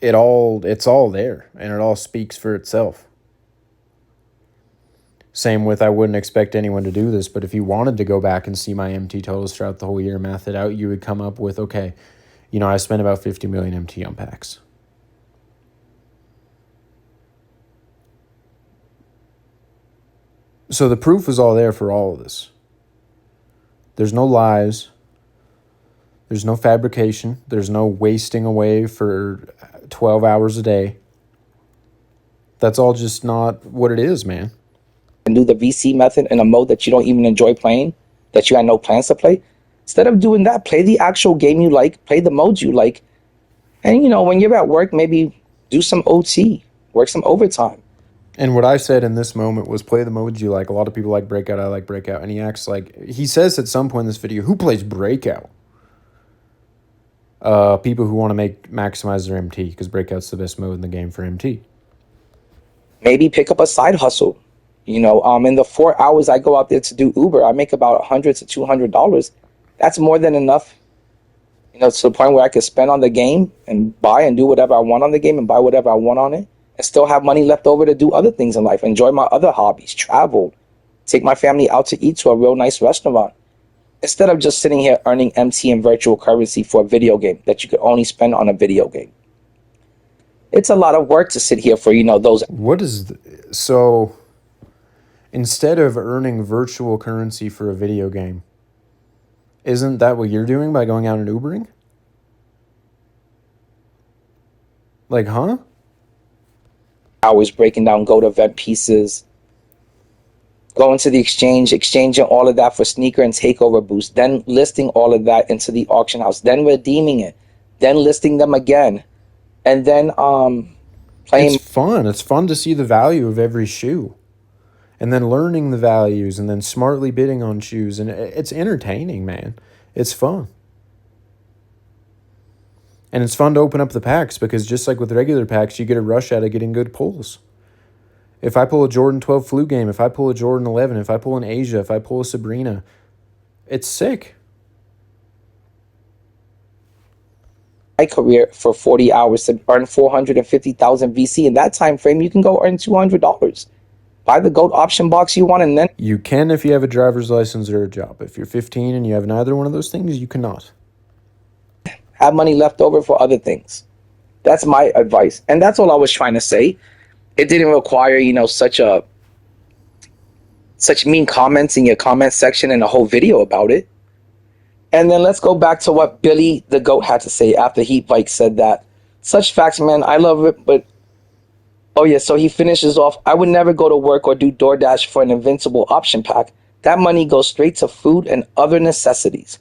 it's all there, and it all speaks for itself. Same with, I wouldn't expect anyone to do this, but if you wanted to go back and see my MT totals throughout the whole year, math it out, you would come up with, okay, I spent about 50 million MT on packs. So the proof is all there for all of this. There's no lies. There's no fabrication. There's no wasting away for 12 hours a day. That's all just not what it is, man. And do the VC method in a mode that you don't even enjoy playing, that you had no plans to play. Instead of doing that, play the actual game you like, play the modes you like. And, when you're at work, maybe do some OT, work some overtime. And what I said in this moment was play the modes you like. A lot of people like Breakout. I like Breakout. And he says at some point in this video, who plays Breakout? People who want to maximize their MT, because Breakout's the best mode in the game for MT. Maybe pick up a side hustle. In the 4 hours I go out there to do Uber, I make about $100 to $200. That's more than enough, to the point where I could spend on the game and buy and do whatever I want on the game and buy whatever I want on it, and still have money left over to do other things in life, enjoy my other hobbies, travel, take my family out to eat to a real nice restaurant, instead of just sitting here earning MT in virtual currency for a video game that you could only spend on a video game. It's a lot of work to sit here for, those. So instead of earning virtual currency for a video game, isn't that what you're doing by going out and Ubering? Like, huh? Hours breaking down GOAT event pieces, going to the exchange, exchanging all of that for sneaker and takeover boost, then listing all of that into the auction house, then redeeming it, then listing them again, and then playing. It's fun. It's fun to see the value of every shoe, and then learning the values, and then smartly bidding on shoes, and it's entertaining, man. It's fun. And it's fun to open up the packs, because just like with regular packs, you get a rush out of getting good pulls. If I pull a Jordan 12 flu game, if I pull a Jordan 11, if I pull an Asia, if I pull a Sabrina, it's sick. My career for 40 hours to earn 450,000 VC. In that time frame, you can go earn $200. Buy the GOAT option box you want, and then you can if you have a driver's license or a job. If you're 15 and you have neither one of those things, you cannot. Have money left over for other things. That's my advice. And that's all I was trying to say. It didn't require, such mean comments in your comment section and a whole video about it. And then let's go back to what Billy the Goat had to say after Heat Bike said that. Such facts, man. I love it, but oh yeah, so he finishes off. I would never go to work or do DoorDash for an invincible option pack. That money goes straight to food and other necessities.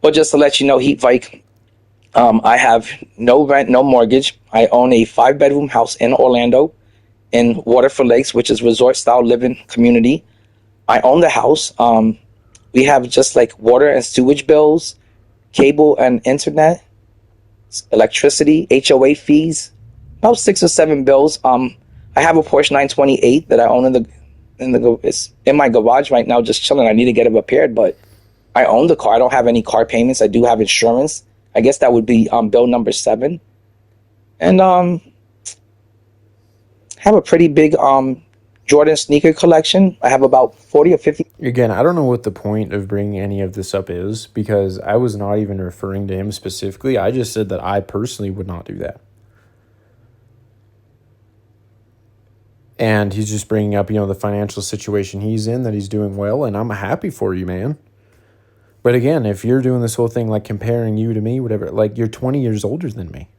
But just to let you know, Heat Bike, I have no rent, no mortgage. I own a 5-bedroom house in Orlando in Waterford Lakes, which is resort style living community. I own the house. We have just like water and sewage bills, cable and internet, electricity, HOA fees, about 6 or 7 bills. I have a Porsche 928 that I own it's in my garage right now, just chilling. I need to get it repaired, but I own the car. I don't have any car payments. I do have insurance. I guess that would be bill number 7. And have a pretty big Jordan sneaker collection. I have about 40 or 50. Again, I don't know what the point of bringing any of this up is, because I was not even referring to him specifically. I just said that I personally would not do that. And he's just bringing up, the financial situation he's in, that he's doing well, and I'm happy for you, man. But again, if you're doing this whole thing, like comparing you to me, whatever, like you're 20 years older than me.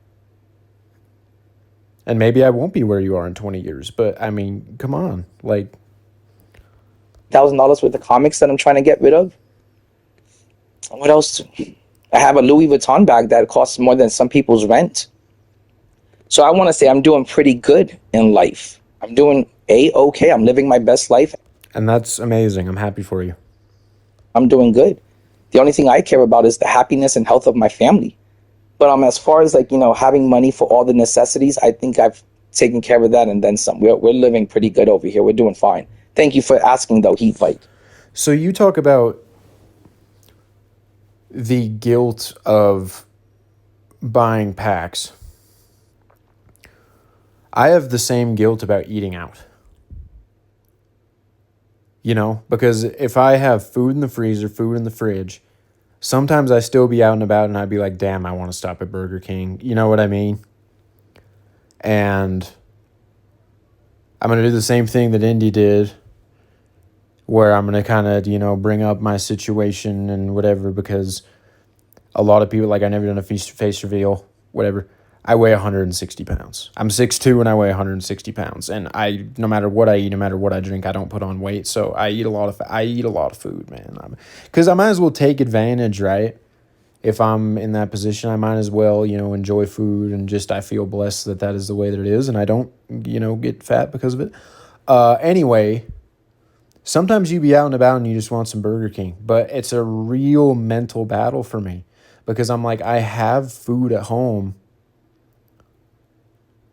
And maybe I won't be where you are in 20 years, but I mean, come on, like $1,000 worth of comics that I'm trying to get rid of. What else? I have a Louis Vuitton bag that costs more than some people's rent. So I want to say I'm doing pretty good in life. I'm doing A-okay. I'm living my best life. And that's amazing. I'm happy for you. I'm doing good. The only thing I care about is the happiness and health of my family. But as far as having money for all the necessities, I think I've taken care of that and then some. We're living pretty good over here. We're doing fine. Thank you for asking, though, Heat Fight. So you talk about the guilt of buying packs. I have the same guilt about eating out. Because if I have food in the freezer, food in the fridge, sometimes I still be out and about and I'd be like, damn, I want to stop at Burger King. You know what I mean? And I'm going to do the same thing that Indie did, where I'm going to kind of, bring up my situation and whatever, because a lot of people, like, I never done a face reveal, whatever. I weigh 160 pounds. I'm 6'2" and I weigh 160 pounds. And no matter what I eat, no matter what I drink, I don't put on weight. So I eat a lot of food, man. Because I might as well take advantage, right? If I'm in that position, I might as well, enjoy food, and just I feel blessed that is the way that it is, and I don't, get fat because of it. Anyway, sometimes you be out and about and you just want some Burger King, but it's a real mental battle for me, because I'm like, I have food at home.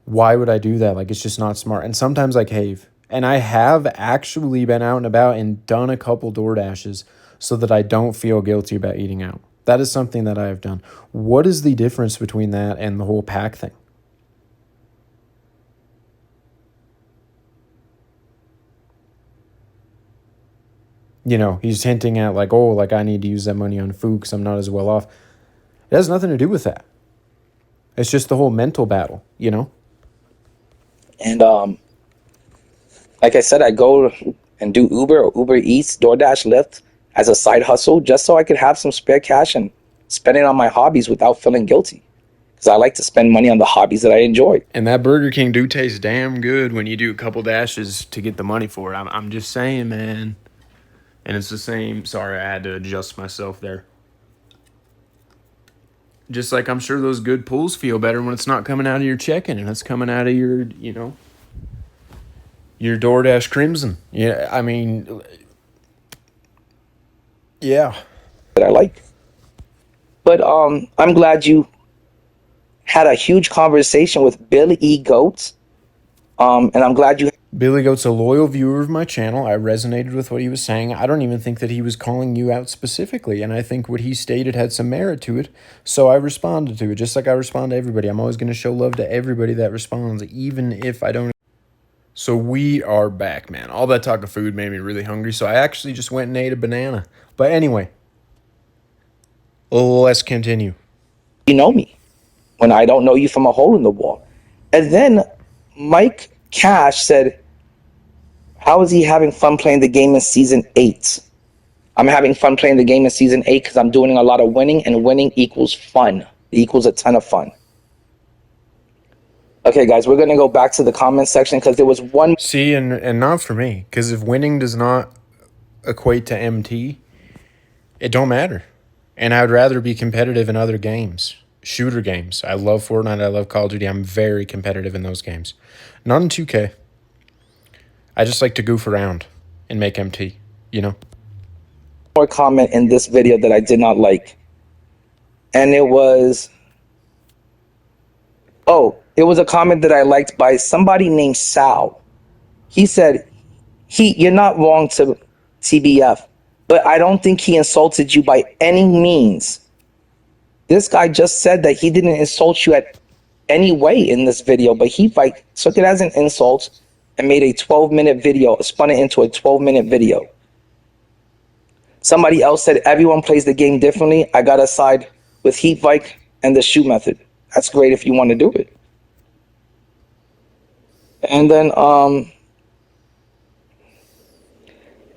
Why would I do that? Like, it's just not smart. And sometimes I cave. And I have actually been out and about and done a couple DoorDashes so that I don't feel guilty about eating out. That is something that I have done. What is the difference between that and the whole pack thing? He's hinting at I need to use that money on food because I'm not as well off. It has nothing to do with that. It's just the whole mental battle, And like I said, I go and do Uber or Uber Eats, DoorDash, Lyft as a side hustle, just so I could have some spare cash and spend it on my hobbies without feeling guilty. Because I like to spend money on the hobbies that I enjoy. And that Burger King do taste damn good when you do a couple dashes to get the money for it. I'm just saying, man. And it's the same. Sorry, I had to adjust myself there. Just like I'm sure those good pulls feel better when it's not coming out of your checking and it's coming out of your, your DoorDash Crimson. Yeah, I mean, yeah. That I like. But I'm glad you had a huge conversation with Billy E. Goats. And I'm glad you... Billy Goat's a loyal viewer of my channel. I resonated with what he was saying. I don't even think that he was calling you out specifically, and I think what he stated had some merit to it, so I responded to it, just like I respond to everybody. I'm always going to show love to everybody that responds, even if I don't. So we are back, man. All that talk of food made me really hungry, so I actually just went and ate a banana. But anyway, let's continue. You know me when I don't know you from a hole in the wall. And then Mike Cash said, how is he having fun playing the game in Season 8? I'm having fun playing the game in Season 8 because I'm doing a lot of winning, and winning equals fun. It equals a ton of fun. Okay, guys, we're going to go back to the comment section because there was one... See, and not for me, because if winning does not equate to MT, it don't matter. And I would rather be competitive in other games. Shooter games. I love Fortnite. I love Call of Duty. I'm very competitive in those games. Not in 2K. I just like to goof around and make MT, you know? More comment in this video that I did not like. And it was... Oh, it was a comment that I liked by somebody named Sal. He said, you're not wrong to TBF, but I don't think he insulted you by any means. This guy just said that he didn't insult you at any way in this video, but he took it as an insult and made a 12-minute video, spun it into a 12-minute video. Somebody else said everyone plays the game differently. I got to side with Heat Vike and the shoot method. That's great if you want to do it. And then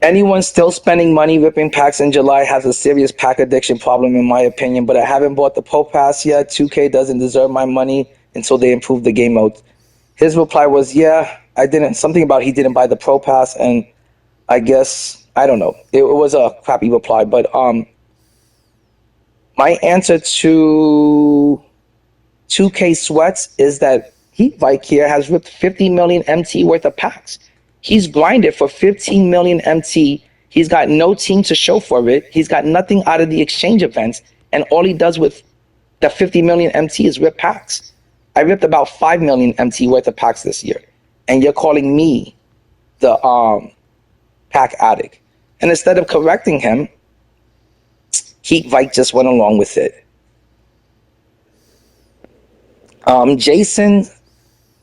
anyone still spending money ripping packs in July has a serious pack addiction problem, in my opinion, but I haven't bought the Pro Pass yet. 2K doesn't deserve my money until they improve the game mode. His reply was, yeah, I didn't, something about he didn't buy the Pro Pass, and I guess, I don't know. It was a crappy reply, but my answer to 2K Sweats is that Heat Vike here has ripped 50 million MT worth of packs. He's grinded for 15 million MT. He's got no team to show for it. He's got nothing out of the exchange events. And all he does with the 50 million MT is rip packs. I ripped about 5 million MT worth of packs this year. And you're calling me the pack addict. And instead of correcting him, Heat Vike just went along with it. Jason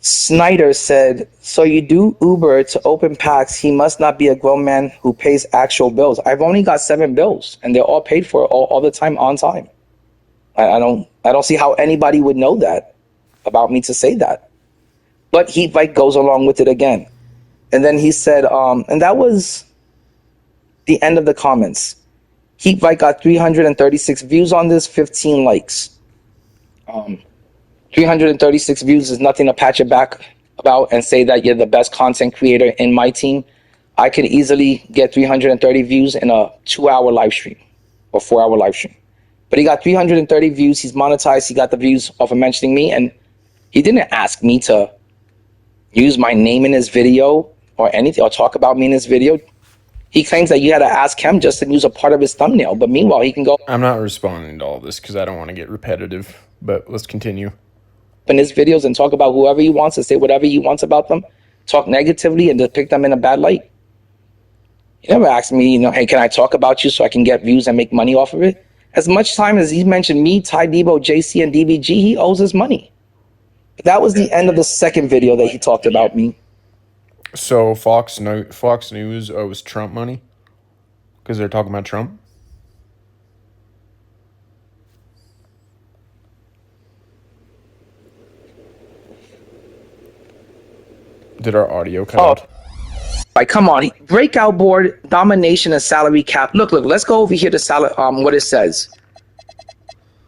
Snyder said, so you do Uber to open packs. He must not be a grown man who pays actual bills. I've only got 7 bills, and they're all paid for all the time, on time. I don't see how anybody would know that about me to say that. But Heat Vike goes along with it again. And then he said, and that was the end of the comments. Heat Vike got 336 views on this, 15 likes. 336 views is nothing to pat your back about and say that you're the best content creator in my team. I could easily get 330 views in a 2-hour live stream or 4-hour live stream. But he got 330 views. He's monetized. He got the views off of mentioning me. And he didn't ask me to use my name in his video or anything or talk about me in his video. He claims that you had to ask him just to use a part of his thumbnail. But meanwhile, he can go... I'm not responding to all this because I don't want to get repetitive, but let's continue. In his videos and talk about whoever he wants and say whatever he wants about them, talk negatively and depict them in a bad light. He never asked me, hey, can I talk about you so I can get views and make money off of it? As much time as he mentioned me, Ty Debo, JC, and DBG, he owes his money. That was the end of the second video that he talked about me. So Fox News owes Trump money because they're talking about Trump? Did our audio cut out? Come on, breakout board, domination, and salary cap. Look, let's go over here to what it says.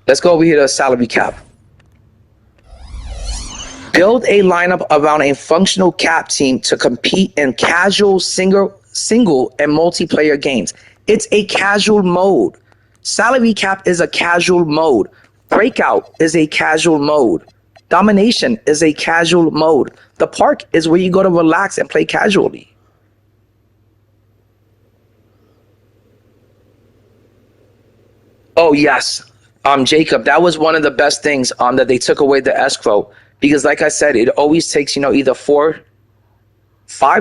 Let's go over here to salary cap. Build a lineup around a functional cap team to compete in casual, single, and multiplayer games. It's a casual mode. Salary cap is a casual mode. Breakout is a casual mode. Domination is a casual mode. The park is where you go to relax and play casually. Oh, yes. Jacob, that was one of the best things that they took away the escrow. Because like I said, it always takes, either 5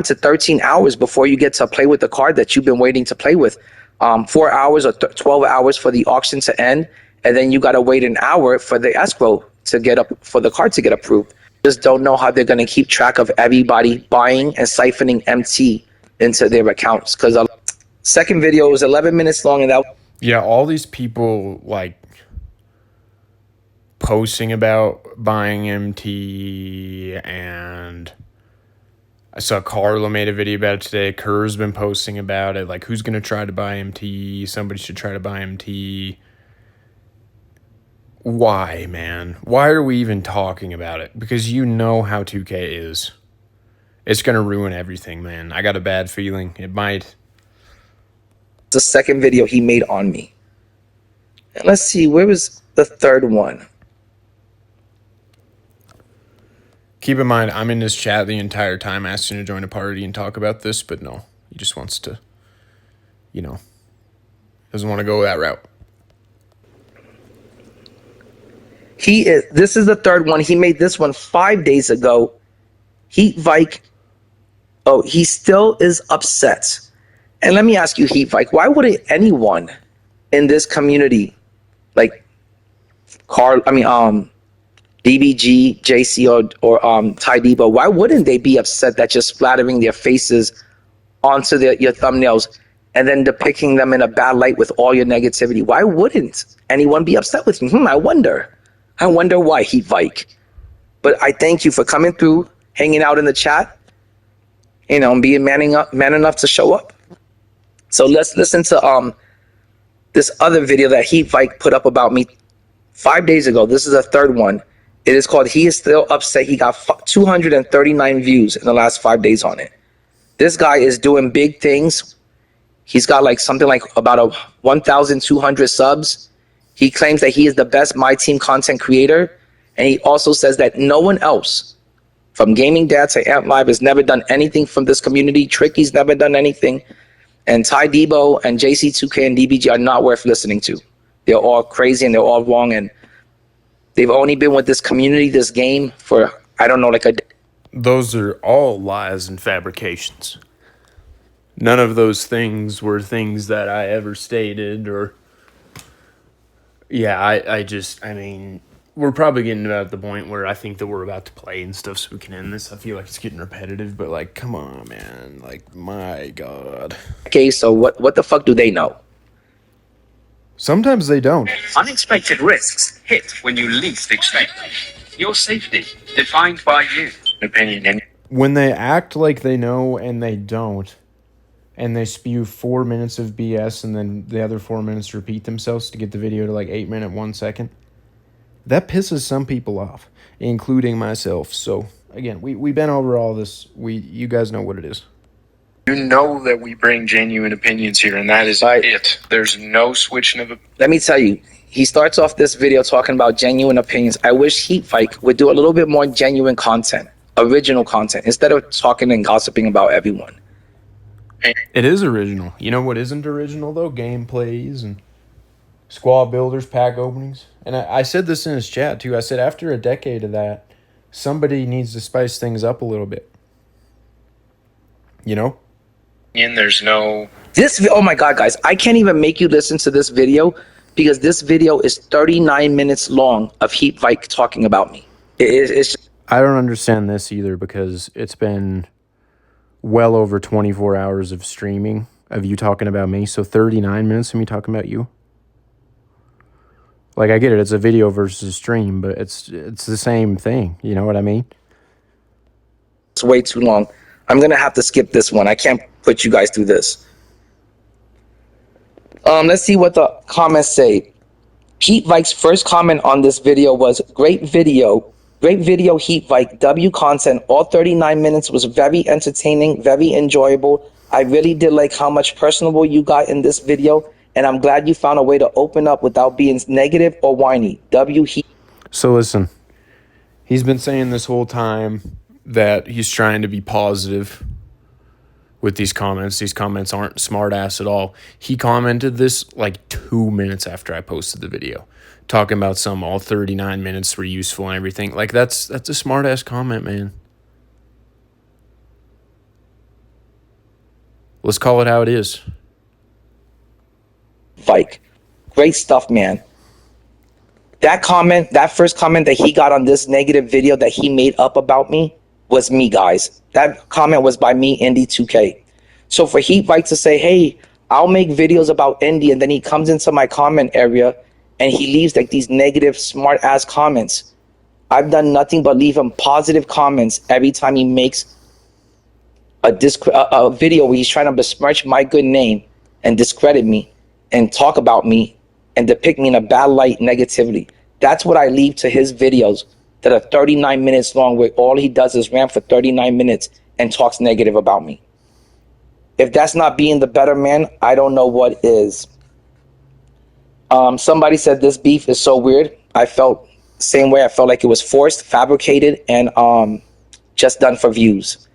to 13 hours before you get to play with the card that you've been waiting to play with. 4 hours or 12 hours for the auction to end. And then you got to wait an hour for the escrow to get up, for the card to get approved. Just don't know how they're going to keep track of everybody buying and siphoning MT into their accounts. Because second video was 11 minutes long, and that... Yeah, all these people, posting about buying MT and I saw Carla made a video about it today. Kerr's been posting about it. Like, who's going to try to buy MT? Somebody should try to buy MT. Why, man? Why are we even talking about it? Because you know how 2K is. It's going to ruin everything, man. I got a bad feeling. It might. The second video he made on me. And let's see, where was the third one? Keep in mind, I'm in this chat the entire time asking to join a party and talk about this, but no. He just wants to, doesn't want to go that route. This is the third one. He made this one 5 days ago. Heat Vike. Oh, he still is upset. And let me ask you, Heat Vike, why wouldn't anyone in this community, like DBG, JC, or Ty Debo, why wouldn't they be upset that just flattering their faces onto your thumbnails and then depicting them in a bad light with all your negativity? Why wouldn't anyone be upset with you? I wonder why, Heat Vike. But I thank you for coming through, hanging out in the chat, and being man enough to show up. So let's listen to this other video that Heat Vike put up about me 5 days ago. This is the third one. It is called "He is Still Upset." He got 239 views in the last 5 days on it. This guy is doing big things. He's got something like about 1,200 subs. He claims that he is the best MyTeam content creator, and he also says that no one else, from Gaming Dad to Ant Live, has never done anything from this community. Tricky's never done anything, and Ty Debo and JC2K and DBG are not worth listening to. They're all crazy and they're all wrong, and they've only been with this community, this game, for, I don't know, Those are all lies and fabrications. None of those things were things that I ever stated or... Yeah, I mean, we're probably getting about the point where I think that we're about to play and stuff so we can end this. I feel like it's getting repetitive, but, come on, man. My God. Okay, so what the fuck do they know? Sometimes they don't. Unexpected risks hit when you least expect them. Your safety, defined by you. Opinion. And When they act like they know and they don't, and they spew 4 minutes of BS and then the other 4 minutes repeat themselves to get the video to 8 minute 1 second, that pisses some people off, including myself. So again, we've been over all this. You guys know what it is. you know that we bring genuine opinions here, and that is it. There's no switching of opinions. Let me tell you, he starts off this video talking about genuine opinions. I wish Heat Vike would do a little bit more genuine content, original content, instead of talking and gossiping about everyone. It is original. You know what isn't original, though? Gameplays and squad builders, pack openings. And I said this in his chat, too. I said after a decade of that, somebody needs to spice things up a little bit. You know? And there's no... Oh my God, guys, I can't even make you listen to this video because this video is 39 minutes long of Heat Vike talking about me. It's just... I don't understand this either because it's been well over 24 hours of streaming of you talking about me. So 39 minutes of me talking about you. I get it. It's a video versus a stream, but it's the same thing. You know what I mean? It's way too long. I'm going to have to skip this one. I can't put you guys through this. Let's see what the comments say. Heat Vike's first comment on this video was, great video, Heat Vike, W content, all 39 minutes was very entertaining, very enjoyable. I really did like how much personable you got in this video, and I'm glad you found a way to open up without being negative or whiny. W Heat. So listen, he's been saying this whole time that he's trying to be positive with these comments. These comments aren't smart ass at all. He commented this 2 minutes after I posted the video, talking about all 39 minutes were useful and everything. That's a smart ass comment, man. Let's call it how it is. Vike, great stuff, man. That first comment that he got on this negative video that he made up about me was me, guys. That comment was by me, INDIE2K. So for Heat Vike to say, hey, I'll make videos about Indie, and then he comes into my comment area and he leaves these negative, smart ass comments. I've done nothing but leave him positive comments every time he makes a video where he's trying to besmirch my good name and discredit me and talk about me and depict me in a bad light negatively. That's what I leave to his videos that are 39 minutes long, where all he does is rant for 39 minutes and talks negative about me. If that's not being the better man, I don't know what is. Somebody said this beef is so weird. I felt the same way. I felt like it was forced, fabricated, and just done for views.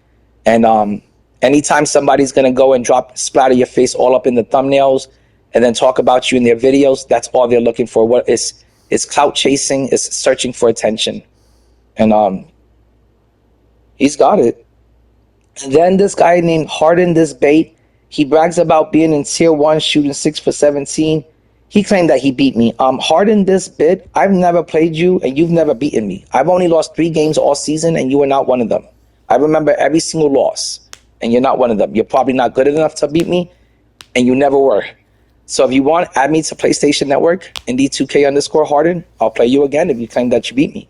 And anytime somebody's gonna go and splatter your face all up in the thumbnails and then talk about you in their videos, that's all they're looking for. What is clout chasing, is searching for attention. And he's got it. And then this guy named Harden This Bait, he brags about being in tier 1, shooting 6 for 17. He claimed that he beat me. Harden This Bit, I've never played you and you've never beaten me. I've only lost 3 games all season and you are not one of them. I remember every single loss and you're not one of them. You're probably not good enough to beat me and you never were. So if you want, add me to PlayStation Network, INDIE2K _Harden. I'll play you again if you claim that you beat me.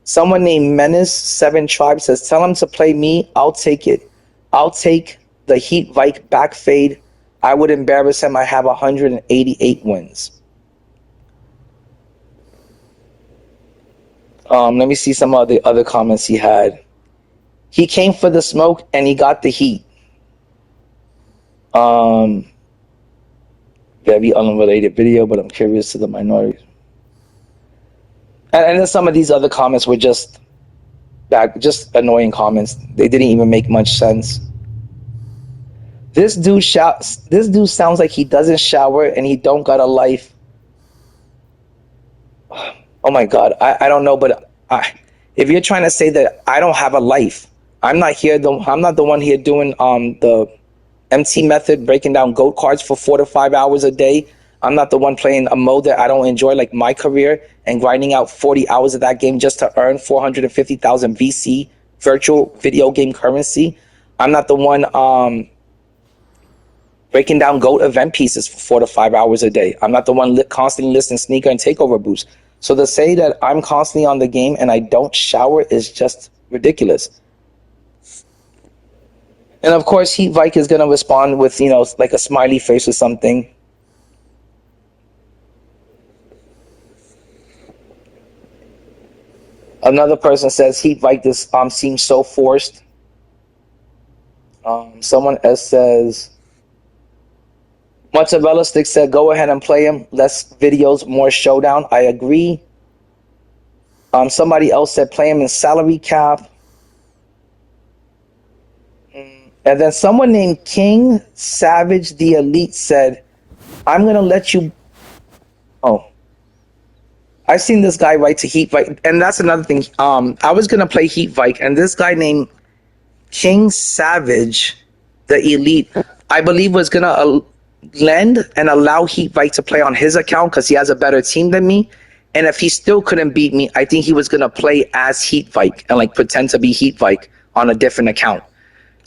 Someone named Menace7Tribe says, tell him to play me. I'll take it. I'll take the Heat Vike back fade. I would embarrass him. I have 188 wins. Let me see some of the other comments he had. He came for the smoke and he got the heat. Very unrelated video, but I'm curious to the minorities. And then some of these other comments were just annoying comments. They didn't even make much sense. This dude sounds like he doesn't shower and he don't got a life. Oh my God, I don't know, but if you're trying to say that I don't have a life, I'm not the one here doing the MT method, breaking down GOAT cards for 4 to 5 hours a day. I'm not the one playing a mode that I don't enjoy, like my career, and grinding out 40 hours of that game just to earn 450,000 VC, virtual video game currency. I'm not the one breaking down GOAT event pieces for 4 to 5 hours a day. I'm not the one constantly listing sneaker and takeover boosts. So to say that I'm constantly on the game and I don't shower is just ridiculous. And of course, Heat Vike is going to respond with, like a smiley face or something. Another person says Heat Vike this seems so forced. Someone else says, Mozzarella Stick said, go ahead and play him. Less videos, more showdown. I agree. Somebody else said, play him in salary cap. And then someone named King Savage the Elite said, I'm going to let you... Oh. I've seen this guy write to Heat Vike. And that's another thing. I was going to play Heat Vike. And this guy named King Savage the Elite, I believe was going to lend and allow Heat Vike to play on his account because he has a better team than me. And if he still couldn't beat me, I think he was going to play as Heat Vike and pretend to be Heat Vike on a different account.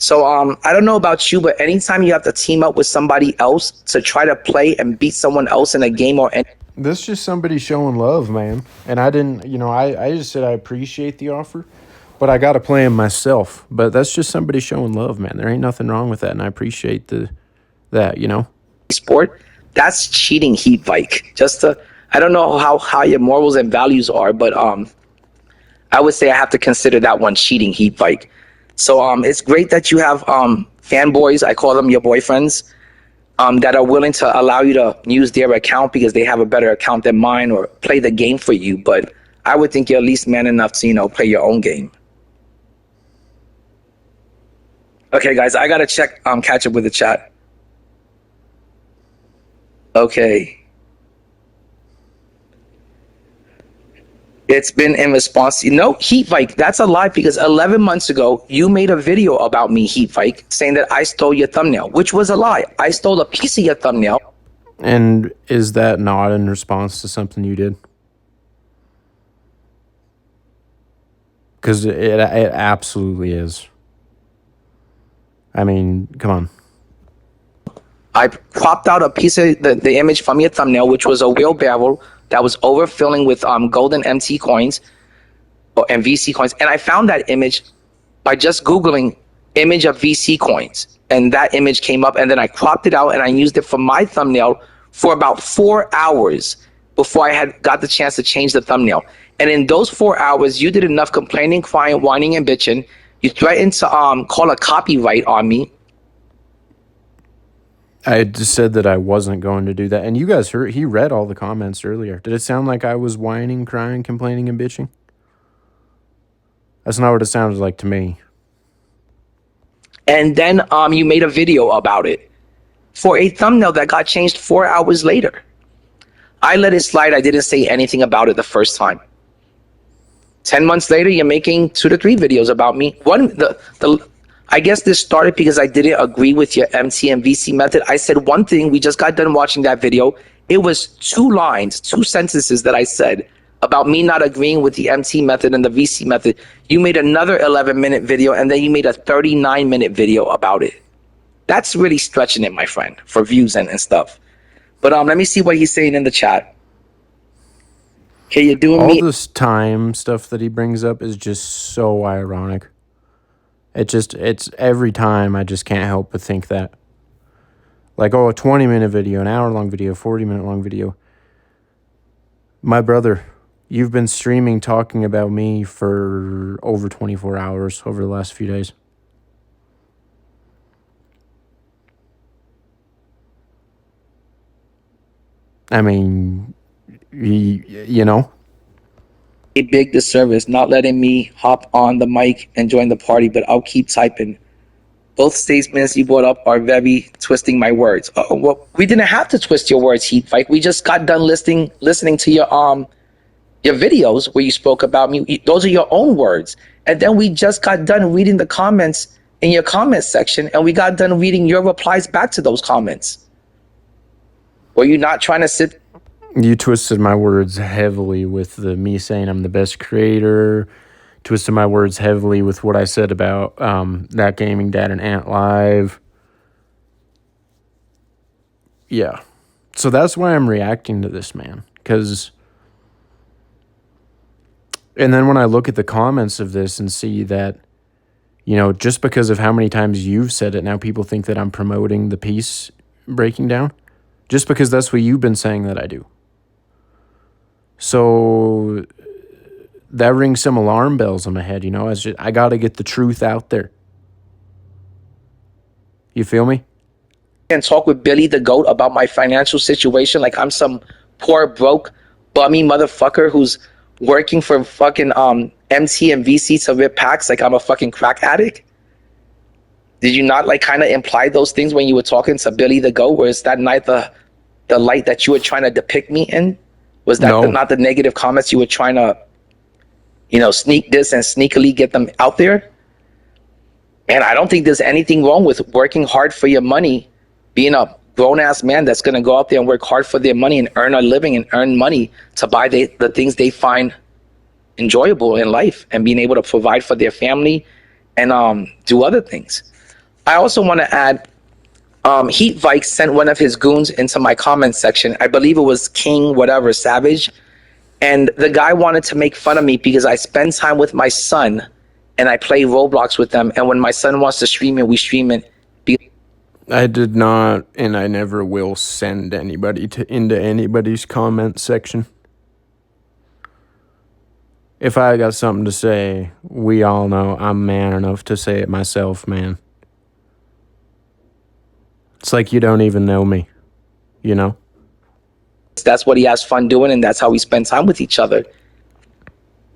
So I don't know about you, but anytime you have to team up with somebody else to try to play and beat someone else in a game or This is just somebody showing love, man. And I didn't, I just said I appreciate the offer, but I got to play him myself. But that's just somebody showing love, man. There ain't nothing wrong with that, and I appreciate that. Sport, that's cheating, Heat Vike. I don't know how high your morals and values are, but I would say I have to consider that one cheating, Heat Vike. So it's great that you have fanboys, I call them your boyfriends, that are willing to allow you to use their account because they have a better account than mine or play the game for you. But I would think you're at least man enough to, play your own game. Okay, guys, I got to catch up with the chat. Okay. It's been in response to, Heat Vike, that's a lie because 11 months ago, you made a video about me, Heat Vike, saying that I stole your thumbnail, which was a lie. I stole a piece of your thumbnail. And is that not in response to something you did? Because it absolutely is. I mean, come on. I cropped out a piece of the image from your thumbnail, which was a wheelbarrow that was overfilling with golden MT coins and VC coins. And I found that image by just Googling image of VC coins, and that image came up, and then I cropped it out and I used it for my thumbnail for about 4 hours before I had got the chance to change the thumbnail. And in those 4 hours, you did enough complaining, crying, whining, and bitching. You threatened to call a copyright on me. I just said that I wasn't going to do that. And you guys heard, he read all the comments earlier. Did it sound like I was whining, crying, complaining, and bitching? That's not what it sounded like to me. And then you made a video about it for a thumbnail that got changed 4 hours later. I let it slide. I didn't say anything about it the first time. 10 months later, you're making 2 to 3 videos about me. I guess this started because I didn't agree with your MT and VC method. I said one thing. We just got done watching that video. It was 2 lines, 2 sentences that I said about me not agreeing with the MT method and the VC method. You made another 11-minute video, and then you made a 39-minute video about it. That's really stretching it, my friend, for views and stuff. But let me see what he's saying in the chat. Okay, you're doing all this time stuff that he brings up is just so ironic. It's every time I just can't help but think that. Like, oh, a 20-minute video, an hour-long video, 40-minute-long video. My brother, you've been streaming talking about me for over 24 hours over the last few days. I mean, you know. A big disservice not letting me hop on the mic and join the party, but I'll keep typing. Both statements you brought up are very twisting my words. Well, we didn't have to twist your words, Heat Fight. We just got done listening to your videos where you spoke about me. Those are your own words. And then we just got done reading the comments in your comment section, and we got done reading your replies back to those comments. Were you not trying to sit? You twisted my words heavily with me saying I'm the best creator. Twisted my words heavily with what I said about That Gaming Dad and Ant Live. Yeah. So that's why I'm reacting to this, man. And then when I look at the comments of this and see that, you know, just because of how many times you've said it, now people think that I'm promoting the peace breaking down. Just because that's what you've been saying that I do. So that rings some alarm bells in my head, you know. I got to get the truth out there. You feel me? And talk with Billy the Goat about my financial situation like I'm some poor, broke, bummy motherfucker who's working for fucking MT and VC to rip packs like I'm a fucking crack addict? Did you not like kind of imply those things when you were talking to Billy the Goat? Where is that not the light that you were trying to depict me in? Was that not the negative comments you were trying to, you know, sneak this and sneakily get them out there? Man, I don't think there's anything wrong with working hard for your money, being a grown-ass man that's going to go out there and work hard for their money and earn a living and earn money to buy the things they find enjoyable in life and being able to provide for their family and do other things. I also want to add, Heat Vike sent one of his goons into my comment section. I believe it was King whatever Savage. And the guy wanted to make fun of me because I spend time with my son and I play Roblox with them. And when my son wants to stream it, we stream it. I did not, and I never will send anybody into anybody's comment section. If I got something to say, we all know I'm man enough to say it myself, man. It's like you don't even know me, you know? That's what he has fun doing, and that's how we spend time with each other.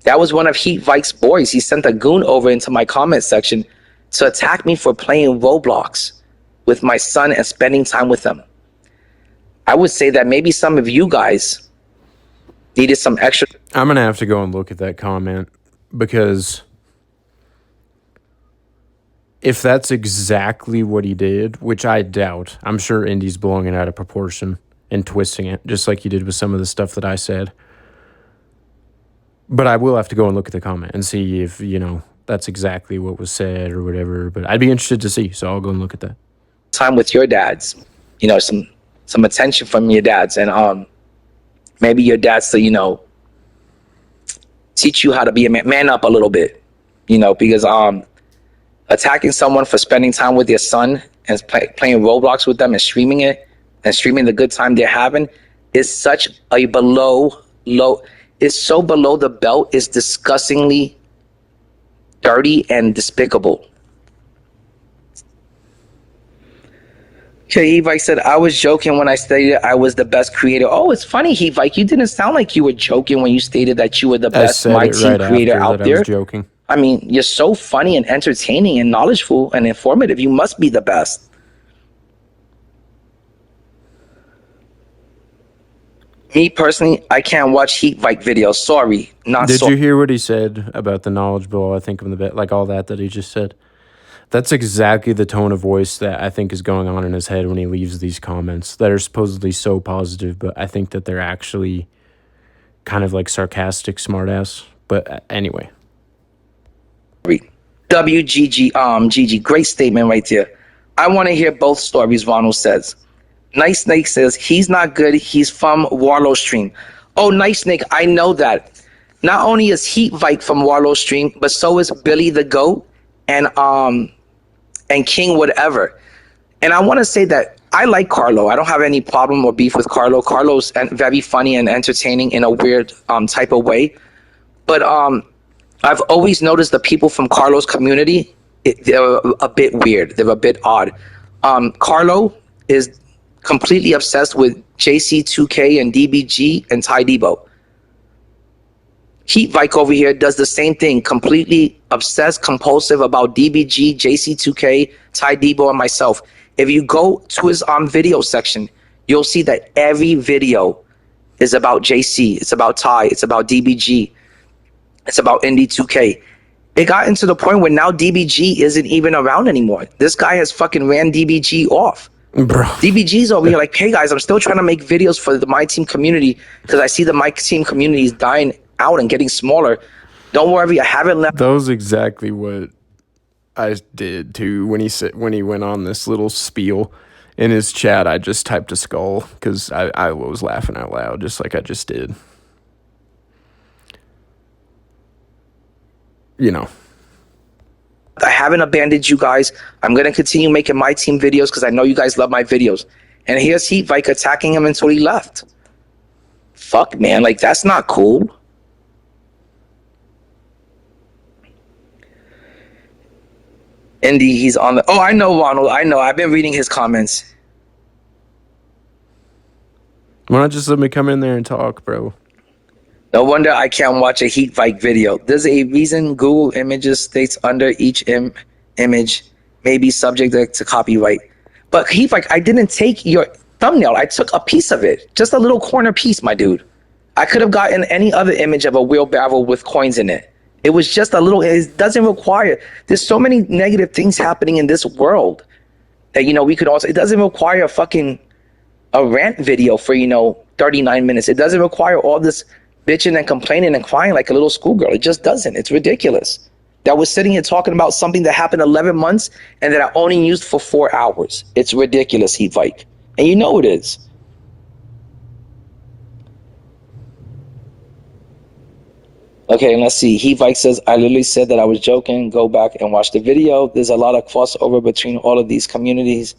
That was one of Heat Vike's boys. He sent a goon over into my comment section to attack me for playing Roblox with my son and spending time with him. I would say that maybe some of you guys needed some extra. I'm going to have to go and look at that comment because if that's exactly what he did, which I doubt, I'm sure Indie's blowing it out of proportion and twisting it, just like he did with some of the stuff that I said. But I will have to go and look at the comment and see if, you know, that's exactly what was said or whatever. But I'd be interested to see, so I'll go and look at that. Time with your dads, you know, some attention from your dads, and maybe your dads to, you know, teach you how to be a man up a little bit, you know, because Attacking someone for spending time with their son and playing Roblox with them and streaming it and streaming the good time they're having is such a it's so below the belt. It's disgustingly dirty and despicable. Okay, Hevike said, I was joking when I stated I was the best creator. Oh, it's funny, Hevike. You didn't sound like you were joking when you stated that you were the best MyTeam creator out there. I was joking. I mean, you're so funny and entertaining and knowledgeable and informative. You must be the best. Me personally, I can't watch Hevike videos. Sorry, not Did you hear what he said about the knowledgeable? I think of the bit, like all that he just said. That's exactly the tone of voice that I think is going on in his head when he leaves these comments that are supposedly so positive, but I think that they're actually kind of like sarcastic smartass. But anyway. WGG, GG, great statement right there. I want to hear both stories, Ronald says. Nice Snake says, he's not good, he's from Warlow Stream. Oh, Nice Snake, I know that. Not only is Hevike from Warlow Stream, but so is Billy the Goat and King whatever. And I want to say that I like Carlo. I don't have any problem or beef with Carlo. Carlo's very funny and entertaining in a weird type of way. But I've always noticed the people from Carlo's community, they're a bit weird. They're a bit odd. Carlo is completely obsessed with JC2K and DBG and Ty Debo. Hevike over here does the same thing, completely obsessed, compulsive about DBG, JC2K, Ty Debo, and myself. If you go to his video section, you'll see that every video is about JC, it's about Ty, it's about DBG, it's about INDIE2K. It got into the point where now DBG isn't even around anymore. This guy has fucking ran DBG off. Bro. DBG's over here like, hey guys, I'm still trying to make videos for the MyTeam community because I see the MyTeam community is dying out and getting smaller. Don't worry, I haven't left. That was exactly what I did too when he went on this little spiel in his chat. I just typed a skull because I was laughing out loud just like I just did. You know. I haven't abandoned you guys. I'm going to continue making MyTeam videos because I know you guys love my videos. And here's Hevike attacking him until he left. Fuck, man. Like, that's not cool. Indie, he's on the... Oh, I know, Ronald. I know. I've been reading his comments. Why not just let me come in there and talk, bro? No wonder I can't watch a Hevike video. There's a reason Google Images states under each image may be subject to copyright. But Hevike, I didn't take your thumbnail. I took a piece of it. Just a little corner piece, my dude. I could have gotten any other image of a wheelbarrow with coins in it. It was just a little... It doesn't require... There's so many negative things happening in this world that, we could also... It doesn't require a rant video for, 39 minutes. It doesn't require all this bitching and complaining and crying like a little schoolgirl. It just doesn't. It's ridiculous. That we're sitting here talking about something that happened 11 months and that I only used for 4 hours. It's ridiculous, Hevike. And you know it is. Okay, and let's see. Hevike says, I literally said that I was joking. Go back and watch the video. There's a lot of crossover between all of these communities.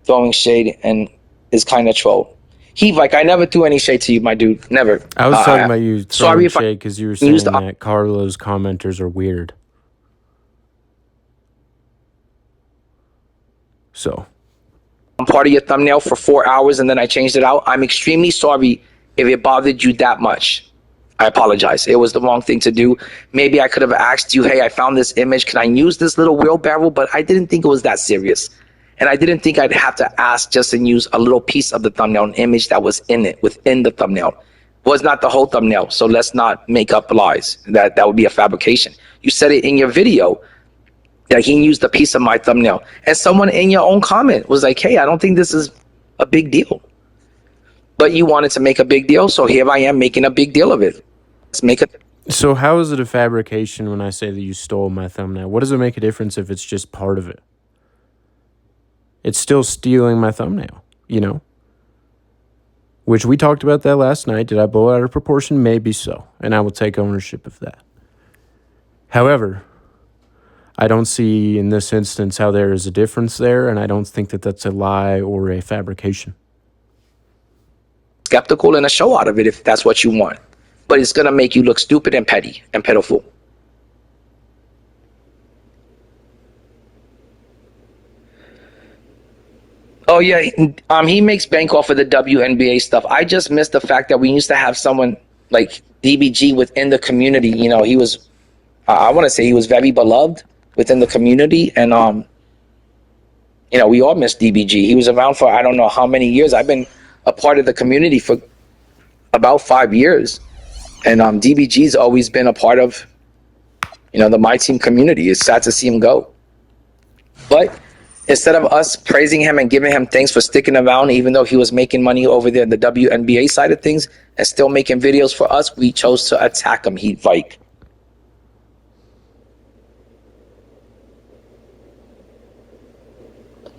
Throwing shade and is kind of troll. Hevike, I never threw any shade to you, my dude. Never. I was talking about you throwing shade because you were saying that Carlo's commenters are weird. So. I'm part of your thumbnail for 4 hours and then I changed it out. I'm extremely sorry if it bothered you that much. I apologize. It was the wrong thing to do. Maybe I could have asked you, hey, I found this image. Can I use this little wheelbarrow? But I didn't think it was that serious. And I didn't think I'd have to ask just and use a little piece of the thumbnail, an image that was in it, within the thumbnail. Was not the whole thumbnail, so let's not make up lies. That would be a fabrication. You said it in your video that he used a piece of my thumbnail. And someone in your own comment was like, hey, I don't think this is a big deal. But you wanted to make a big deal, so here I am making a big deal of it. Let's make it. So how is it a fabrication when I say that you stole my thumbnail? What does it make a difference if it's just part of it? It's still stealing my thumbnail, Which we talked about that last night. Did I blow it out of proportion? Maybe so. And I will take ownership of that. However, I don't see in this instance how there is a difference there, and I don't think that that's a lie or a fabrication. Skeptical and a show out of it if that's what you want. But it's going to make you look stupid and petty and pitiful. Oh, yeah. He makes bank off of the WNBA stuff. I just miss the fact that we used to have someone like DBG within the community. You know, he was, I want to say he was very beloved within the community. And, you know, we all miss DBG. He was around for I don't know how many years. I've been a part of the community for about 5 years. And DBG's always been a part of, you know, the MyTeam community. It's sad to see him go. But instead of us praising him and giving him thanks for sticking around, even though he was making money over there in the WNBA side of things and still making videos for us, we chose to attack him, Heat Vike.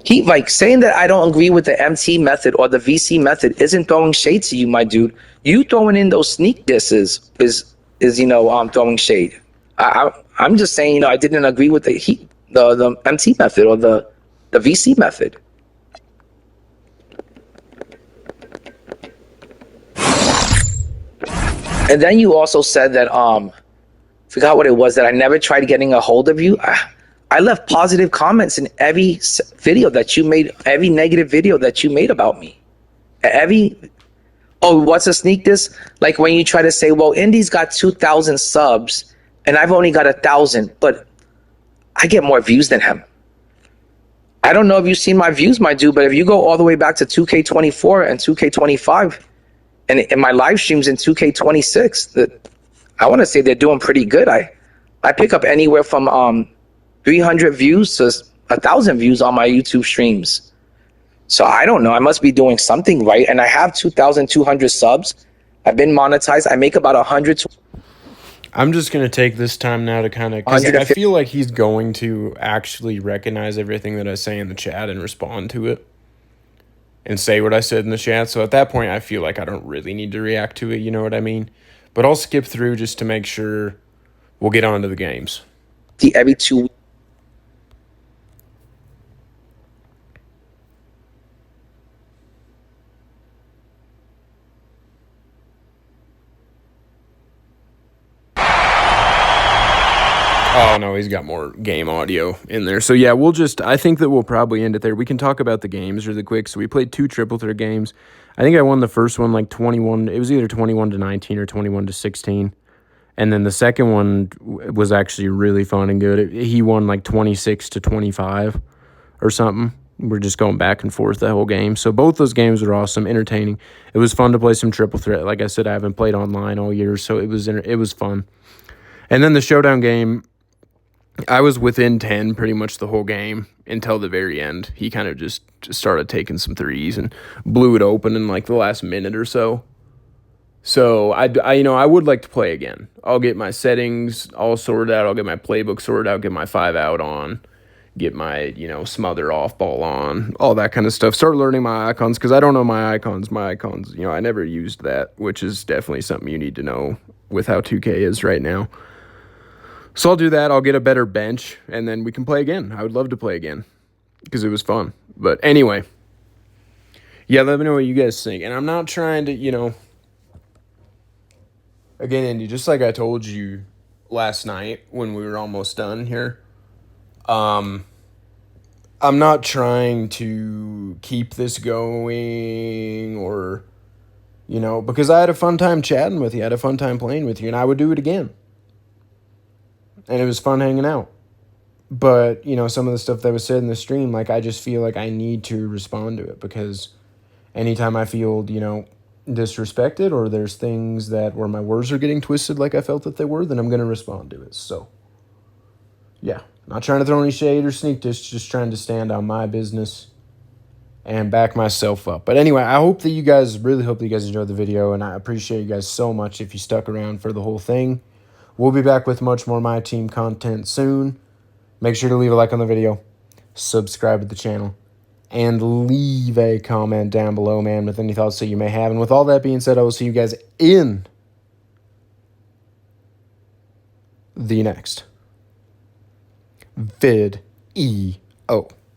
Heat Vike, saying that I don't agree with the MT method or the VC method isn't throwing shade to you, my dude. You throwing in those sneak disses is you know, throwing shade. I'm just saying, you know, I didn't agree with the MT method or the VC method. And then you also said that forgot what it was, that I never tried getting a hold of you. I left positive comments in every video that you made, every negative video that you made about me. Oh, what's a sneak diss? Like when you try to say, well, Indie's got 2,000 subs and I've only got 1,000, but I get more views than him. I don't know if you've seen my views, my dude, but if you go all the way back to 2K24 and 2K25 and in my live streams in 2K26, I want to say they're doing pretty good. I pick up anywhere from 300 views to 1,000 views on my YouTube streams. So I don't know. I must be doing something right. And I have 2,200 subs. I've been monetized. I make about 100. I'm just going to take this time now to kind of, because I feel like he's going to actually recognize everything that I say in the chat and respond to it and say what I said in the chat. So at that point, I feel like I don't really need to react to it. You know what I mean? But I'll skip through just to make sure we'll get on to the games. Every 2 weeks. Oh, no, he's got more game audio in there. So, yeah, I think that we'll probably end it there. We can talk about the games really quick. So, we played 2 triple threat games. I think I won the first one like 21. It was either 21-19 or 21-16. And then the second one was actually really fun and good. He won like 26-25 or something. We're just going back and forth the whole game. So, both those games were awesome, entertaining. It was fun to play some triple threat. Like I said, I haven't played online all year, so it was fun. And then the showdown game, I was within 10 pretty much the whole game until the very end. He kind of just started taking some threes and blew it open in like the last minute or so. So I would like to play again. I'll get my settings all sorted out. I'll get my playbook sorted out, get my 5 out on, get my, smother off ball on, all that kind of stuff. Start learning my icons because I don't know my icons. My icons, I never used that, which is definitely something you need to know with how 2K is right now. So I'll do that. I'll get a better bench, and then we can play again. I would love to play again because it was fun. But anyway, yeah, let me know what you guys think. And I'm not trying to, again, Indy, just like I told you last night when we were almost done here, I'm not trying to keep this going or, because I had a fun time chatting with you. I had a fun time playing with you, and I would do it again. And it was fun hanging out. But, some of the stuff that was said in the stream, like, I just feel like I need to respond to it because anytime I feel, disrespected or there's things where my words are getting twisted like I felt that they were, then I'm going to respond to it. So, yeah. Not trying to throw any shade or sneak this, just trying to stand on my business and back myself up. But anyway, I really hope that you guys enjoyed the video, and I appreciate you guys so much if you stuck around for the whole thing. We'll be back with much more MyTeam content soon. Make sure to leave a like on the video, subscribe to the channel, and leave a comment down below, man, with any thoughts that you may have. And with all that being said, I will see you guys in the next video.